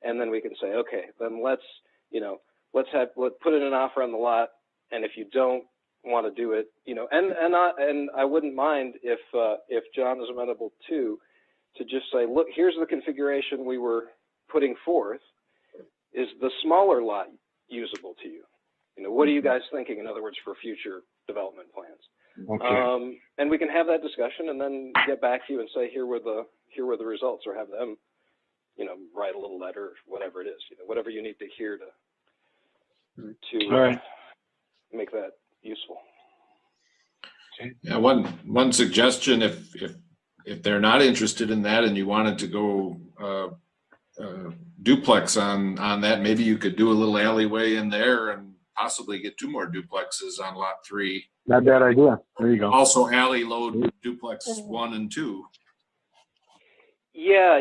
Speaker 21: and then we can say, okay, then let's put in an offer on the lot, and if you don't want to do it, and I wouldn't mind if John is amenable to just say, look, here's the configuration we were putting forth. Is the smaller lot usable to you? What are you guys thinking, in other words, for future development plans?
Speaker 1: Okay.
Speaker 21: And we can have that discussion and then get back to you and say, here were the results, or have them, write a little letter, whatever it is, whatever you need to hear to make that useful.
Speaker 15: Yeah, one suggestion, if they're not interested in that and you wanted to go duplex on that, maybe you could do a little alleyway in there and possibly get 2 more duplexes on lot 3.
Speaker 1: Not bad idea. There you go.
Speaker 15: Also alley load duplex 1 and 2.
Speaker 21: Yeah.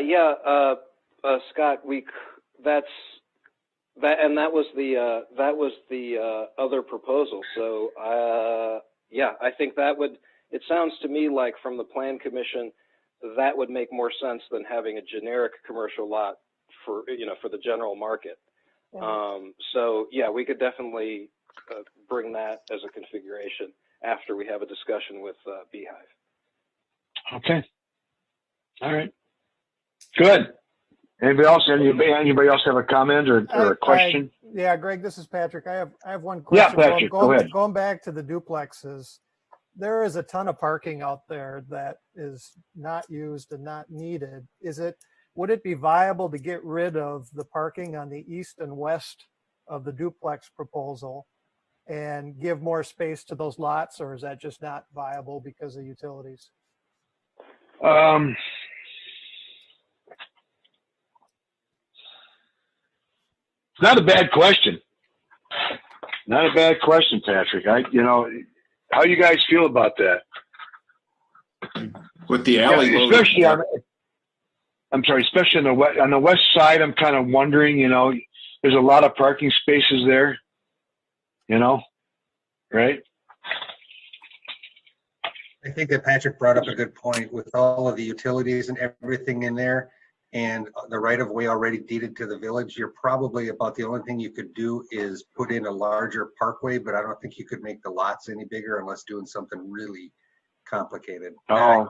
Speaker 21: Scott, that was the other proposal. So I think it sounds to me like, from the Plan Commission, that would make more sense than having a generic commercial lot for the general market. So we could definitely bring that as a configuration after we have a discussion with Beehive.
Speaker 1: Okay. All right. Good. Anybody else have a comment or a question?
Speaker 11: Yeah, Greg, this is Patrick. I have one question.
Speaker 1: Yeah, Patrick, go ahead.
Speaker 11: Going back to the duplexes, there is a ton of parking out there that is not used and not needed. Would it be viable to get rid of the parking on the east and west of the duplex proposal and give more space to those lots, or is that just not viable because of utilities?
Speaker 1: Not a bad question. Not a bad question, Patrick. How you guys feel about that?
Speaker 15: With the alley loaded
Speaker 1: especially
Speaker 15: there.
Speaker 1: Especially on the west side, I'm kind of wondering, there's a lot of parking spaces there, right?
Speaker 9: I think that Patrick brought up a good point with all of the utilities and everything in there and the right of way already deeded to the village. You're probably about the only thing you could do is put in a larger parkway, but I don't think you could make the lots any bigger unless doing something really complicated.
Speaker 1: Oh,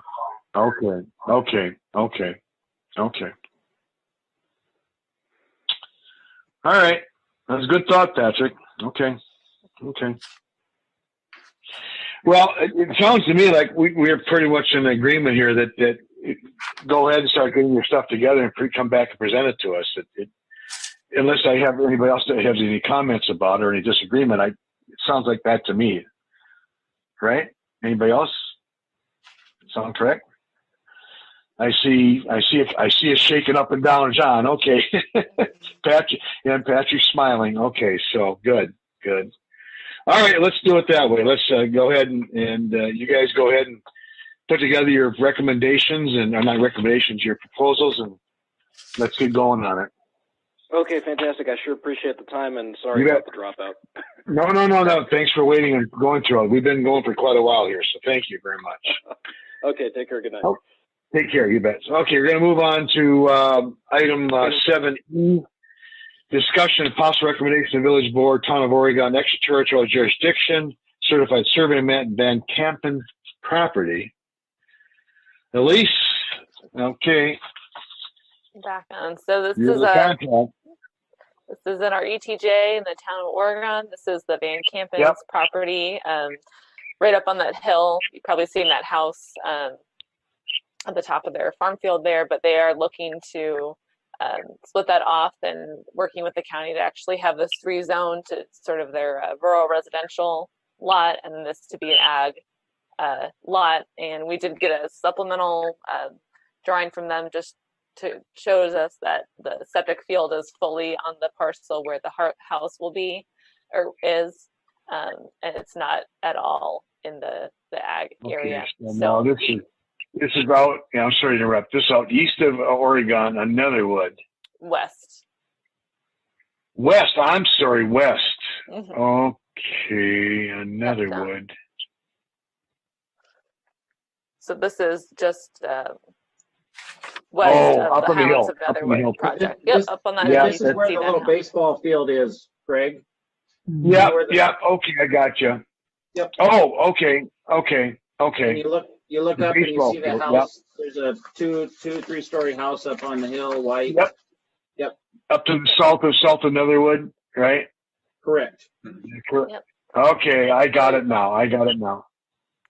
Speaker 1: okay. All right. That's a good thought, Patrick. Okay. Well, it sounds to me like we're pretty much in agreement here that go ahead and start getting your stuff together and come back and present it to us. Unless I have anybody else that has any comments about it or any disagreement, it sounds like that to me. Right? Anybody else? Sound correct? I see it shaking up and down, John. Okay. Patrick's smiling. Okay, so good. All right, let's do it that way. Let's go ahead and you guys go ahead and put together your recommendations your proposals, and let's get going on it.
Speaker 21: Okay, fantastic. I sure appreciate the time, and sorry about the dropout.
Speaker 1: No. Thanks for waiting and going through it. We've been going for quite a while here, so thank you very much.
Speaker 21: Okay, take care. Good night.
Speaker 1: Oh, take care. You bet. Okay, we're going to move on to item 7E. Discussion and possible recommendation of Village Board, Town of Oregon, extraterritorial jurisdiction, certified survey map, Van Campen property. Elise, okay.
Speaker 3: Back on. So this
Speaker 1: You're
Speaker 3: is
Speaker 1: the contact.
Speaker 3: this is in our ETJ in the Town of Oregon. This is the Van Campen's property, right up on that hill. You've probably seen that house at the top of their farm field there, but they are looking to split that off and working with the county to actually have this rezoned to sort of their rural residential lot and this to be an ag lot. And we did get a supplemental drawing from them just to shows us that the septic field is fully on the parcel where the house will be or is, and it's not at all in the ag area.
Speaker 1: So this is out, I'm sorry to interrupt, this is out east of Oregon on Netherwood.
Speaker 3: West.
Speaker 1: I'm sorry, west.
Speaker 3: Mm-hmm.
Speaker 1: Okay, on Netherwood.
Speaker 3: So this is just west of the Highlands of Netherwood project. Yep, up on that hill.
Speaker 2: This is where the little baseball field is, Greg.
Speaker 1: Yeah, okay, I got you.
Speaker 2: Yep.
Speaker 1: Oh, okay.
Speaker 2: And you look up and you see the house. There's a three-story house up on the hill, white. Yep.
Speaker 1: Up to the south of Netherwood, right?
Speaker 2: Correct.
Speaker 3: Yep.
Speaker 1: Okay, I got it now.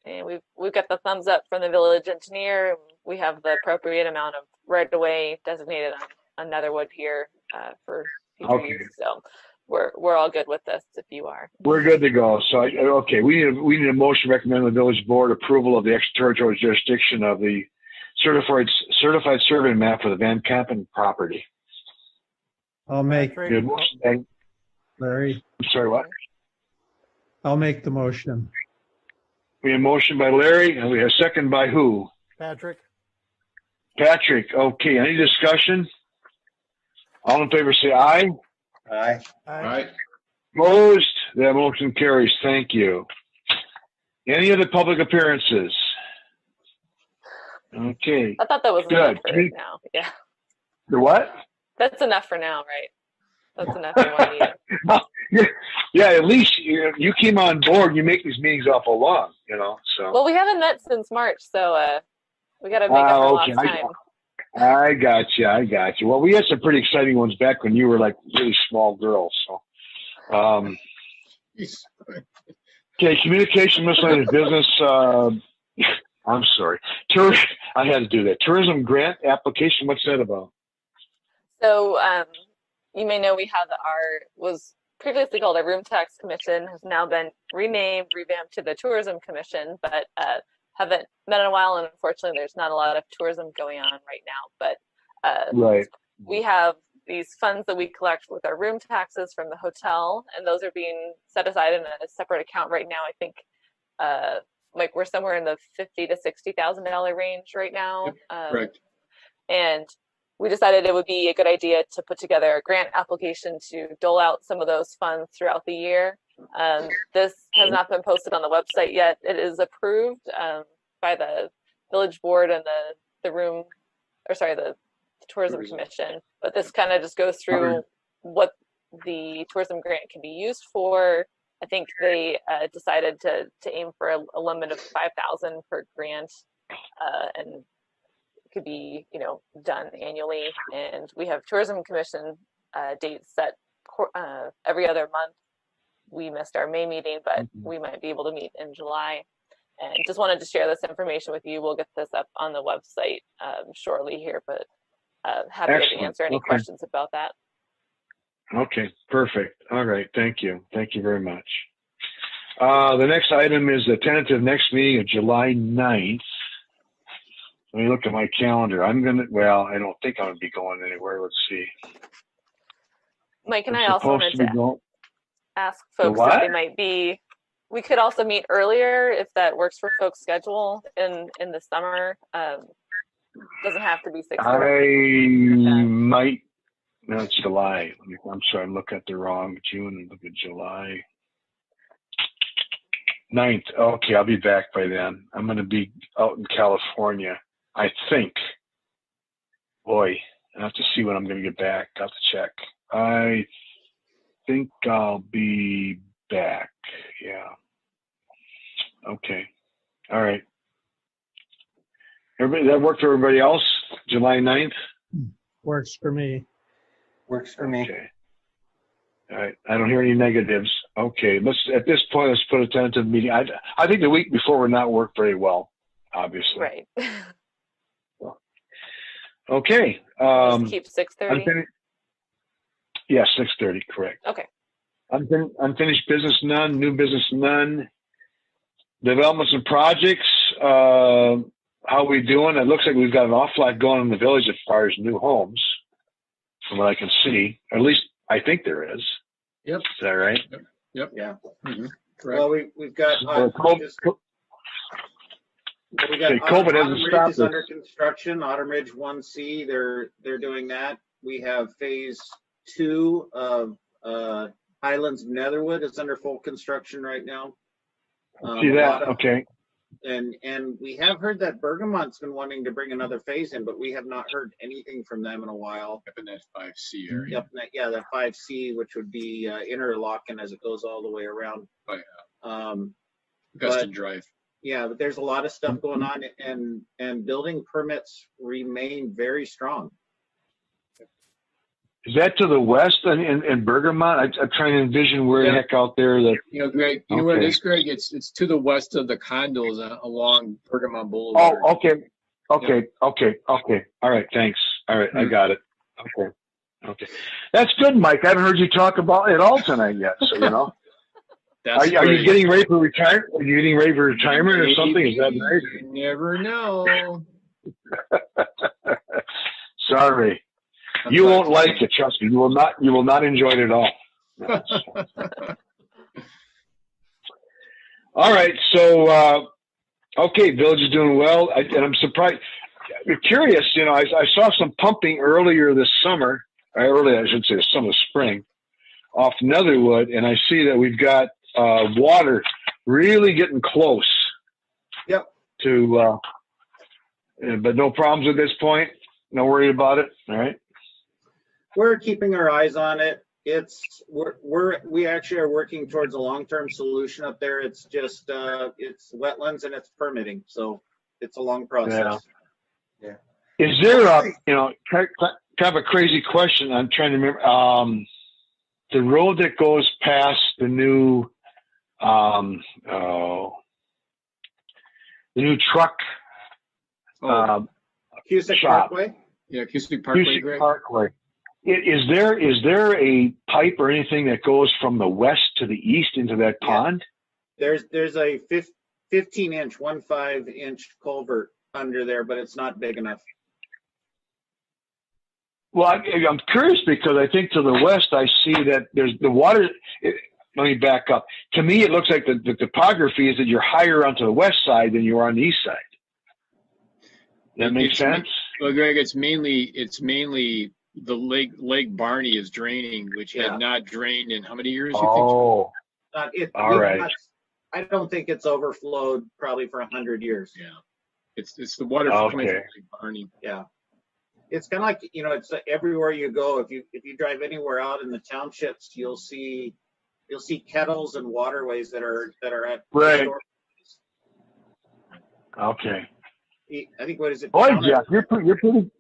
Speaker 3: And we've got the thumbs up from the village engineer. We have the appropriate amount of right-of-way designated on Netherwood here for future use. So we're all good with this if you are.
Speaker 1: We're good to go. So, we need a motion to recommend the village board approval of the extraterritorial jurisdiction of the certified survey map for the Van Campen property.
Speaker 5: I'll make.
Speaker 1: Good motion.
Speaker 5: Larry.
Speaker 1: I'm sorry, what?
Speaker 5: I'll make the motion.
Speaker 1: We have a motion by Larry, and we have a second by who?
Speaker 11: Patrick.
Speaker 1: Okay, any discussion? All in favor say aye.
Speaker 2: Aye.
Speaker 1: Opposed? That motion carries. Thank you. Any other public appearances? Okay.
Speaker 3: I thought that was
Speaker 1: good.
Speaker 3: Enough for now. Yeah.
Speaker 1: The what?
Speaker 3: That's enough for now, right? That's enough for 1 year.
Speaker 1: Yeah, at least you came on board. You make these meetings awful long, So.
Speaker 3: Well, we haven't met since March, so we got to make up for lost time.
Speaker 1: I got you. Well, we had some pretty exciting ones back when you were like really small girls. So, Okay, communication miscellaneous business. I'm sorry. I had to do that. Tourism grant application. What's that about?
Speaker 3: So you may know we have was previously called a Room Tax Commission, has now been revamped to the Tourism Commission, but haven't met in a while, and unfortunately there's not a lot of tourism going on right now. But
Speaker 1: Right.
Speaker 3: we have these funds that we collect with our room taxes from the hotel, and those are being set aside in a separate account right now. I think like we're somewhere in the $50,000 to $60,000 range right now.
Speaker 15: Correct.
Speaker 3: And we decided it would be a good idea to put together a grant application to dole out some of those funds throughout the year. This has not been posted on the website yet. It is approved by the village board and the tourism commission, but this kind of just goes through what the tourism grant can be used for. I think they decided to aim for a limit of $5,000 per grant, and it could be done annually. And we have tourism commission dates set every other month. We missed our May meeting, but we might be able to meet in July. And just wanted to share this information with you. We'll get this up on the website shortly here, but happy to answer any questions about that.
Speaker 1: Okay, perfect. All right, thank you. Thank you very much. The next item is the tentative next meeting of July 9th. Let me look at my calendar. I don't think I'm going to be going anywhere. Let's see.
Speaker 3: Mike and I also wanted to ask folks if they might be, we could also meet earlier if that works for folks' schedule in the summer. Doesn't have to be 6:30.
Speaker 1: I might. No, it's July. I'm sorry, I'm looking at the wrong June and look at July 9th. Okay, I'll be back by then. I'm going to be out in California, I think. Boy, I have to see when I'm going to get back. I'll have to check. I think I'll be back. Yeah. Okay. All right. Everybody, that worked for everybody else? July 9th?
Speaker 5: Works for me.
Speaker 9: Works for me.
Speaker 1: Okay. All right. I don't hear any negatives. Okay. At this point, let's put a tentative meeting. I think the week before would not work very well, obviously.
Speaker 3: Right.
Speaker 1: Okay.
Speaker 3: Just keep 6:30.
Speaker 1: Yeah, 6:30, correct.
Speaker 3: Okay.
Speaker 1: Unfinished business, none. New business, none. Developments and projects. How we doing? It looks like we've got an awful lot going in the village as far as new homes, from what I can see. Or at least I think there is.
Speaker 15: Yep.
Speaker 1: Is that right?
Speaker 15: Yep.
Speaker 2: Yeah.
Speaker 15: Mm-hmm.
Speaker 2: Well, we've got
Speaker 1: COVID
Speaker 2: Autumn
Speaker 1: hasn't
Speaker 2: Ridge
Speaker 1: stopped
Speaker 2: is
Speaker 1: us.
Speaker 2: under construction. Autumn Ridge 1C, they're doing that. We have phase 2 of Highlands Netherwood is under full construction right now.
Speaker 1: See that? Okay.
Speaker 2: And we have heard that Bergamont's been wanting to bring another phase in, but we have not heard anything from them in a while.
Speaker 15: Up in that 5C area.
Speaker 2: Yep, that 5C, which would be interlocking as it goes all the way around.
Speaker 15: Oh, yeah.
Speaker 2: But,
Speaker 15: Drive.
Speaker 2: Yeah, but there's a lot of stuff going on, and building permits remain very strong.
Speaker 1: Is that to the west in Bergamot? I'm trying to envision where the heck out there that.
Speaker 15: Greg, where it is, Greg? It's to the west of the condos along Bergamot Boulevard.
Speaker 1: Oh, okay. All right, thanks. All right, I got it. Okay. That's good, Mike. I haven't heard you talk about it all tonight yet, so Are you getting ready for retirement? Are you getting ready for retirement or something? Is that right?
Speaker 15: You never know.
Speaker 1: Sorry. You won't like it, trust me. You will not enjoy it at all. All right, so village is doing well, and I'm surprised. I'm curious, I saw some pumping earlier this summer, I should say summer, spring, off Netherwood, and I see that we've got water really getting close.
Speaker 2: Yep.
Speaker 1: To, but no problems at this point. No worry about it. All right.
Speaker 2: We're keeping our eyes on it. We actually are working towards a long-term solution up there. It's just it's wetlands and it's permitting, so it's a long process.
Speaker 9: Yeah.
Speaker 1: Is there kind of a crazy question? I'm trying to remember. The road that goes past the new the new truck
Speaker 2: Cusick
Speaker 1: shop.
Speaker 2: Parkway?
Speaker 4: Yeah, Cusick Parkway,
Speaker 1: Cusick
Speaker 4: Greg.
Speaker 1: Parkway. Is there a pipe or anything that goes from the west to the east into that pond?
Speaker 2: There's a 15-inch, 15-inch culvert under there, but it's not big enough.
Speaker 1: Well, I'm curious because I think to the west I see that there's the water. Let me back up. To me, it looks like the topography is that you're higher onto the west side than you are on the east side. That makes sense?
Speaker 4: Well, Greg, it's mainly the Lake Barney is draining, which had not drained in how many years?
Speaker 1: Oh,
Speaker 2: all right. I don't think it's overflowed probably for 100 years.
Speaker 4: Yeah, it's the water coming from Lake Barney.
Speaker 2: Yeah, it's kind of like, you know, it's everywhere you go. If you drive anywhere out in the townships, you'll see kettles and waterways that are at
Speaker 1: right. Okay.
Speaker 2: I think what is it?
Speaker 1: Boy, Jeff, you're pretty.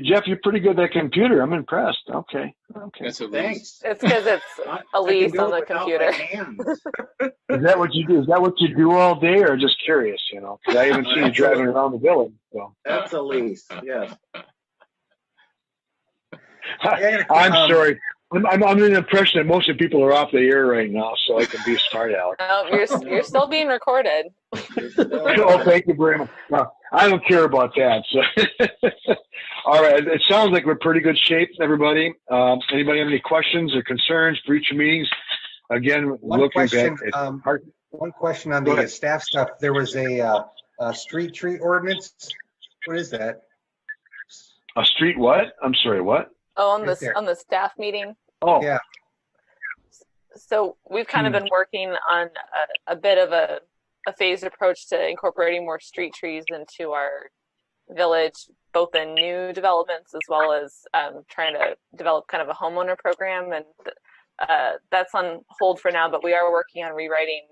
Speaker 1: Jeff, you're pretty good at that computer. I'm impressed. Okay.
Speaker 4: That's a
Speaker 2: Thanks.
Speaker 3: It's because it's Elise on the computer.
Speaker 1: Is that what you do? Is that what you do all day, or just curious? You know, because I haven't seen you driving around the village. So
Speaker 2: that's Elise. Yes.
Speaker 1: I'm sorry. I'm under the impression that most of the people are off the air right now, so I can be a smart aleck.
Speaker 3: No, you're still being recorded.
Speaker 1: Oh, thank you very much. No, I don't care about that. So. All right. It sounds like we're in pretty good shape, everybody. Anybody have any questions or concerns for future meetings? Again,
Speaker 9: one question on the staff stuff. There was a street tree ordinance. What is that?
Speaker 1: A street what? I'm sorry, what?
Speaker 3: Oh, on the staff meeting.
Speaker 1: Oh,
Speaker 9: yeah.
Speaker 3: So we've kind of been working on a bit of a phased approach to incorporating more street trees into our village, both in new developments as well as trying to develop kind of a homeowner program. And that's on hold for now, but we are working on rewriting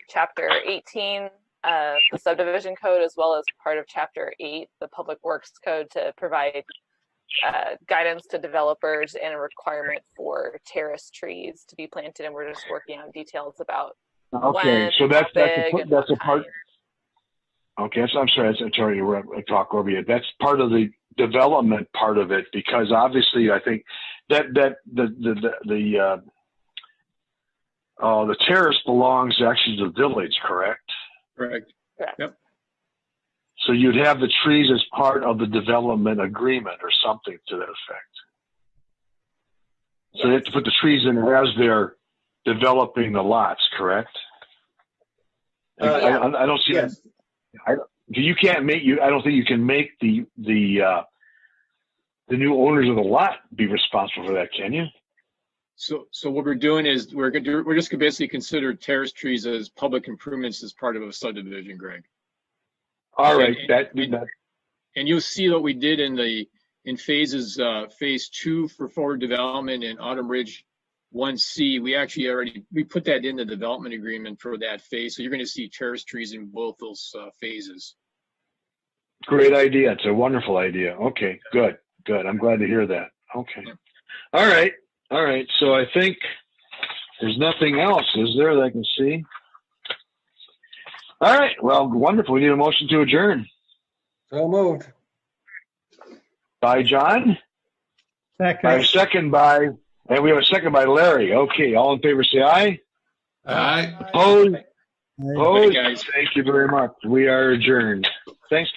Speaker 3: Chapter 18, the subdivision code, as well as part of Chapter 8, the public works code, to provide guidance to developers and a requirement for terrace trees to be planted. And we're just working on details about when,
Speaker 1: so that's
Speaker 3: a
Speaker 1: part. Okay, so I'm sorry to talk over you. That's part of the development part of it, because obviously I think that the terrace belongs actually to the village, correct?
Speaker 4: Correct. Yep.
Speaker 1: So you'd have the trees as part of the development agreement or something to that effect. So they have to put the trees in as they're developing the lots, correct? I don't see that. You can't make I don't think you can make the new owners of the lot be responsible for that, can you?
Speaker 4: So what we're doing is we're just gonna basically consider terrace trees as public improvements as part of a subdivision, Greg.
Speaker 1: All right,
Speaker 4: and you'll see what we did in phases, phase 2 for forward development and Autumn Ridge 1C. We put that in the development agreement for that phase. So you're going to see terrace trees in both those phases.
Speaker 1: Great idea. It's a wonderful idea. Okay, good. I'm glad to hear that. Okay. All right. So I think there's nothing else, is there, that I can see? All right. Well, wonderful. We need a motion to adjourn.
Speaker 9: So moved.
Speaker 1: By John?
Speaker 5: Second.
Speaker 1: And we have a second by Larry. Okay. All in favor, say aye.
Speaker 15: Aye.
Speaker 1: Opposed?
Speaker 4: Aye, guys.
Speaker 1: Thank you very much. We are adjourned. Thanks.